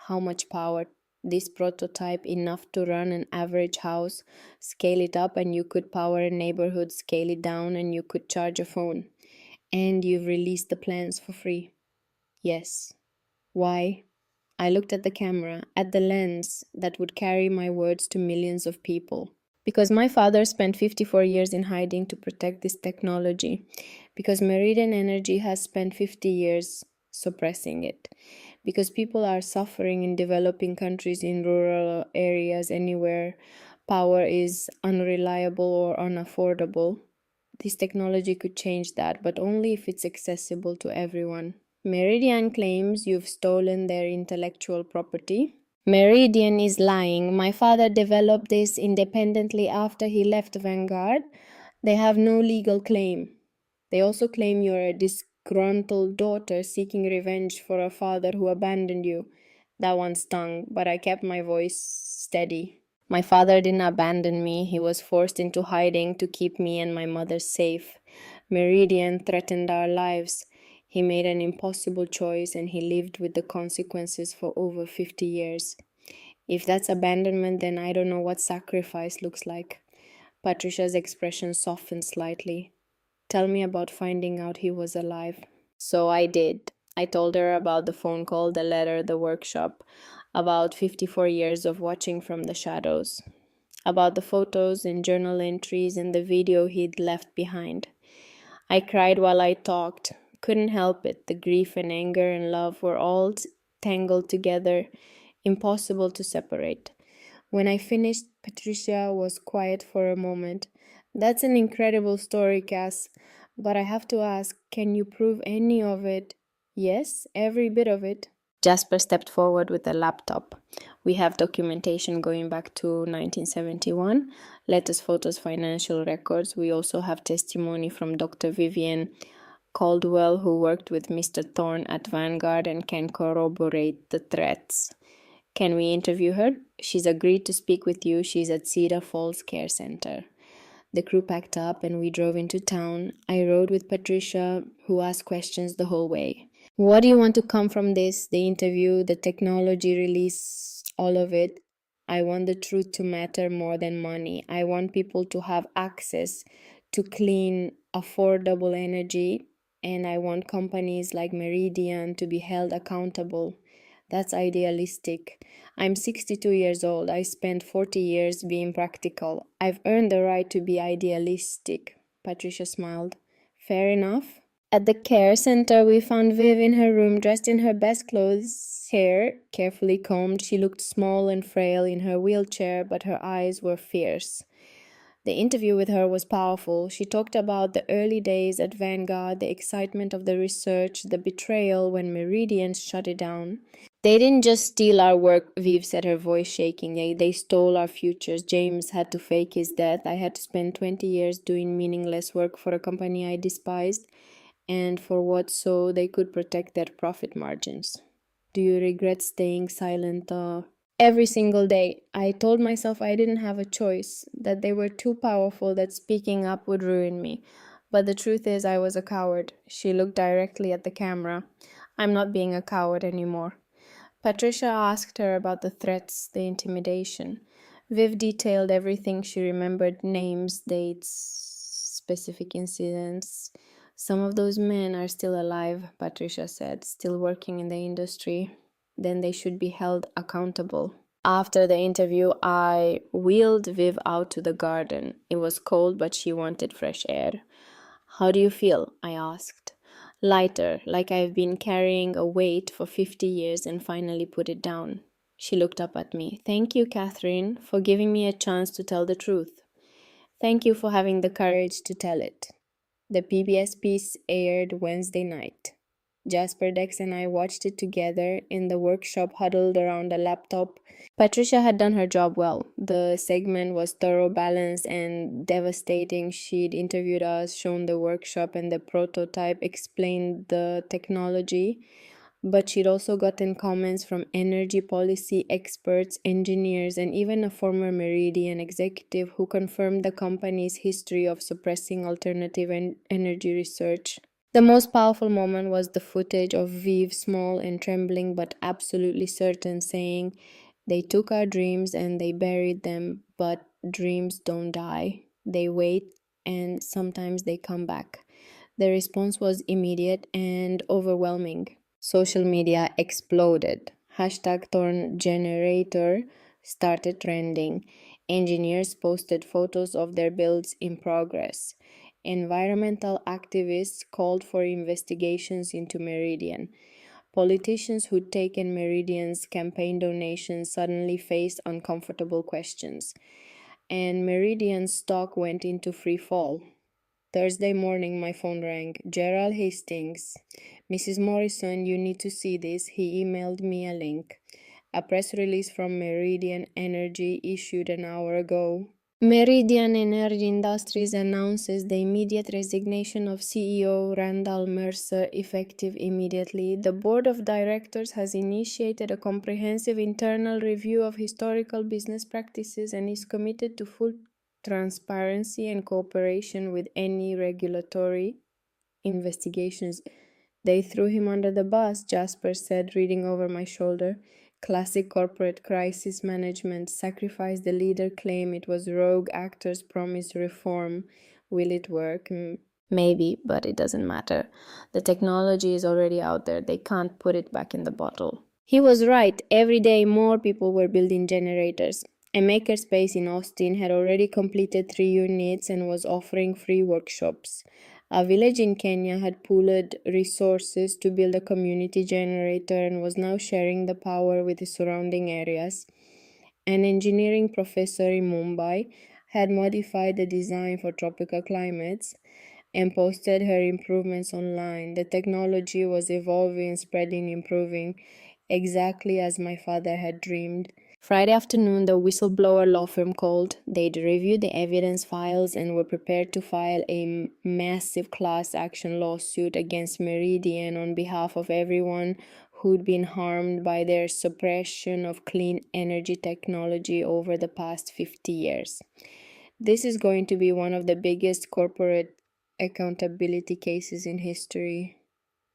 How much power? This prototype enough to run an average house, scale it up and you could power a neighborhood, scale it down and you could charge a phone. And you've released the plans for free. Yes. Why? I looked at the camera, at the lens that would carry my words to millions of people. Because my father spent 54 years in hiding to protect this technology. Because Meridian Energy has spent 50 years suppressing it. Because people are suffering in developing countries, in rural areas, anywhere power is unreliable or unaffordable. This technology could change that, but only if it's accessible to everyone. Meridian claims you've stolen their intellectual property. Meridian is lying. My father developed this independently after he left Vanguard. They have no legal claim. They also claim you're a disgruntled daughter seeking revenge for a father who abandoned you. That one stung, but I kept my voice steady. My father didn't abandon me. He was forced into hiding to keep me and my mother safe. Meridian threatened our lives. He made an impossible choice and he lived with the consequences for over 50 years. If that's abandonment, then I don't know what sacrifice looks like. Patricia's expression softened slightly. Tell me about finding out he was alive. So I did. I told her about the phone call, the letter, the workshop, about 54 years of watching from the shadows, about the photos and journal entries and the video he'd left behind. I cried while I talked. Couldn't help it. The grief and anger and love were all tangled together, impossible to separate. When I finished, Patricia was quiet for a moment. That's an incredible story, Cass. But I have to ask, can you prove any of it? Yes, every bit of it. Jasper stepped forward with a laptop. We have documentation going back to 1971, letters, photos, financial records. We also have testimony from Dr. Vivian Caldwell, who worked with Mr. Thorne at Vanguard and can corroborate the threats. Can we interview her? She's agreed to speak with you. She's at Cedar Falls Care Center. The crew packed up and we drove into town. I rode with Patricia, who asked questions the whole way. What do you want to come from this? The interview, the technology release, all of it. I want the truth to matter more than money. I want people to have access to clean, affordable energy. And I want companies like Meridian to be held accountable. That's idealistic. I'm 62 years old. I spent 40 years being practical. I've earned the right to be idealistic. Patricia smiled. Fair enough. At the care center, we found Viv in her room, dressed in her best clothes, hair carefully combed. She looked small and frail in her wheelchair, but her eyes were fierce. The interview with her was powerful. She talked about the early days at Vanguard, the excitement of the research, the betrayal when Meridian shut it down. They didn't just steal our work, Viv said, her voice shaking. They stole our futures. James had to fake his death. I had to spend 20 years doing meaningless work for a company I despised. And for what? So they could protect their profit margins. Do you regret staying silent? Every single day, I told myself I didn't have a choice, that they were too powerful, that speaking up would ruin me. But the truth is, I was a coward. She looked directly at the camera. I'm not being a coward anymore. Patricia asked her about the threats, the intimidation. Viv detailed everything she remembered: names, dates, specific incidents. Some of those men are still alive, Patricia said, still working in the industry. Then they should be held accountable. After the interview, I wheeled Viv out to the garden. It was cold, but she wanted fresh air. How do you feel? I asked. Lighter, like I've been carrying a weight for 50 years and finally put it down. She looked up at me. Thank you, Catherine, for giving me a chance to tell the truth. Thank you for having the courage to tell it. The PBS piece aired Wednesday night. Jasper, Dex, and I watched it together in the workshop, huddled around a laptop. Patricia had done her job well. The segment was thorough, balanced, and devastating. She'd interviewed us, shown the workshop and the prototype, explained the technology. But she'd also gotten comments from energy policy experts, engineers, and even a former Meridian executive who confirmed the company's history of suppressing alternative energy research. The most powerful moment was the footage of Vive, small and trembling but absolutely certain, saying, "They took our dreams and they buried them, but dreams don't die. They wait and sometimes they come back." The response was immediate and overwhelming. Social media exploded. Hashtag Torn Generator started trending. Engineers posted photos of their builds in progress. Environmental activists called for investigations into Meridian. Politicians who'd taken Meridian's campaign donations suddenly faced uncomfortable questions. And Meridian's stock went into free fall. Thursday morning, my phone rang. "Gerald Hastings. Mrs. Morrison, you need to see this." He emailed me a link. A press release from Meridian Energy issued an hour ago. Meridian Energy Industries announces the immediate resignation of CEO Randall Mercer, effective immediately. The board of directors has initiated a comprehensive internal review of historical business practices and is committed to full transparency and cooperation with any regulatory investigations. "They threw him under the bus," Jasper said, reading over my shoulder. "Classic corporate crisis management. Sacrifice the leader, claim it was rogue actors, promise reform. Will it work? Maybe, but it doesn't matter. The technology is already out there. They can't put it back in the bottle." He was right. Every day more people were building generators. A makerspace in Austin had already completed 3 units and was offering free workshops. A village in Kenya had pooled resources to build a community generator and was now sharing the power with the surrounding areas. An engineering professor in Mumbai had modified the design for tropical climates and posted her improvements online. The technology was evolving, spreading, improving, exactly as my father had dreamed. Friday afternoon, the whistleblower law firm called. They'd reviewed the evidence files and were prepared to file a massive class action lawsuit against Meridian on behalf of everyone who'd been harmed by their suppression of clean energy technology over the past 50 years. This is going to be one of the biggest corporate accountability cases in history,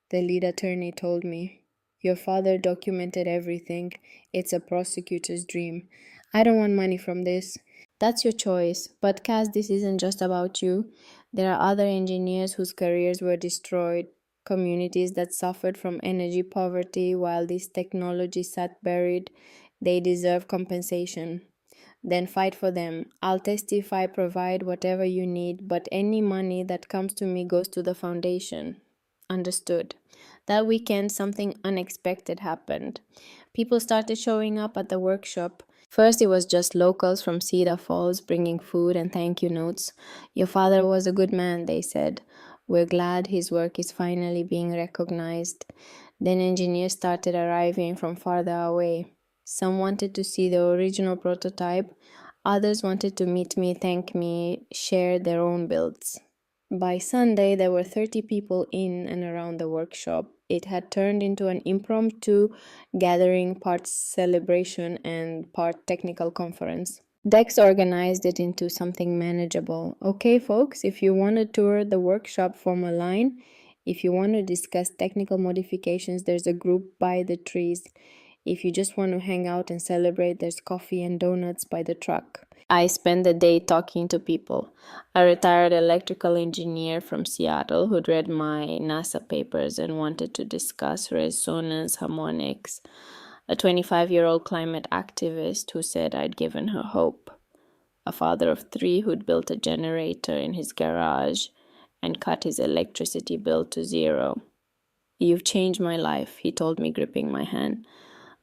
the lead attorney told me. "Your father documented everything. It's a prosecutor's dream. I don't want money from this." "That's your choice. But Cass, this isn't just about you. There are other engineers whose careers were destroyed, communities that suffered from energy poverty while this technology sat buried. They deserve compensation. Then fight for them. I'll testify, provide whatever you need, but any money that comes to me goes to the foundation." Understood. That weekend, something unexpected happened. People started showing up at the workshop. First, it was just locals from Cedar Falls bringing food and thank you notes. "Your father was a good man," they said. "We're glad his work is finally being recognized." Then engineers started arriving from farther away. Some wanted to see the original prototype. Others wanted to meet me, thank me, share their own builds. By Sunday, there were 30 people in and around the workshop. It had turned into an impromptu gathering, part celebration and part technical conference. Dex organized it into something manageable. "Okay, folks, if you want to tour the workshop, form a line. If you want to discuss technical modifications, there's a group by the trees. If you just want to hang out and celebrate, there's coffee and donuts by the truck." I spent the day talking to people. A retired electrical engineer from Seattle who'd read my NASA papers and wanted to discuss resonance harmonics. A 25-year-old climate activist who said I'd given her hope. A father of 3 who'd built a generator in his garage and cut his electricity bill to 0. "You've changed my life," he told me, gripping my hand.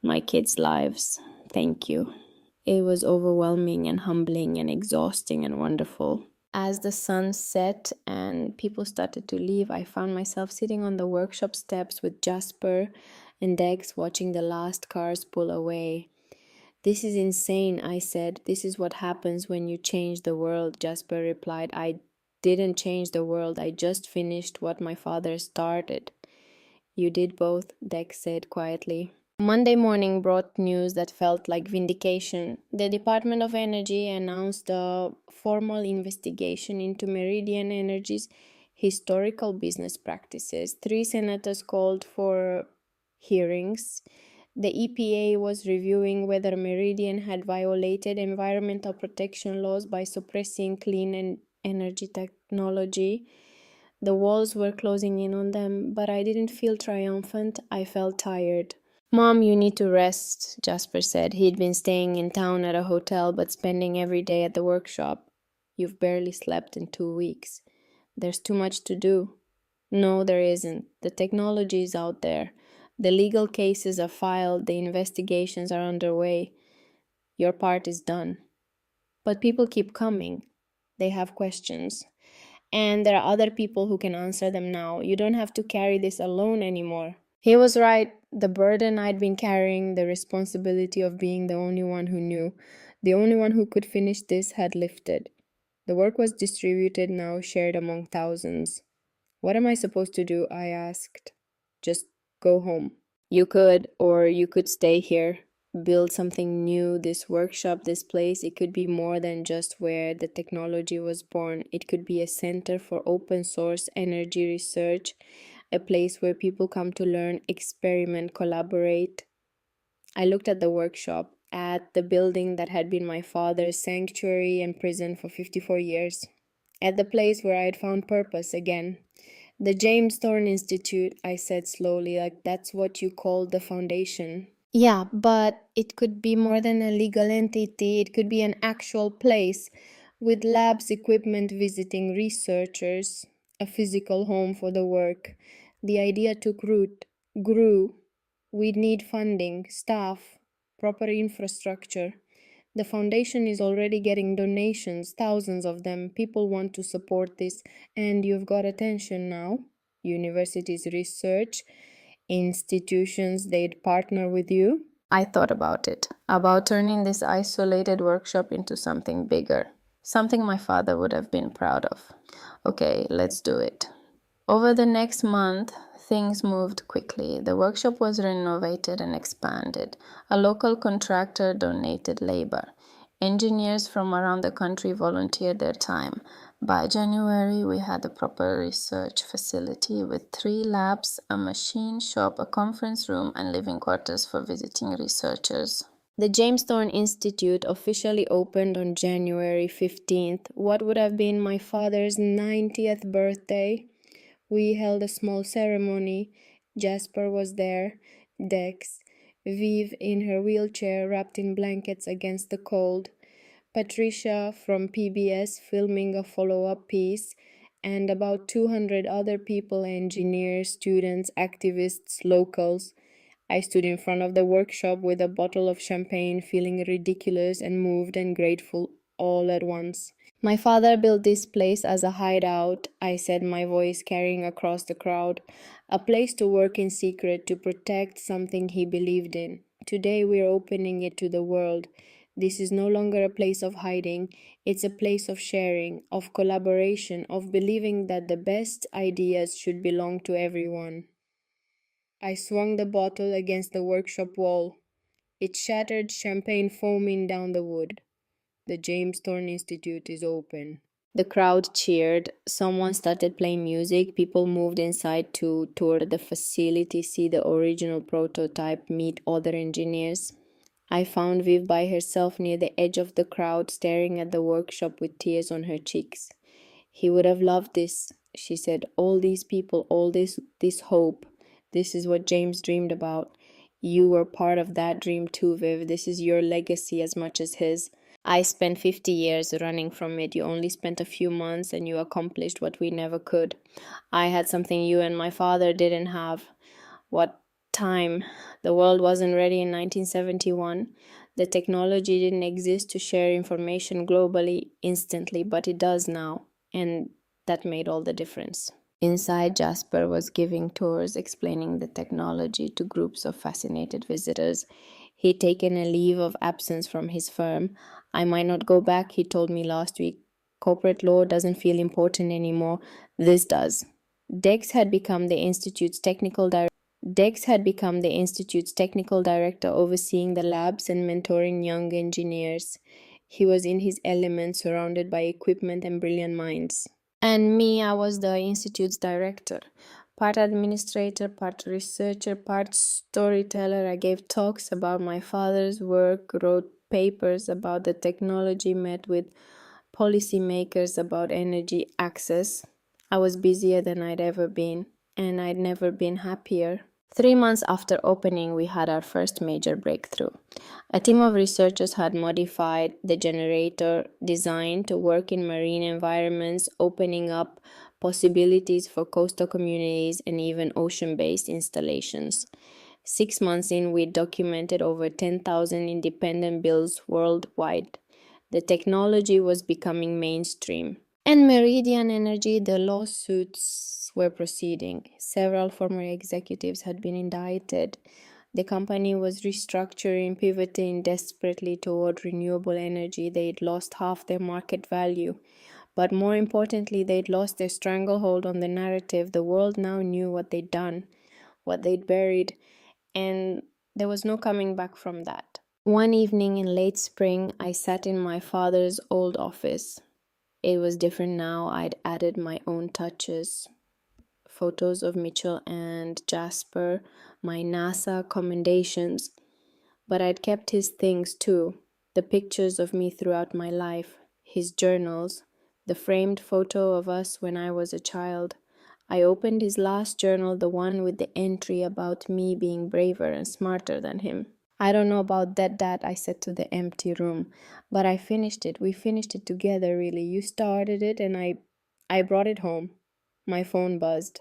"My kids' lives. Thank you." It was overwhelming and humbling and exhausting and wonderful. As the sun set and people started to leave, I found myself sitting on the workshop steps with Jasper and Dex watching the last cars pull away. "This is insane," I said. "This is what happens when you change the world," Jasper replied. "I didn't change the world. I just finished what my father started." "You did both," Dex said quietly. Monday morning brought news that felt like vindication. The Department of Energy announced a formal investigation into Meridian Energy's historical business practices. 3 senators called for hearings. The EPA was reviewing whether Meridian had violated environmental protection laws by suppressing clean energy technology. The walls were closing in on them, but I didn't feel triumphant. I felt tired. "Mom, you need to rest," Jasper said. He'd been staying in town at a hotel but spending every day at the workshop. "You've barely slept in 2 weeks." "There's too much to do." "No, there isn't. The technology is out there. The legal cases are filed. The investigations are underway. Your part is done." "But people keep coming. They have questions. And there are other people who can answer them now. You don't have to carry this alone anymore." He was right. The burden I'd been carrying, the responsibility of being the only one who knew, the only one who could finish this, had lifted. The work was distributed now, shared among thousands. "What am I supposed to do?" I asked. "Just go home." "You could, or you could stay here, build something new, this workshop, this place. It could be more than just where the technology was born. It could be a center for open source energy research, a place where people come to learn, experiment, collaborate." I looked at the workshop, at the building that had been my father's sanctuary and prison for 54 years, at the place where I had found purpose again. "The James Thorne Institute," I said slowly, "like that's what you call the foundation." "Yeah, but it could be more than a legal entity. It could be an actual place with labs, equipment, visiting researchers, a physical home for the work." The idea took root, grew. We'd need funding, staff, proper infrastructure. The foundation is already getting donations, thousands of them. People want to support this, and you've got attention now. Universities, research, institutions, they'd partner with you. I thought about it, about turning this isolated workshop into something bigger, something my father would have been proud of. Okay, let's do it. Over the next month, things moved quickly. The workshop was renovated and expanded. A local contractor donated labor. Engineers from around the country volunteered their time. By January, we had a proper research facility with 3 labs, a machine shop, a conference room, and living quarters for visiting researchers. The James Thorne Institute officially opened on January 15th, what would have been my father's 90th birthday. We held a small ceremony. Jasper was there, Dex, Viv in her wheelchair wrapped in blankets against the cold, Patricia from PBS filming a follow-up piece, and about 200 other people, engineers, students, activists, locals. I stood in front of the workshop with a bottle of champagne, feeling ridiculous and moved and grateful all at once. "My father built this place as a hideout," I said, my voice carrying across the crowd. "A place to work in secret, to protect something he believed in. Today we're opening it to the world. This is no longer a place of hiding. It's a place of sharing, of collaboration, of believing that the best ideas should belong to everyone." I swung the bottle against the workshop wall. It shattered, champagne foaming down the wood. "The James Thorne Institute is open." The crowd cheered. Someone started playing music. People moved inside to tour the facility, see the original prototype, meet other engineers. I found Viv by herself near the edge of the crowd, staring at the workshop with tears on her cheeks. "He would have loved this," she said. "All these people, all this hope. This is what James dreamed about. You were part of that dream too, Viv. This is your legacy as much as his. I spent 50 years running from it. You only spent a few months and you accomplished what we never could. I had something you and my father didn't have." What time? The world wasn't ready in 1971. The technology didn't exist to share information globally instantly, but it does now, and that made all the difference. Inside, Jasper was giving tours explaining the technology to groups of fascinated visitors. He'd taken a leave of absence from his firm. I might not go back, he told me last week. Corporate law doesn't feel important anymore. This does. Dex had become the institute's technical director. Dex had become the institute's technical director, overseeing the labs and mentoring young engineers. He was in his element, surrounded by equipment and brilliant minds. And me, I was the institute's director. Part administrator, part researcher, part storyteller. I gave talks about my father's work, wrote papers about the technology, met with policymakers about energy access. I was busier than I'd ever been, and I'd never been happier. 3 months after opening, we had our first major breakthrough. A team of researchers had modified the generator design to work in marine environments, opening up possibilities for coastal communities and even ocean-based installations. 6 months in, we documented over 10,000 independent builds worldwide. The technology was becoming mainstream. And Meridian Energy, the lawsuits were proceeding. Several former executives had been indicted. The company was restructuring, pivoting desperately toward renewable energy. They'd lost half their market value. But more importantly, they'd lost their stranglehold on the narrative. The world now knew what they'd done, what they'd buried, and there was no coming back from that. One evening in late spring, I sat in my father's old office. It was different now. I'd added my own touches. Photos of Mitchell and Jasper, my NASA commendations. But I'd kept his things too. The pictures of me throughout my life, his journals, the framed photo of us when I was a child. I opened his last journal, the one with the entry about me being braver and smarter than him. I don't know about that, Dad, I said to the empty room. But I finished it. We finished it together, really. You started it and I brought it home. My phone buzzed.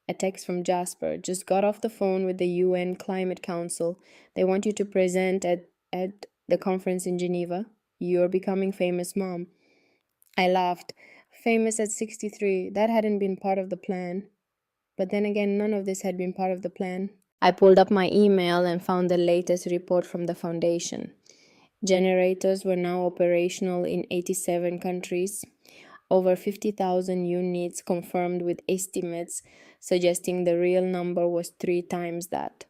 A text from Jasper. Just got off the phone with the UN Climate Council. They want you to present at the conference in Geneva. You're becoming famous, Mom. I laughed. Famous at 63. That hadn't been part of the plan. But then again, none of this had been part of the plan. I pulled up my email and found the latest report from the foundation. Generators were now operational in 87 countries. Over 50,000 units confirmed, with estimates suggesting the real number was 3 times that.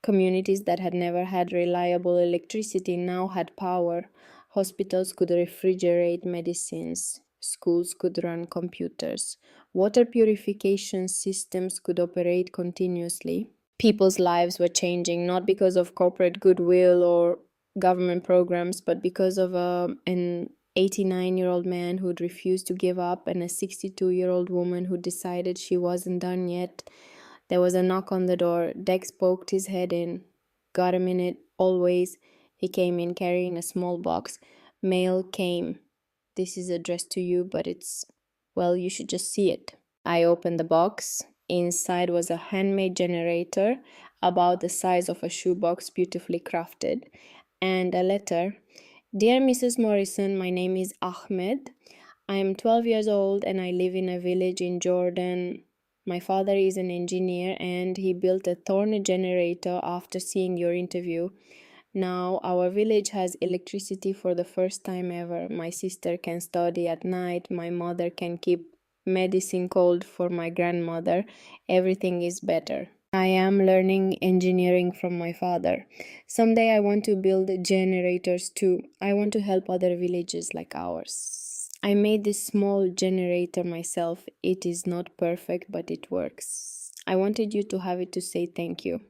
Communities that had never had reliable electricity now had power. Hospitals could refrigerate medicines. Schools could run computers. Water purification systems could operate continuously. People's lives were changing, not because of corporate goodwill or government programs, but because of an 89-year-old man who'd refused to give up and a 62-year-old woman who decided she wasn't done yet. There was a knock on the door. Dex poked his head in. Got a minute, always. He came in carrying a small box. Mail came. This is addressed to you, but well, you should just see it. I opened the box. Inside was a handmade generator about the size of a shoebox, beautifully crafted, and a letter. Dear Mrs. Morrison, my name is Ahmed. I am 12 years old and I live in a village in Jordan. My father is an engineer and he built a Thorn generator after seeing your interview. Now our village has electricity for the first time ever. My sister can study at night. My mother can keep medicine cold for my grandmother. Everything is better. I am learning engineering from my father. Someday I want to build generators too. I want to help other villages like ours. I made this small generator myself. It is not perfect, but it works. I wanted you to have it to say thank you.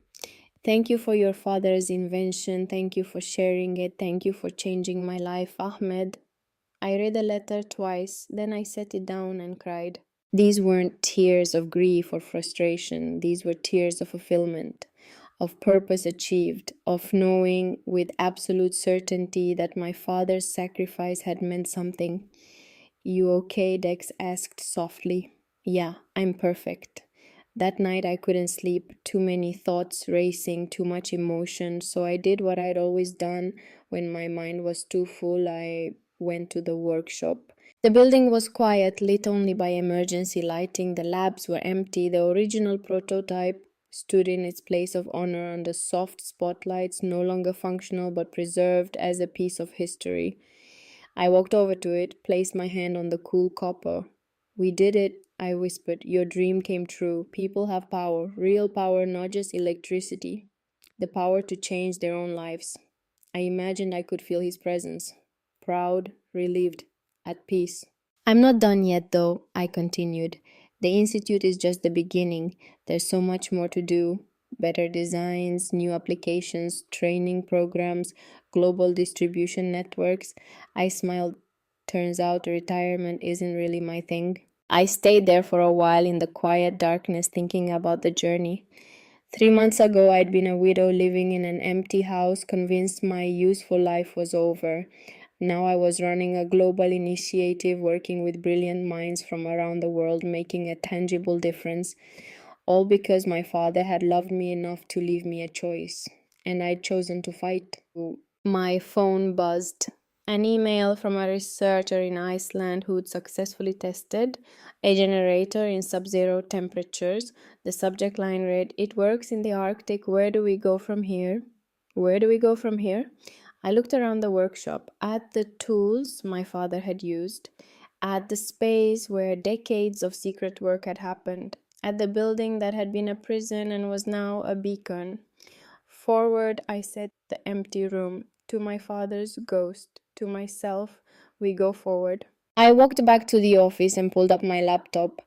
Thank you for your father's invention. Thank you for sharing it. Thank you for changing my life, Ahmed. I read the letter twice, then I set it down and cried. These weren't tears of grief or frustration. These were tears of fulfillment, of purpose achieved, of knowing with absolute certainty that my father's sacrifice had meant something. You okay? Dex asked softly. Yeah, I'm perfect. That night I couldn't sleep, too many thoughts racing, too much emotion, so I did what I'd always done when my mind was too full. I went to the workshop. The building was quiet, lit only by emergency lighting. The labs were empty. The original prototype stood in its place of honor under soft spotlights, no longer functional but preserved as a piece of history. I walked over to it, placed my hand on the cool copper. "We did it," I whispered. "Your dream came true. People have power, real power, not just electricity. The power to change their own lives." I imagined I could feel his presence. Proud, relieved, at peace. "I'm not done yet, though," I continued. "The Institute is just the beginning. There's so much more to do. Better designs, new applications, training programs, global distribution networks." I smiled. Turns out retirement isn't really my thing. I stayed there for a while in the quiet darkness thinking about the journey. 3 months ago, I'd been a widow living in an empty house, convinced my useful life was over. Now I was running a global initiative, working with brilliant minds from around the world, making a tangible difference, all because my father had loved me enough to leave me a choice, and I'd chosen to fight. My phone buzzed. An email from a researcher in Iceland who'd successfully tested a generator in sub zero temperatures. The subject line read, "It works in the Arctic. Where do we go from here?" Where do we go from here? I looked around the workshop, at the tools my father had used, at the space where decades of secret work had happened, at the building that had been a prison and was now a beacon. "Forward," I said, the empty room. "To my father's ghost. To myself. We go forward." I walked back to the office and pulled up my laptop,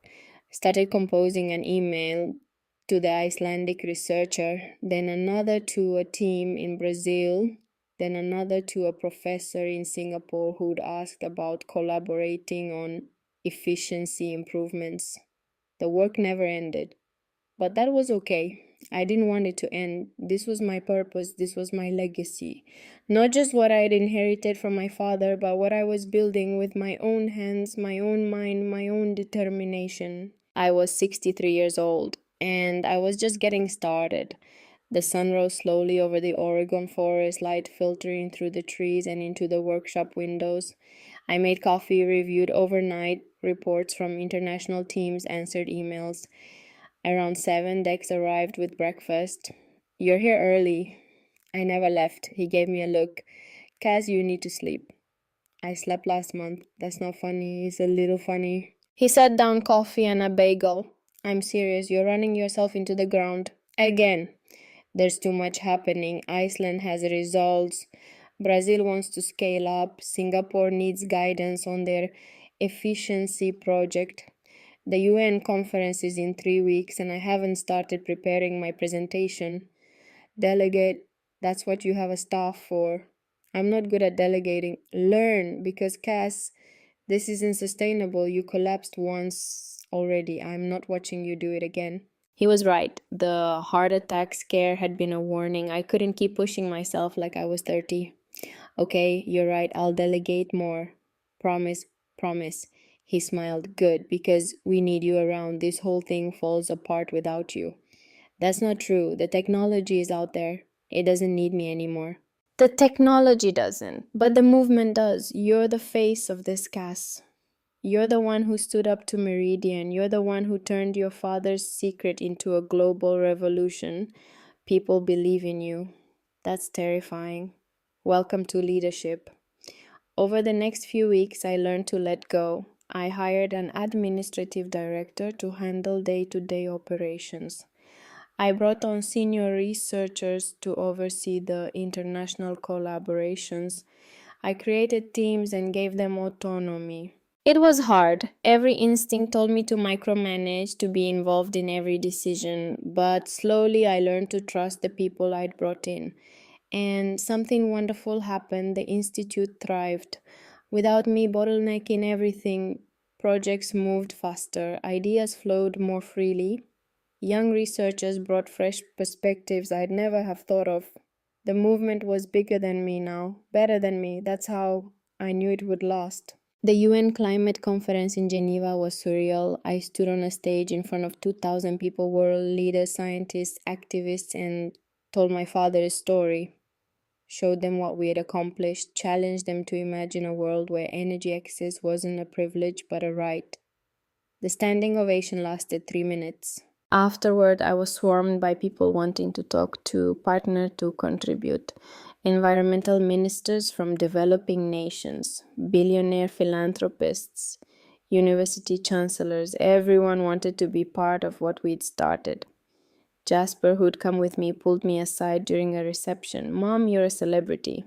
started composing an email to the Icelandic researcher, then another to a team in Brazil, then another to a professor in Singapore who'd asked about collaborating on efficiency improvements. The work never ended. But that was okay. I didn't want it to end. This was my purpose. This was my legacy. Not just what I had inherited from my father, but what I was building with my own hands, my own mind, my own determination. I was 63 years old, and I was just getting started. The sun rose slowly over the Oregon forest, light filtering through the trees and into the workshop windows. I made coffee, reviewed overnight reports from international teams, answered emails. Around 7, Dex arrived with breakfast. "You're here early." I never left. He gave me a look. "Cass, you need to sleep." "I slept last month." "That's not funny. It's a little funny." He set down coffee and a bagel. "I'm serious. You're running yourself into the ground. Again. There's too much happening. Iceland has results. Brazil wants to scale up. Singapore needs guidance on their efficiency project. The UN conference is in 3 weeks, and I haven't started preparing my presentation. Delegate, that's what you have a staff for. I'm not good at delegating. Learn, because Cass, this isn't sustainable. You collapsed once already. I'm not watching you do it again." He was right. The heart attack scare had been a warning. I couldn't keep pushing myself like I was 30. "Okay, you're right. I'll delegate more. Promise, promise." He smiled. "Good, because we need you around. This whole thing falls apart without you." "That's not true. The technology is out there. It doesn't need me anymore." "The technology doesn't, but the movement does. You're the face of this cast. You're the one who stood up to Meridian. You're the one who turned your father's secret into a global revolution. People believe in you. That's terrifying. Welcome to leadership." Over the next few weeks, I learned to let go. I hired an administrative director to handle day-to-day operations. I brought on senior researchers to oversee the international collaborations. I created teams and gave them autonomy. It was hard. Every instinct told me to micromanage, to be involved in every decision, but slowly I learned to trust the people I'd brought in. And something wonderful happened. The Institute thrived. Without me bottlenecking everything, projects moved faster, ideas flowed more freely. Young researchers brought fresh perspectives I'd never have thought of. The movement was bigger than me now, better than me. That's how I knew it would last. The UN climate conference in Geneva was surreal. I stood on a stage in front of 2,000 people, world leaders, scientists, activists, and told my father a story, showed them what we had accomplished, challenged them to imagine a world where energy access wasn't a privilege but a right. The standing ovation lasted 3 minutes. Afterward, I was swarmed by people wanting to talk, to partner, to contribute. Environmental ministers from developing nations, billionaire philanthropists, university chancellors, everyone wanted to be part of what we'd started. Jasper, who'd come with me, pulled me aside during a reception. Mom, you're a celebrity.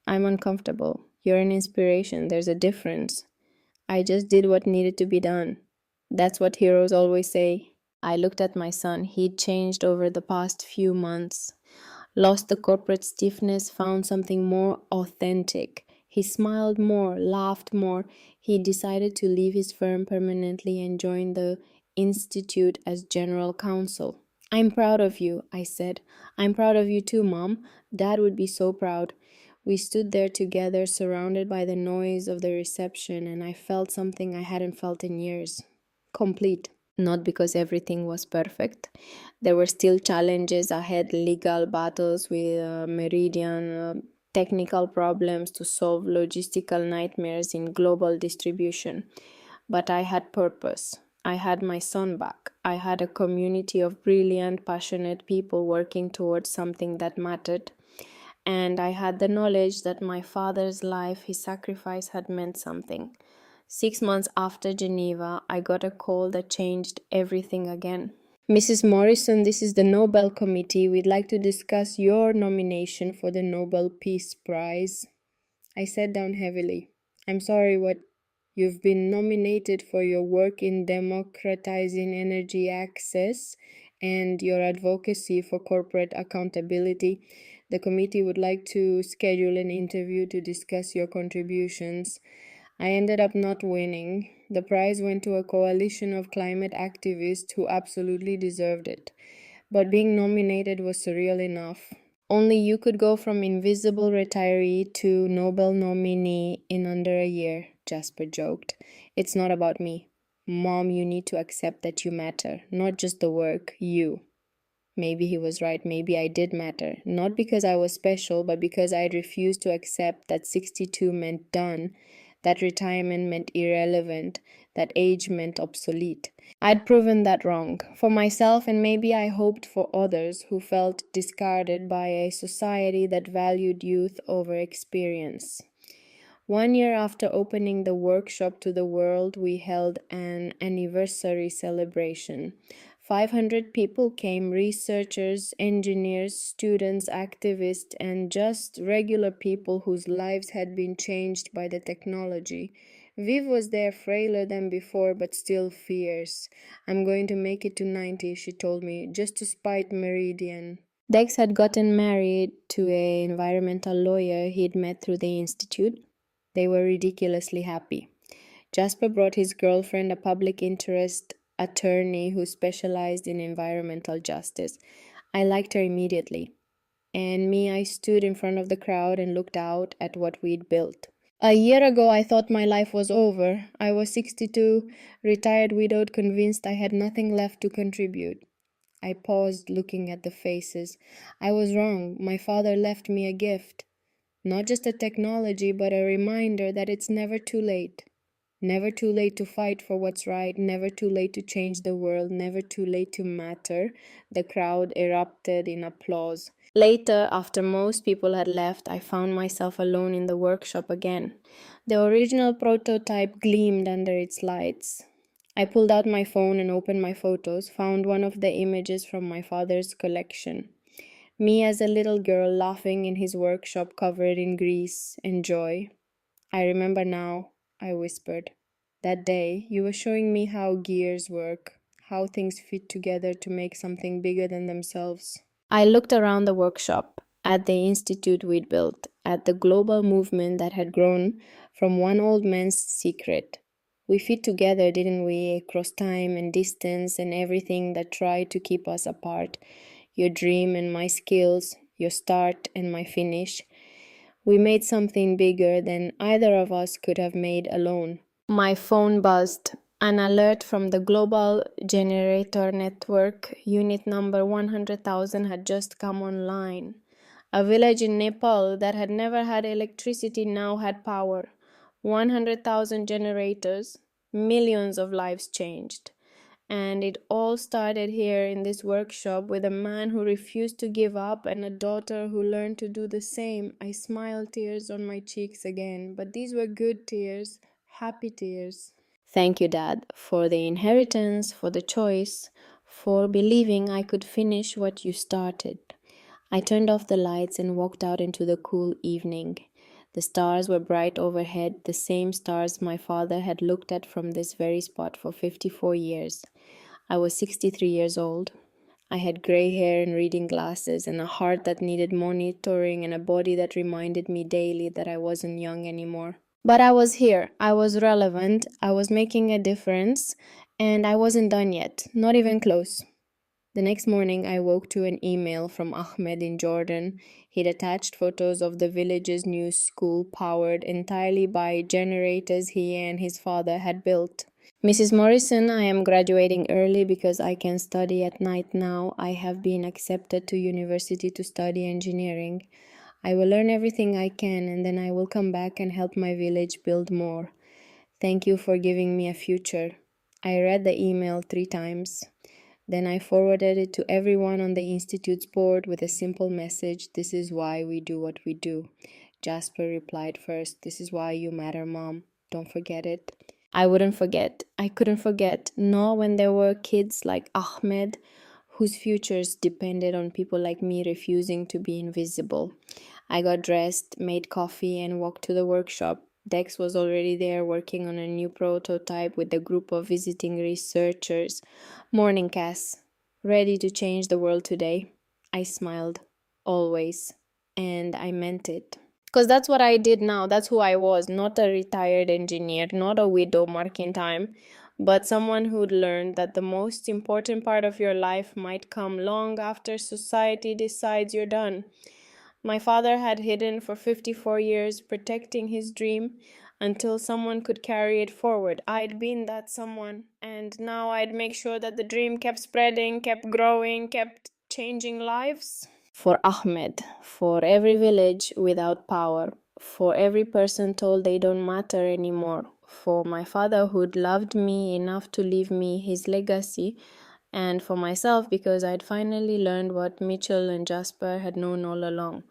I'm uncomfortable. You're an inspiration. There's a difference. I just did what needed to be done. That's what heroes always say. I looked at my son. He'd changed over the past few months, lost the corporate stiffness, found something more authentic. He smiled more, laughed more. He decided to leave his firm permanently and join the Institute as general counsel. I'm proud of you, I said. I'm proud of you too, Mom. Dad would be so proud. We stood there together, surrounded by the noise of the reception, and I felt something I hadn't felt in years. Complete. Not because everything was perfect. There were still challenges ahead, legal battles with Meridian, technical problems to solve, logistical nightmares in global distribution. But I had purpose. I had my son back. I had a community of brilliant, passionate people working towards something that mattered. And I had the knowledge that my father's life, his sacrifice, had meant something. 6 months after Geneva, I got a call that changed everything again. Mrs. Morrison, this is the Nobel Committee. We'd like to discuss your nomination for the Nobel Peace Prize. I sat down heavily. I'm sorry, what? You've been nominated for your work in democratizing energy access and your advocacy for corporate accountability. The committee would like to schedule an interview to discuss your contributions. I ended up not winning. The prize went to a coalition of climate activists who absolutely deserved it. But being nominated was surreal enough. Only you could go from invisible retiree to Nobel nominee in under a year, Jasper joked. It's not about me. Mom, you need to accept that you matter, not just the work, you. Maybe he was right, maybe I did matter. Not because I was special, but because I refused to accept that 62 meant done, that retirement meant irrelevant, that age meant obsolete. I'd proven that wrong, for myself and maybe I hoped for others who felt discarded by a society that valued youth over experience. 1 year after opening the workshop to the world, we held an anniversary celebration. 500 people came, researchers, engineers, students, activists, and just regular people whose lives had been changed by the technology. Viv was there, frailer than before, but still fierce. I'm going to make it to 90, she told me, just to spite Meridian. Dex had gotten married to an environmental lawyer he'd met through the institute. They were ridiculously happy. Jasper brought his girlfriend, a public interest attorney who specialized in environmental justice. I liked her immediately. And me, I stood in front of the crowd and looked out at what we'd built. A year ago, I thought my life was over. I was 62, retired, widowed, convinced I had nothing left to contribute. I paused, looking at the faces. I was wrong. My father left me a gift. Not just a technology, but a reminder that it's never too late. Never too late to fight for what's right, never too late to change the world, never too late to matter. The crowd erupted in applause. Later, after most people had left, I found myself alone in the workshop again. The original prototype gleamed under its lights. I pulled out my phone and opened my photos, found one of the images from my father's collection. Me as a little girl laughing in his workshop covered in grease and joy. I remember now, I whispered. That day, you were showing me how gears work, how things fit together to make something bigger than themselves. I looked around the workshop, at the institute we'd built, at the global movement that had grown from one old man's secret. We fit together, didn't we, across time and distance and everything that tried to keep us apart. Your dream and my skills, your start and my finish. We made something bigger than either of us could have made alone. My phone buzzed. An alert from the Global Generator Network, unit number 100,000, had just come online. A village in Nepal that had never had electricity now had power. 100,000 generators, millions of lives changed. And it all started here in this workshop with a man who refused to give up and a daughter who learned to do the same. I smiled, tears on my cheeks again, but these were good tears, happy tears. Thank you, Dad, for the inheritance, for the choice, for believing I could finish what you started. I turned off the lights and walked out into the cool evening. The stars were bright overhead, the same stars my father had looked at from this very spot for 54 years. I was 63 years old. I had gray hair and reading glasses and a heart that needed monitoring and a body that reminded me daily that I wasn't young anymore. But I was here, I was relevant, I was making a difference, and I wasn't done yet, not even close. The next morning, I woke to an email from Ahmed in Jordan. He'd attached photos of the village's new school powered entirely by generators he and his father had built. Mrs. Morrison, I am graduating early because I can study at night now. I have been accepted to university to study engineering. I will learn everything I can and then I will come back and help my village build more. Thank you for giving me a future. I read the email 3 times. Then I forwarded it to everyone on the Institute's board with a simple message: this is why we do what we do. Jasper replied first: this is why you matter, Mom. Don't forget it. I wouldn't forget. I couldn't forget. Nor when there were kids like Ahmed, whose futures depended on people like me refusing to be invisible. I got dressed, made coffee, and walked to the workshop. Dex was already there working on a new prototype with a group of visiting researchers. Morning, Cass. Ready to change the world today? I smiled. Always. And I meant it. Because that's what I did now. That's who I was. Not a retired engineer, not a widow marking time, but someone who'd learned that the most important part of your life might come long after society decides you're done. My father had hidden for 54 years, protecting his dream until someone could carry it forward. I'd been that someone, and now I'd make sure that the dream kept spreading, kept growing, kept changing lives. For Ahmed, for every village without power, for every person told they don't matter anymore, for my father who'd loved me enough to leave me his legacy, and for myself because I'd finally learned what Mitchell and Jasper had known all along.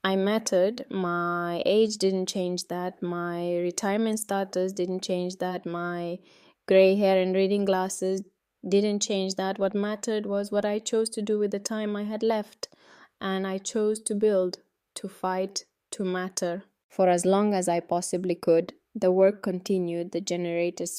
I mattered. My age didn't change that. My retirement status didn't change that. My gray hair and reading glasses didn't change that. What mattered was what I chose to do with the time I had left. And I chose to build, to fight, to matter. For as long as I possibly could, the work continued, the generators